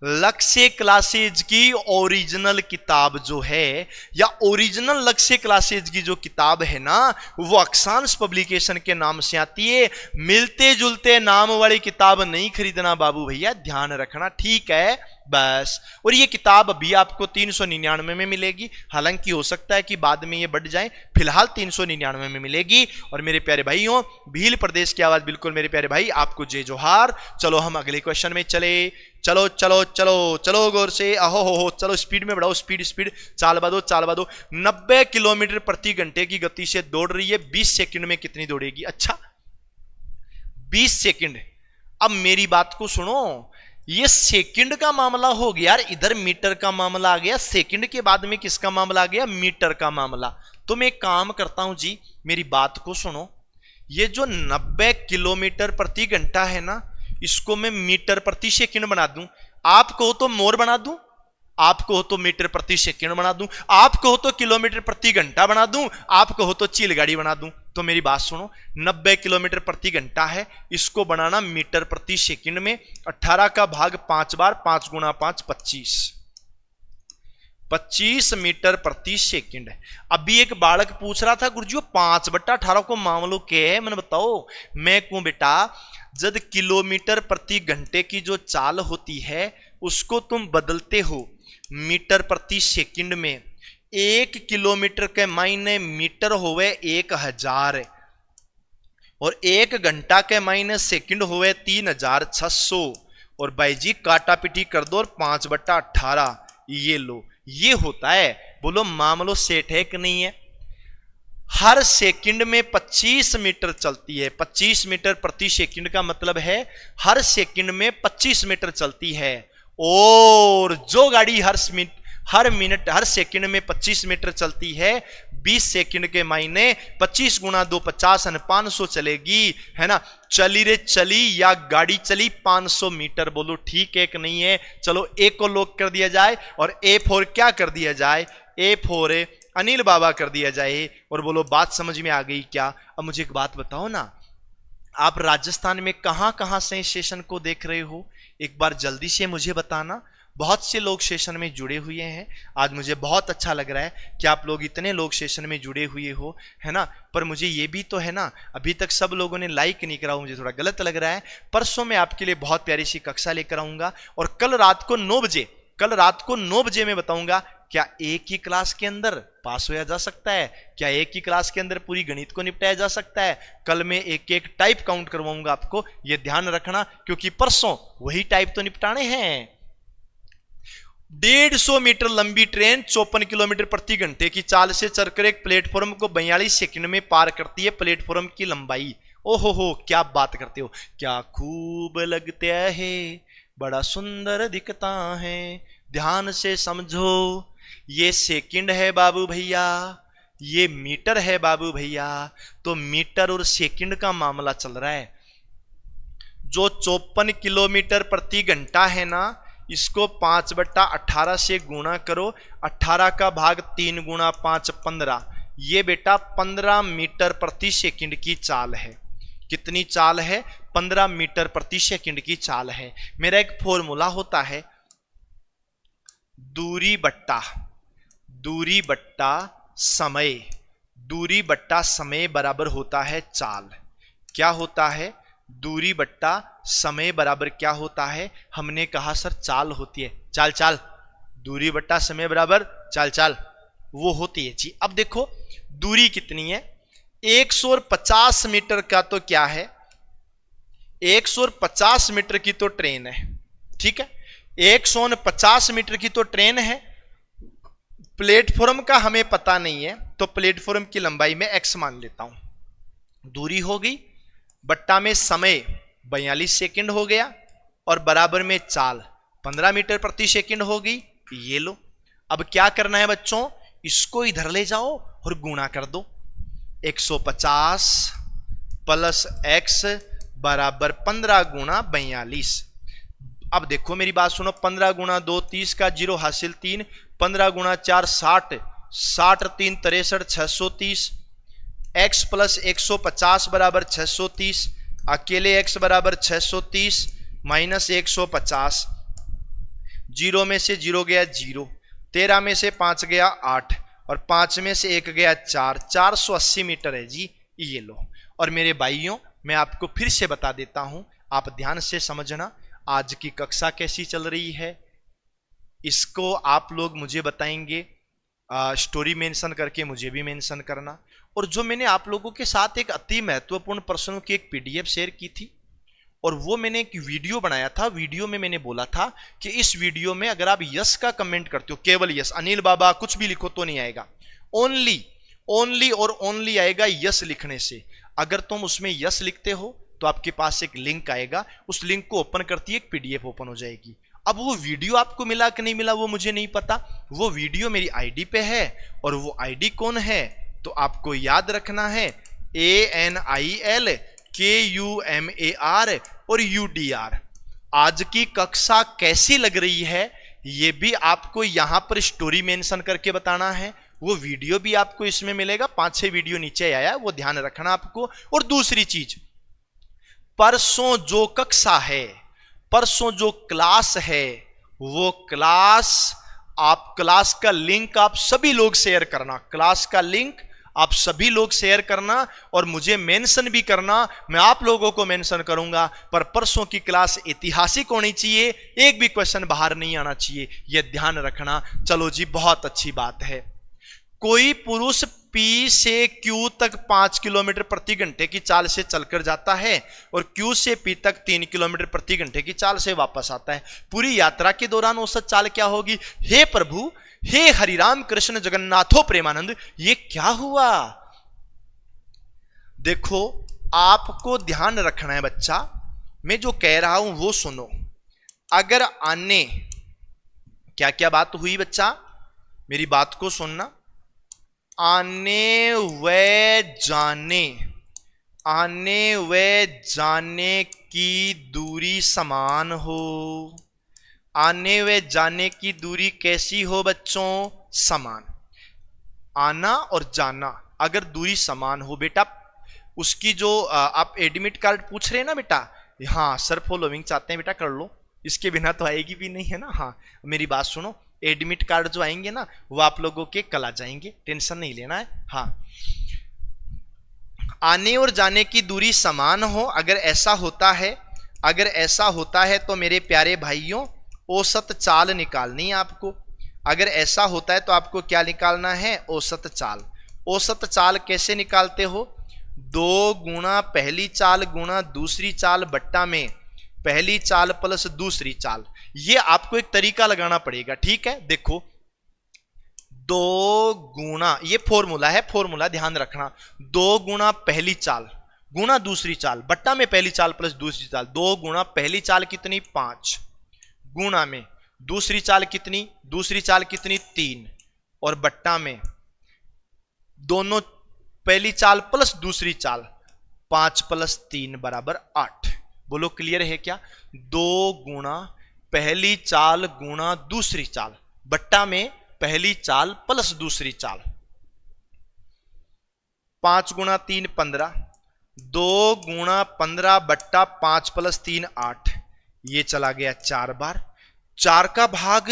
लक्ष्य क्लासेज की ओरिजिनल किताब जो है, या ओरिजिनल लक्ष्य क्लासेज की जो किताब है ना, वो अक्षांश पब्लिकेशन के नाम से आती है। मिलते जुलते नाम वाली किताब नहीं खरीदना बाबू भैया, ध्यान रखना, ठीक है बस। और ये किताब अभी आपको 399 में मिलेगी, हालांकि हो सकता है कि बाद में ये बढ़ जाए, फिलहाल 399 में मिलेगी। और मेरे प्यारे भाइयों, भील प्रदेश की आवाज, बिल्कुल मेरे प्यारे भाई, आपको जय जोहार। चलो हम अगले क्वेश्चन में चले, चलो चलो चलो चलो गौर से, अहो हो, चलो स्पीड में बढ़ाओ, स्पीड स्पीड, चाल बादो चाल बादो। 90 किलोमीटर प्रति घंटे की गति से दौड़ रही है, 20 सेकंड में कितनी दौड़ेगी? अच्छा 20 सेकंड। अब मेरी बात को सुनो, ये सेकंड का मामला हो गया यार, इधर मीटर का मामला आ गया, सेकंड के बाद में किसका मामला आ गया? मीटर का मामला। तो मैं एक काम करता हूं जी, मेरी बात को सुनो, ये जो 90 किलोमीटर प्रति घंटा है ना, इसको मैं मीटर प्रति सेकंड बना दूं। आप कहो तो मोर बना दूं, आप कहो तो मीटर प्रति सेकंड बना दूं, आप कहो तो किलोमीटर प्रति घंटा बना दूं, आप कहो तो चील गाड़ी बना दूं। तो मेरी बात सुनो, 90 किलोमीटर प्रति घंटा है, इसको बनाना मीटर प्रति सेकंड में 18 का भाग 5 बार, 5 गुणा 5 25 मीटर प्रति सेकंड। अभी एक बालक पूछ रहा था, गुरुजी 5/18 को मामलो क्या है, मैंने बताओ। मैं कहूं बेटा, जब किलोमीटर प्रति घंटे की जो चाल होती है उसको तुम बदलते हो मीटर प्रति सेकंड में, 1 किलोमीटर के मायने मीटर होवे 1000, और 1 घंटा के मायने सेकंड होवे 3600। और भाई जी काटा पिटी कर दो, और 5/18 ये लो, ये होता है। बोलो मामलो सेट है कि नहीं है? हर सेकंड में 25 मीटर चलती है, 25 मीटर प्रति सेकंड का मतलब है हर सेकंड में 25 मीटर चलती है। और जो गाड़ी हर मिनट हर सेकंड में 25 मीटर चलती है, 20 सेकंड के मायने 25 गुणा 2 50 और 500 चलेगी, है ना। चली रे चली, या गाड़ी चली 500 मीटर। बोलो ठीक है कि नहीं है? चलो ए को लॉक कर दिया जाए, और ए फॉर क्या कर दिया जाए? ए फॉर अनिल बाबा कर दिया जाए। और बोलो बात समझ में आ गई क्या? अब मुझे एक बात बताओ ना, आप राजस्थान में कहां कहां से सेशन को देख रहे हो? एक बार जल्दी से मुझे बताना। बहुत से लोग सेशन में जुड़े हुए हैं, आज मुझे बहुत अच्छा लग रहा है कि आप लोग इतने लोग सेशन में जुड़े हुए हो, है ना। पर मुझे ये भी तो है ना, अभी तक सब लोगों ने लाइक नहीं करा, मुझे थोड़ा गलत लग रहा है। परसों मैं आपके लिए बहुत प्यारी सी कक्षा लेकर आऊंगा, और कल रात को 9 बजे मैं बताऊंगा क्या एक ही क्लास के अंदर पास होया जा सकता है, क्या एक ही क्लास के अंदर पूरी गणित को निपटाया जा सकता है। कल मैं एक एक टाइप काउंट करवाऊंगा आपको, ये ध्यान रखना, क्योंकि परसों वही टाइप तो निपटाने हैं। 150 मीटर लंबी ट्रेन 54 किलोमीटर प्रति घंटे की चाल से चलकर एक प्लेटफॉर्म को 42 सेकंड में पार करती है। प्लेटफॉर्म की लंबाई, ओहो हो क्या बात करते हो, क्या खूब लगता है, बड़ा सुंदर दिखता है। ध्यान से समझो, ये सेकंड है बाबू भैया, ये मीटर है बाबू भैया। तो मीटर और सेकंड का मामला चल रहा है। जो 54 किलोमीटर प्रति घंटा है ना, इसको 5/18 से गुणा करो, 18 का भाग 3 गुणा 5 15। ये बेटा 15 मीटर प्रति सेकंड की चाल है। कितनी चाल है? 15 मीटर प्रति सेकंड की चाल है। मेरा एक फॉर्मूला होता है, दूरी बट्टा समय, दूरी बट्टा समय बराबर होता है चाल। क्या होता है? दूरी बट्टा समय बराबर क्या होता है? हमने कहा सर चाल होती है, चाल, दूरी बट्टा समय बराबर चाल, वो होती है जी। अब देखो दूरी कितनी है, 150 मीटर का तो क्या है, 150 मीटर की तो ट्रेन है, ठीक है, 150 मीटर की तो ट्रेन है। प्लेटफॉर्म का हमें पता नहीं है, तो प्लेटफॉर्म की लंबाई में x मान लेता हूं। दूरी हो गई, बट्टा में समय 42 सेकंड हो गया, और बराबर में चाल 15 मीटर प्रति सेकंड हो गई। ये लो, अब क्या करना है बच्चों, इसको इधर ले जाओ और गुणा कर दो। 150 प्लस x बराबर 15 गुणा 42। अब देखो मेरी बात सुनो, 15 गुणा 2 30 का 0 हासिल 3, 15 गुणा 4 60, 60 3 63 630, x प्लस 150 बराबर 630, अकेले x बराबर 630 माइनस 150, 0 में से 0 गया 0, 13 में से 5 गया 8 और 5 में से 1 गया 4, 480 मीटर है जी। ये लो। और मेरे भाइयों मैं आपको फिर से बता देता हूं, आप ध्यान से समझना, आज की कक्षा कैसी चल रही है इसको आप लोग मुझे बताएंगे, स्टोरी मेंशन करके मुझे भी मेंशन करना। और जो मैंने आप लोगों के साथ एक अति महत्वपूर्ण प्रश्नों की एक पीडीएफ शेयर की थी और वो मैंने एक वीडियो बनाया था, वीडियो में मैंने बोला था कि इस वीडियो में अगर आप यस का कमेंट करते हो, केवल यस, अनिल बाबा कुछ भी लिखो तो नहीं आएगा, ओनली और ओनली आएगा यस लिखने से। अगर तुम उसमें यस लिखते हो तो आपके पास एक लिंक आएगा, उस लिंक को ओपन करती है एक पीडीएफ ओपन हो जाएगी। अब वो वीडियो आपको मिला कि नहीं मिला वो मुझे नहीं पता, वो वीडियो मेरी आईडी पे है और वो आईडी कौन है तो आपको याद रखना है ANIL KUMAR और UDR। आज की कक्षा कैसी लग रही है ये भी आपको यहां पर स्टोरी मेंशन करके बताना है, वो वीडियो भी आपको इसमें मिलेगा, 5-6 वीडियो नीचे आया है वो ध्यान रखना आपको। और दूसरी चीज, परसों जो कक्षा है, परसों जो क्लास है, वो क्लास का लिंक आप सभी लोग शेयर करना, क्लास का लिंक आप सभी लोग शेयर करना और मुझे मेंशन भी करना, मैं आप लोगों को मेंशन करूंगा। पर परसों की क्लास ऐतिहासिक होनी चाहिए, एक भी क्वेश्चन बाहर नहीं आना चाहिए, यह ध्यान रखना। चलो जी, बहुत अच्छी बात है। कोई पुरुष P से Q तक 5 किलोमीटर प्रति घंटे की चाल से चलकर जाता है और Q से P तक 3 किलोमीटर प्रति घंटे की चाल से वापस आता है। पूरी यात्रा के दौरान औसत चाल क्या होगी? हे प्रभु, हे हरिराम कृष्ण जगन्नाथो प्रेमानंद, ये क्या हुआ? देखो आपको ध्यान रखना है बच्चा, मैं जो कह रहा हूं वो सुनो। अगर आने, क्या क्या बात हुई बच्चा, मेरी बात को सुनना। आने व जाने की दूरी समान हो। आने व जाने की दूरी कैसी हो बच्चों? समान। आना और जाना अगर दूरी समान हो बेटा, उसकी जो आप एडमिट कार्ड पूछ रहे हैं ना बेटा, हाँ सर फॉलोइंग चाहते हैं बेटा, कर लो, इसके बिना तो आएगी भी नहीं है ना। हाँ मेरी बात सुनो, एडमिट कार्ड जो आएंगे ना वो आप लोगों के कल आ जाएंगे, टेंशन नहीं लेना है। हाँ, आने और जाने की दूरी समान हो, अगर ऐसा होता है तो मेरे प्यारे भाइयों औसत चाल निकालनी है आपको। अगर ऐसा होता है तो आपको क्या निकालना है? औसत चाल। औसत चाल कैसे निकालते हो? 2 गुणा पहली चाल गुणा दूसरी चाल बट्टा में पहली चाल प्लस दूसरी चाल। ये आपको एक तरीका लगाना पड़ेगा, ठीक है। देखो 2 गुणा, ये फॉर्मूला है, फॉर्मूला ध्यान रखना। 2 गुणा पहली चाल गुणा दूसरी चाल बट्टा में पहली चाल प्लस दूसरी चाल। 2 गुणा पहली चाल कितनी? 5 गुणा में दूसरी चाल कितनी? दूसरी चाल कितनी? 3 और बट्टा में दोनों पहली चाल प्लस दूसरी चाल, 5 प्लस 3 बराबर 8। बोलो क्लियर है क्या? 2 गुणा पहली चाल गुणा दूसरी चाल बट्टा में पहली चाल प्लस दूसरी चाल, 5 गुणा 3 15, 2 गुणा 15 बट्टा 5 प्लस 3 8, ये चला गया 4 बार। 4 का भाग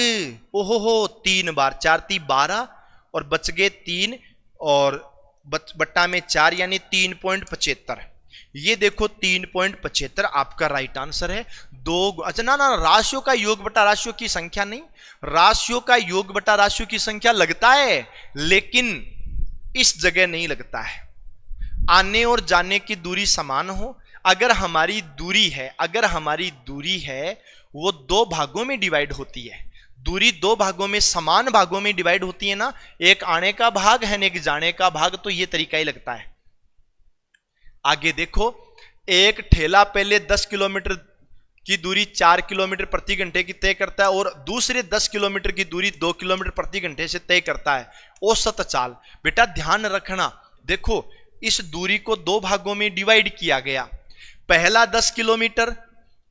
ओहो 3 बार, 4 3 12 और बच गए 3 और बट्टा में 4 यानी 3.75। ये देखो 3.75 आपका राइट आंसर है। 2 अच्छा ना राशियों का योग बटा राशियों की संख्या नहीं, राशियों का योग बटा राशियों की संख्या लगता है लेकिन इस जगह नहीं लगता है। आने और जाने की दूरी समान हो, अगर हमारी दूरी है वो 2 भागों में डिवाइड होती है। दूरी 2 भागों में, समान भागों में डिवाइड होती है ना, एक आने का भाग है एक जाने का भाग, तो ये तरीका ही लगता है। आगे देखो, एक ठेला पहले 10 किलोमीटर की दूरी 4 किलोमीटर प्रति घंटे की तय करता है और दूसरे 10 किलोमीटर की दूरी 2 किलोमीटर प्रति घंटे से तय करता है। औसत चाल बेटा ध्यान रखना, देखो इस दूरी को 2 भागों में डिवाइड किया गया, पहला 10 किलोमीटर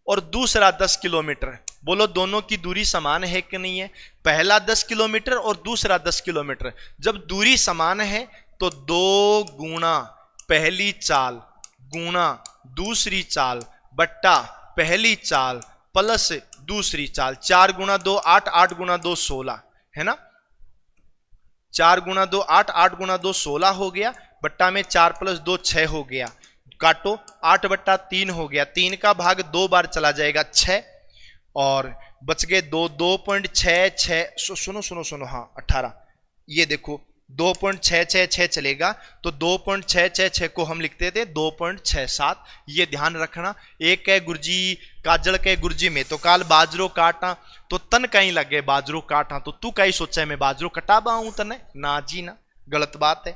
और दूसरा 10 किलोमीटर, बोलो दोनों की दूरी समान है कि नहीं है? पहला 10 किलोमीटर और दूसरा 10 किलोमीटर। जब दूरी समान है तो 2 गुना पहली चाल गुना दूसरी चाल बट्टा पहली चाल प्लस दूसरी चाल। 4 गुना 2 8, 8 गुना 2 16, है ना? 4 गुना 2 8, 8 गुना 2 16 हो गया, बट्टा में 4 प्लस 2 6 हो गया। काटो, 8 बट्टा 3 हो गया, 3 का भाग 2 बार चला जाएगा 6, और बच गए 2.66, सुनो सुनो सुनो, हाँ 18। ये देखो 2.666 चलेगा तो 2.666 को हम लिखते थे 2.67। ये ध्यान रखना। एक है गुरजी काजल के गुरजी में तो काल बाजरो काटा तो तन कहीं लगे बाजरो काटा, तो तू कहीं सोचा है मैं बाजरो कटाबा हूं तने? ना जी ना, गलत बात है।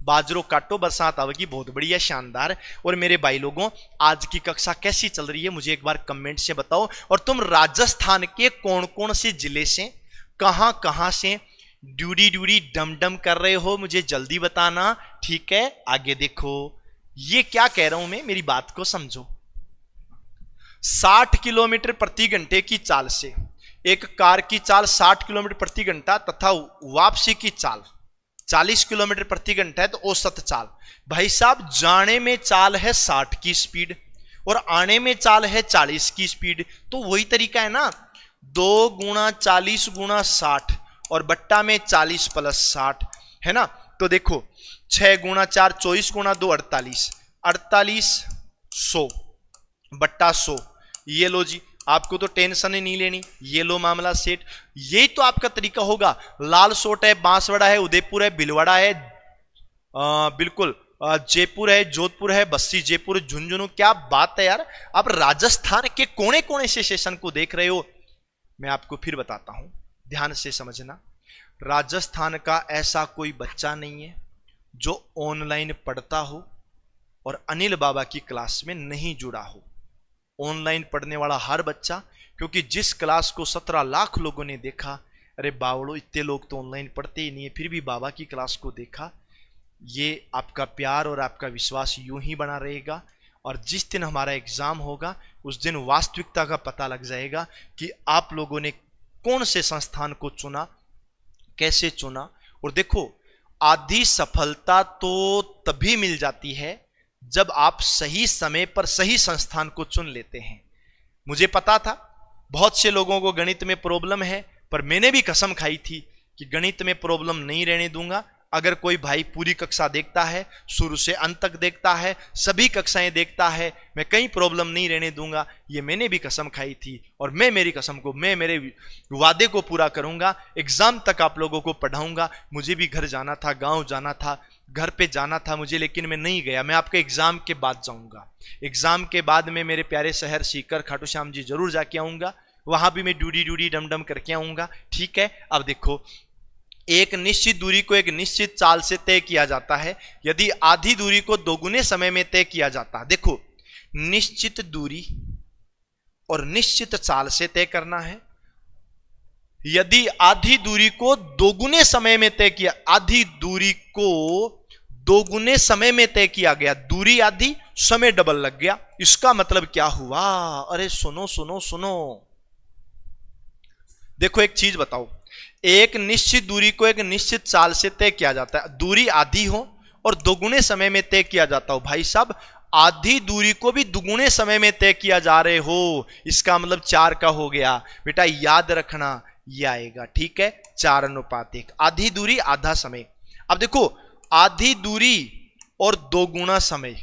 बाजरो काटो, बरसात आवेगी, बहुत बढ़िया, शानदार। और मेरे भाई लोगों, आज की कक्षा कैसी चल रही है मुझे एक बार कमेंट से बताओ। और तुम राजस्थान के कौन कौन से जिले से, कहां कहां से ड्यूडी ड्यूडी डम डम कर रहे हो, मुझे जल्दी बताना, ठीक है? आगे देखो, ये क्या कह रहा हूं मैं, मेरी बात को समझो। 60 किलोमीटर प्रति घंटे की चाल से एक कार की चाल 60 किलोमीटर प्रति घंटा तथा वापसी की चाल 40 किलोमीटर प्रति घंटा है, तो औसत चाल। भाई साहब, जाने में चाल है 60 की स्पीड और आने में चाल है 40 की स्पीड, तो वही तरीका है ना, 2 गुना 40 गुना 60 और बट्टा में 40 प्लस 60, है ना? तो देखो 6 गुना 4 24 गुना 2 48, 48 100 बट्टा 100। ये लो जी, आपको तो टेंशन ही नहीं लेनी, ये लो मामला सेट। यही तो आपका तरीका होगा। लाल सोट है, बांसवाड़ा है, उदयपुर है, भिलवाड़ा है, बिल्कुल जयपुर है, जोधपुर है, बस्सी जयपुर, झुंझुनू। क्या बात है यार, आप राजस्थान के कोने कोने से सेशन को देख रहे हो। मैं आपको फिर बताता हूं, ध्यान से समझना। राजस्थान का ऐसा कोई बच्चा नहीं है जो ऑनलाइन पढ़ता हो और अनिल बाबा की क्लास में नहीं जुड़ा हो। ऑनलाइन पढ़ने वाला हर बच्चा, क्योंकि जिस क्लास को 17 लाख लोगों ने देखा, अरे बावड़ो इतने लोग तो ऑनलाइन पढ़ते ही नहीं है, फिर भी बाबा की क्लास को देखा। ये आपका प्यार और आपका विश्वास यूं ही बना रहेगा, और जिस दिन हमारा एग्जाम होगा उस दिन वास्तविकता का पता लग जाएगा कि आप लोगों ने कौन से संस्थान को चुना, कैसे चुना। और देखो, आधी सफलता तो तभी मिल जाती है जब आप सही समय पर सही संस्थान को चुन लेते हैं। मुझे पता था बहुत से लोगों को गणित में प्रॉब्लम है, पर मैंने भी कसम खाई थी कि गणित में प्रॉब्लम नहीं रहने दूंगा। अगर कोई भाई पूरी कक्षा देखता है, शुरू से अंत तक देखता है, सभी कक्षाएं देखता है, मैं कहीं प्रॉब्लम नहीं रहने दूंगा। ये मैंने भी कसम खाई थी, और मैं मेरी कसम को, मैं मेरे वादे को पूरा करूंगा। एग्जाम तक आप लोगों को पढ़ाऊंगा। मुझे भी घर जाना था, गांव जाना था, घर पे जाना था मुझे, लेकिन मैं नहीं गया। मैं आपके एग्जाम के बाद जाऊंगा। एग्जाम के बाद में मेरे प्यारे शहर सीकर खाटू श्याम जी जरूर जाके आऊंगा। वहां भी मैं ड्यूडी ड्यूडी डम डम करके आऊंगा, ठीक है? अब देखो, एक निश्चित दूरी को एक निश्चित चाल से तय किया जाता है यदि आधी दूरी को दोगुने समय में तय किया जाता है। देखो, निश्चित दूरी और निश्चित चाल से तय करना है। यदि आधी दूरी को दोगुने समय में तय किया, आधी दूरी को दोगुने समय में तय किया गया, दूरी आधी, समय डबल लग गया, इसका मतलब क्या हुआ? अरे सुनो सुनो सुनो, देखो एक चीज बताओ, एक निश्चित दूरी को एक निश्चित चाल से तय किया जाता है, दूरी आधी हो और दोगुने समय में तय किया जाता हो। भाई साहब, आधी दूरी को भी दुगुने समय में तय किया जा रहे हो, इसका मतलब 4 का हो गया। बेटा याद रखना, ये आएगा, ठीक है? 4:1, आधी दूरी आधा समय। अब देखो, आधी दूरी और दोगुना समय,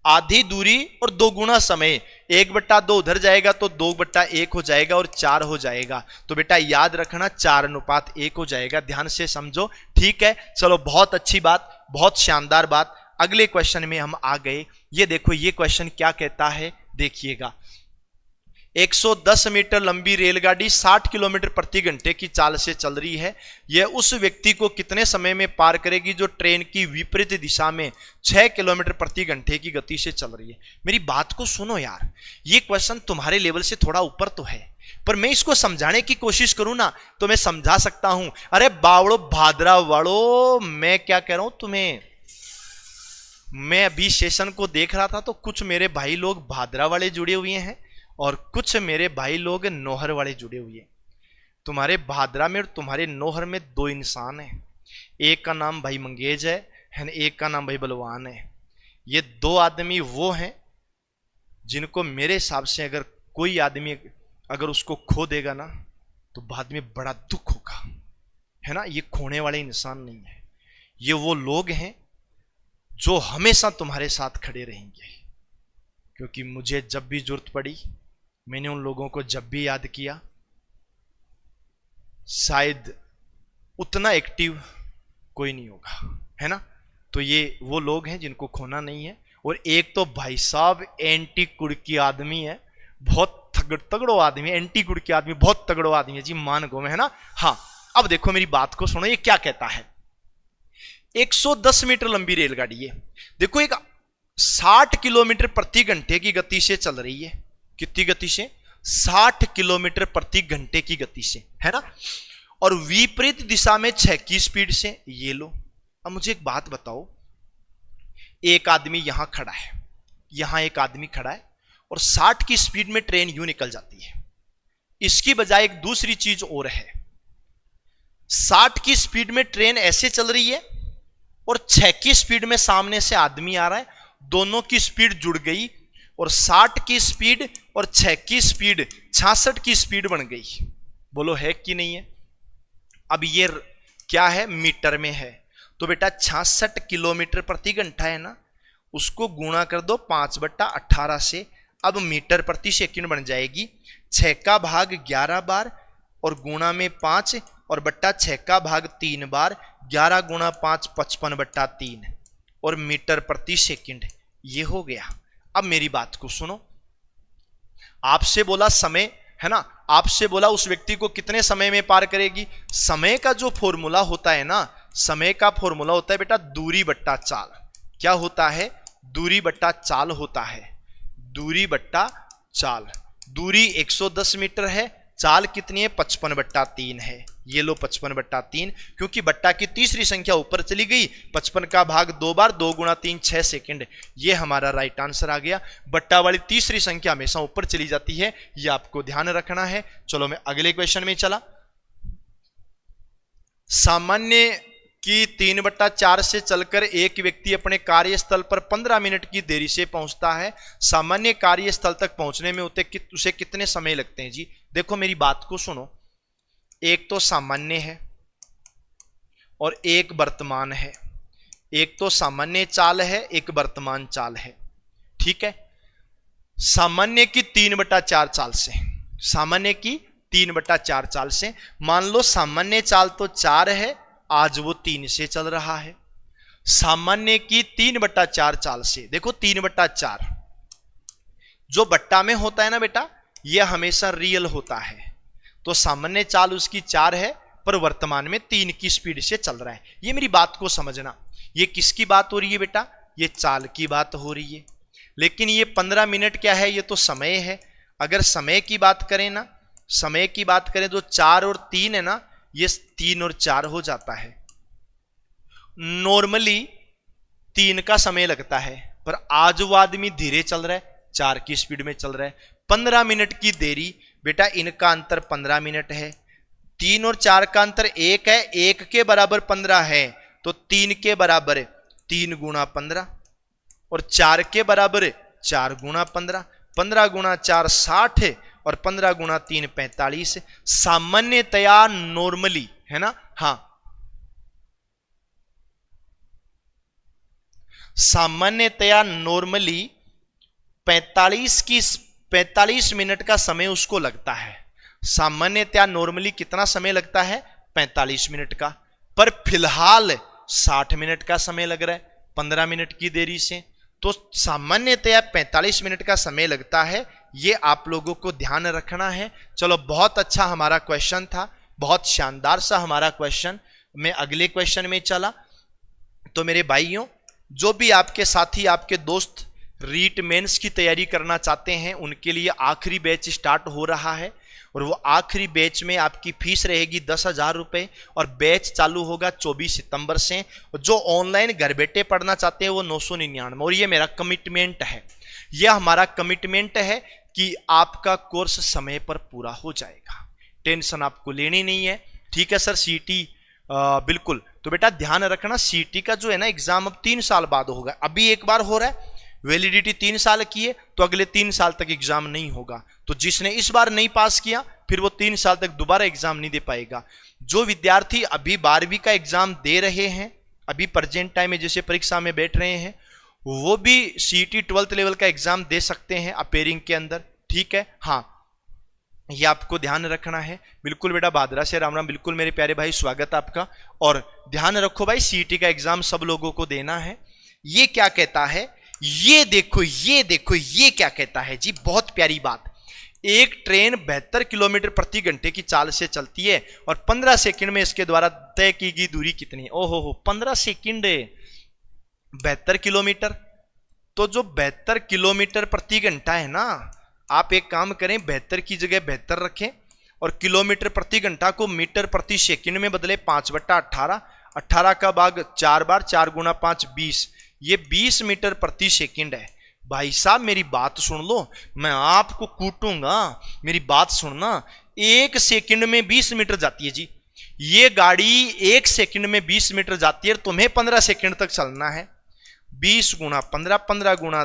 आधी दूरी और दोगुना समय, 1/2 उधर जाएगा तो 2/1 हो जाएगा और 4 हो जाएगा। तो बेटा याद रखना, 4:1 हो जाएगा। ध्यान से समझो, ठीक है? चलो, बहुत अच्छी बात, बहुत शानदार बात। अगले क्वेश्चन में हम आ गए। ये देखो, ये क्वेश्चन क्या कहता है, देखिएगा। 110 मीटर लंबी रेलगाड़ी 60 किलोमीटर प्रति घंटे की चाल से चल रही है। यह उस व्यक्ति को कितने समय में पार करेगी जो ट्रेन की विपरीत दिशा में 6 किलोमीटर प्रति घंटे की गति से चल रही है? मेरी बात को सुनो यार, ये क्वेश्चन तुम्हारे लेवल से थोड़ा ऊपर तो है, पर मैं इसको समझाने की कोशिश करूं ना तो मैं समझा सकता हूं। अरे बावड़ो भादरा वाड़ो, मैं क्या कह रहा हूं तुम्हें, मैं अभी सेशन को देख रहा था तो कुछ मेरे भाई लोग भादरा वाले जुड़े हुए हैं और कुछ मेरे भाई लोग नौहर वाले जुड़े हुए। तुम्हारे भादरा में और तुम्हारे नौहर में दो इंसान हैं, एक का नाम भाई मंगेज है एक का नाम भाई बलवान है। ये दो आदमी वो हैं जिनको मेरे हिसाब से अगर कोई आदमी अगर उसको खो देगा ना तो बाद में बड़ा दुख होगा, है ना। ये खोने वाले इंसान नहीं है, ये वो लोग हैं जो हमेशा तुम्हारे साथ खड़े रहेंगे। क्योंकि मुझे जब भी जरूरत पड़ी मैंने उन लोगों को जब भी याद किया, शायद उतना एक्टिव कोई नहीं होगा, है ना। तो ये वो लोग हैं जिनको खोना नहीं है। और एक तो भाई साहब एंटी कुड़की आदमी है, बहुत तगड़ो आदमी है, एंटी कुड़की आदमी बहुत तगड़ो आदमी है जी, मान गो में, है ना। हाँ, अब देखो मेरी बात को सुनो, ये क्या कहता है। 110 मीटर लंबी रेलगाड़ी है, देखो एक 60 किलोमीटर प्रति घंटे की गति से चल रही है। कितनी गति से? 60 किलोमीटर प्रति घंटे की गति से, है ना। और विपरीत दिशा में 6 की स्पीड से। ये लो, अब मुझे एक बात बताओ, एक आदमी यहां खड़ा है, यहां एक आदमी खड़ा है और 60 की स्पीड में ट्रेन यूं निकल जाती है। इसकी बजाय एक दूसरी चीज और है, 60 की स्पीड में ट्रेन ऐसे चल रही है और 6 की स्पीड में सामने से आदमी आ रहा है, दोनों की स्पीड जुड़ गई और 60 की स्पीड और 6 की स्पीड 66 की स्पीड बन गई। बोलो है कि नहीं है? अब ये क्या है? मीटर में है। तो बेटा 66 किलोमीटर प्रति घंटा है ना, उसको गुणा कर दो 5/18 से, अब मीटर प्रति सेकंड बन जाएगी। 6 का भाग 11 बार और गुणा में 5 और बट्टा 6 का भाग 3 बार, 11 गुणा 5 55/3 और मीटर प्रति सेकंड। ये हो गया। अब मेरी बात को सुनो, आपसे बोला समय, है ना, आपसे बोला उस व्यक्ति को कितने समय में पार करेगी। समय का जो फॉर्मूला होता है ना, समय का फॉर्मूला होता है बेटा दूरी बट्टा चाल। क्या होता है? दूरी बट्टा चाल होता है, दूरी बट्टा चाल। दूरी 110 मीटर है, चाल कितनी है? 55/3 है। ये लो 55/3, क्योंकि बट्टा की तीसरी संख्या ऊपर चली गई, 55 का भाग 2 बार, 2 गुणा 3 6 सेकंड। ये हमारा राइट आंसर आ गया। बट्टा वाली तीसरी संख्या हमेशा ऊपर चली जाती है, ये आपको ध्यान रखना है। चलो मैं अगले क्वेश्चन में चला। सामान्य कि 3/4 से चलकर एक व्यक्ति अपने कार्यस्थल पर 15 मिनट की देरी से पहुंचता है। सामान्य कार्यस्थल तक पहुंचने में उसे कितने समय लगते हैं जी? देखो मेरी बात को सुनो, एक तो सामान्य है और एक वर्तमान है। एक तो सामान्य चाल है, एक वर्तमान चाल है, ठीक है। सामान्य की 3/4 चाल से, सामान्य की 3/4 चाल से, मान लो सामान्य चाल तो 4 है, आज वो 3 से चल रहा है। सामान्य की 3/4 चाल से, देखो 3/4 जो बट्टा में होता है ना बेटा, यह हमेशा रियल होता है। तो सामान्य चाल उसकी 4 है पर वर्तमान में 3 की स्पीड से चल रहा है। ये मेरी बात को समझना, ये किसकी बात हो रही है बेटा? ये चाल की बात हो रही है। लेकिन ये 15 मिनट क्या है? ये तो समय है। अगर समय की बात करें ना, समय की बात करें तो 4 और 3 है ना, ये 3 और 4 हो जाता है। नॉर्मली 3 का समय लगता है, पर आज वो आदमी धीरे चल रहा है, 4 की स्पीड में चल रहा है। 15 मिनट की देरी बेटा, इनका अंतर 15 मिनट है। 3 और 4 का अंतर 1 है, 1 के बराबर 15 है, तो 3 के बराबर 3 गुणा 15 और 4 के बराबर 4 गुणा 15। 15 गुणा 4 60 है और 15 गुणा 3 45। सामान्यतया नॉर्मली, है ना, हाँ, सामान्यतया नॉर्मली 45 मिनट का समय उसको लगता है। सामान्यतया नॉर्मली कितना समय लगता है? 45 मिनट का। पर फिलहाल 60 मिनट का समय लग रहा है 15 मिनट की देरी से। तो सामान्यतया 45 मिनट का समय लगता है, ये आप लोगों को ध्यान रखना है। चलो बहुत अच्छा हमारा क्वेश्चन था, बहुत शानदार सा हमारा क्वेश्चन। मैं अगले क्वेश्चन में चला। तो मेरे भाइयों, जो भी आपके साथी, आपके दोस्त रीट मेंस की तैयारी करना चाहते हैं, उनके लिए आखिरी बैच स्टार्ट हो रहा है और वो आखिरी बैच में आपकी फीस रहेगी 10,000 रुपये और बैच चालू होगा 24 सितंबर से। जो ऑनलाइन घर बैठे पढ़ना चाहते हैं वो 999। और ये मेरा कमिटमेंट है, यह हमारा कमिटमेंट है कि आपका कोर्स समय पर पूरा हो जाएगा, टेंशन आपको लेनी नहीं है। ठीक है सर, सीटी बिल्कुल। तो बेटा ध्यान रखना, सीटी का जो है ना एग्जाम अब 3 साल बाद होगा। अभी एक बार हो रहा है, वैलिडिटी 3 साल की है, तो अगले 3 साल तक एग्जाम नहीं होगा। तो जिसने इस बार नहीं पास किया फिर वो 3 साल तक दोबारा एग्जाम नहीं दे पाएगा। जो विद्यार्थी अभी 12वीं का एग्जाम दे रहे हैं, अभी प्रेजेंट टाइम में जैसे परीक्षा में बैठ रहे हैं, वो भी सीटी 12th लेवल का एग्जाम दे सकते हैं अपेयरिंग के अंदर। ठीक है, हाँ ये आपको ध्यान रखना है। बिल्कुल बेटा, भादरा से राम राम। बिल्कुल मेरे प्यारे भाई, स्वागत आपका। और ध्यान रखो भाई, सीटी का एग्जाम सब लोगों को देना है। ये क्या कहता है, ये देखो ये देखो, ये क्या कहता है जी, बहुत प्यारी बात। एक ट्रेन 72 किलोमीटर प्रति घंटे की चाल से चलती है और 15 सेकंड में इसके द्वारा तय की गई दूरी कितनी है? ओहो हो, 15 सेकंड, 72 किलोमीटर। तो जो 72 किलोमीटर प्रति घंटा है ना, आप एक काम करें, 72 की जगह 72 रखें और किलोमीटर प्रति घंटा को मीटर प्रति सेकंड में बदले। 5/18, 18 का भाग 4 बार, 4 गुना 5 20, ये 20 मीटर प्रति सेकंड है। भाई साहब मेरी बात सुन लो, मैं आपको कूटूंगा, मेरी बात सुनना। 1 सेकंड में 20 मीटर जाती है जी, ये गाड़ी 1 सेकंड में 20 मीटर जाती है, तुम्हें 15 सेकंड तक चलना है। 20 गुना 15, 15 गुना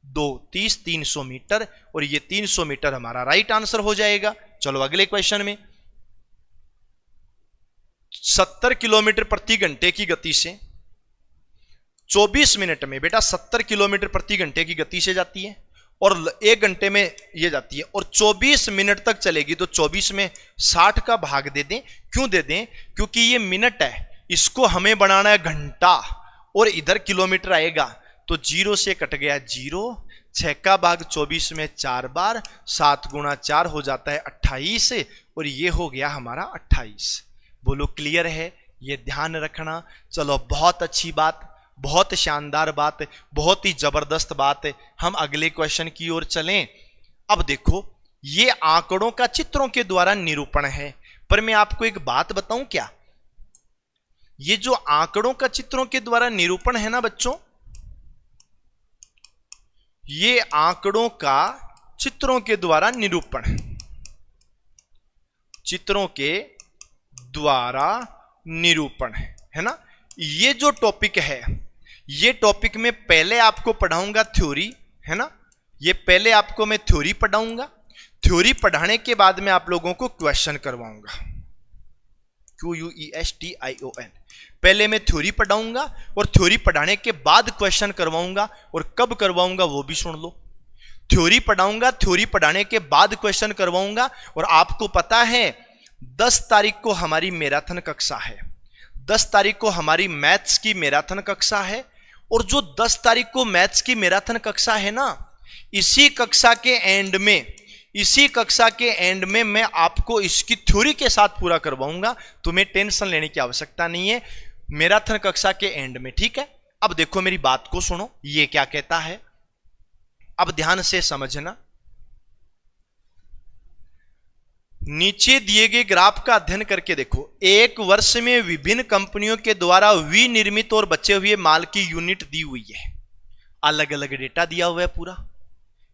2 30, 300 मीटर, और ये 300 मीटर हमारा राइट आंसर हो जाएगा। चलो अगले क्वेश्चन में, 70 किलोमीटर प्रति घंटे की गति से 24 मिनट में, बेटा 70 किलोमीटर प्रति घंटे की गति से जाती है और 1 घंटे में ये जाती है और 24 मिनट तक चलेगी। तो 24 में 60 का भाग दे दें। क्यों दे दें? क्योंकि ये मिनट है, इसको हमें बनाना है घंटा और इधर किलोमीटर आएगा। तो 0 से कट गया 0, 6 का भाग 24 में 4 बार, 7 गुना 4 हो जाता है 28, और ये हो गया हमारा 28। बोलो क्लियर है? ये ध्यान रखना। चलो बहुत अच्छी बात, बहुत शानदार बात, बहुत ही जबरदस्त बात है। हम अगले क्वेश्चन की ओर चलें। अब देखो, ये आंकड़ों का चित्रों के द्वारा निरूपण है, पर मैं आपको एक बात बताऊं क्या, ये जो आंकड़ों का चित्रों के द्वारा निरूपण है ना बच्चों, ये आंकड़ों का चित्रों के द्वारा निरूपण, चित्रों के द्वारा निरूपण है ना, ये जो टॉपिक है, ये टॉपिक में पहले आपको पढ़ाऊंगा थ्योरी, है ना, ये पहले आपको मैं थ्योरी पढ़ाऊंगा। थ्योरी पढ़ाने के बाद में आप लोगों को क्वेश्चन करवाऊंगा, QUESTION। पहले मैं थ्योरी पढ़ाऊंगा और थ्योरी पढ़ाने के बाद क्वेश्चन करवाऊंगा, और कब करवाऊंगा वो भी सुन लो। थ्योरी पढ़ाऊंगा, थ्योरी पढ़ाने के बाद क्वेश्चन करवाऊंगा। और आपको पता है 10 तारीख को हमारी मैराथन कक्षा है, 10 तारीख को हमारी मैथ्स की मैराथन कक्षा है। और जो 10 तारीख को मैथ्स की मैराथन कक्षा है ना, इसी कक्षा के एंड में, इसी कक्षा के एंड में मैं आपको इसकी थ्योरी के साथ पूरा करवाऊंगा। तुम्हें टेंशन लेने की आवश्यकता नहीं है मैराथन कक्षा के एंड में, ठीक है। अब देखो मेरी बात को सुनो, ये क्या कहता है, अब ध्यान से समझना। नीचे दिए गए ग्राफ का अध्ययन करके देखो, एक वर्ष में विभिन्न कंपनियों के द्वारा विनिर्मित और बचे हुए माल की यूनिट दी हुई है। अलग अलग डेटा दिया हुआ है पूरा,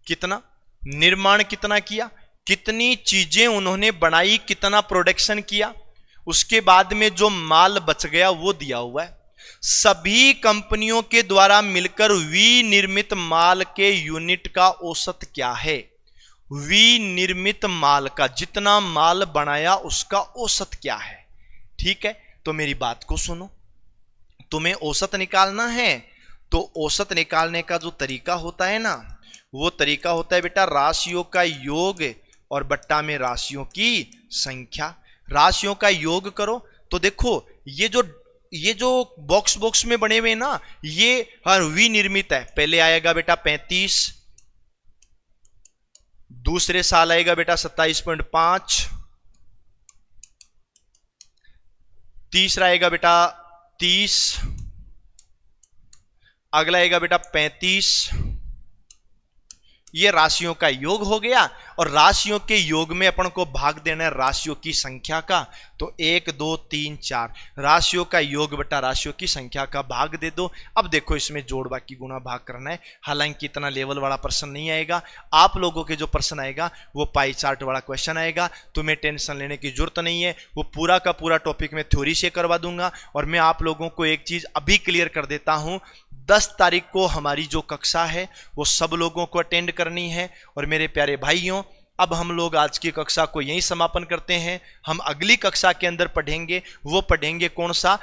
कितना निर्माण कितना किया, कितनी चीजें उन्होंने बनाई, कितना प्रोडक्शन किया, उसके बाद में जो माल बच गया वो दिया हुआ है। सभी कंपनियों के द्वारा मिलकर विनिर्मित माल के यूनिट का औसत क्या है? विनिर्मित माल का, जितना माल बनाया उसका औसत क्या है? ठीक है, तो मेरी बात को सुनो, तुम्हें औसत निकालना है तो औसत निकालने का जो तरीका होता है ना, वो तरीका होता है बेटा राशियों का योग और बट्टा में राशियों की संख्या। राशियों का योग करो तो देखो ये जो बॉक्स बॉक्स में बने हुए ना, ये हर विनिर्मित है। पहले आएगा बेटा 35, दूसरे साल आएगा बेटा 27.5, तीसरा आएगा बेटा 30, अगला आएगा बेटा 35, ये राशियों का योग हो गया और राशियों के योग में अपन को भाग देना है राशियों की संख्या का। तो 1 2 3 4 राशियों का योग बटा राशियों की संख्या का भाग दे दो। अब देखो इसमें जोड़ बाकी गुणा भाग करना है। हालांकि इतना लेवल वाला प्रश्न नहीं आएगा, आप लोगों के जो प्रश्न आएगा वो पाई चार्ट वाला क्वेश्चन आएगा। तुम्हें टेंशन लेने की जरूरत नहीं है, वो पूरा का पूरा टॉपिक मैं थ्योरी से करवा दूंगा। और मैं आप लोगों को एक चीज अभी क्लियर कर देता हूं, 10 तारीख को हमारी जो कक्षा है वो सब लोगों को अटेंड करनी है। और मेरे प्यारे भाइयों, अब हम लोग आज की कक्षा को यहीं समापन करते हैं। हम अगली कक्षा के अंदर पढ़ेंगे, वो पढ़ेंगे कौन सा,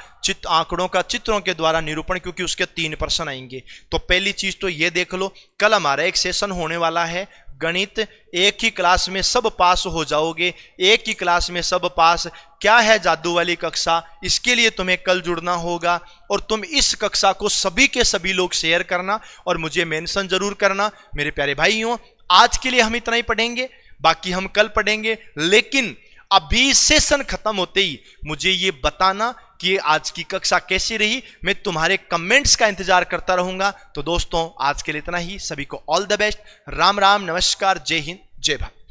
आंकड़ों का चित्रों के द्वारा निरूपण, क्योंकि उसके 3 प्रश्न आएंगे। तो पहली चीज तो ये देख लो, कल हमारा एक सेशन होने वाला है गणित। एक ही क्लास में सब पास हो जाओगे, एक ही क्लास में सब पास। क्या है जादू वाली कक्षा, इसके लिए तुम्हें कल जुड़ना होगा और तुम इस कक्षा को सभी के सभी लोग शेयर करना और मुझे मेंशन जरूर करना। मेरे प्यारे भाइयों, आज के लिए हम इतना ही पढ़ेंगे, बाकी हम कल पढ़ेंगे। लेकिन अभी सेशन खत्म होते ही मुझे ये बताना कि आज की कक्षा कैसी रही। मैं तुम्हारे कमेंट्स का इंतजार करता रहूंगा। तो दोस्तों, आज के लिए इतना ही। सभी को all the best. Ram Ram, नमस्कार, जय हिंद, जय भारत।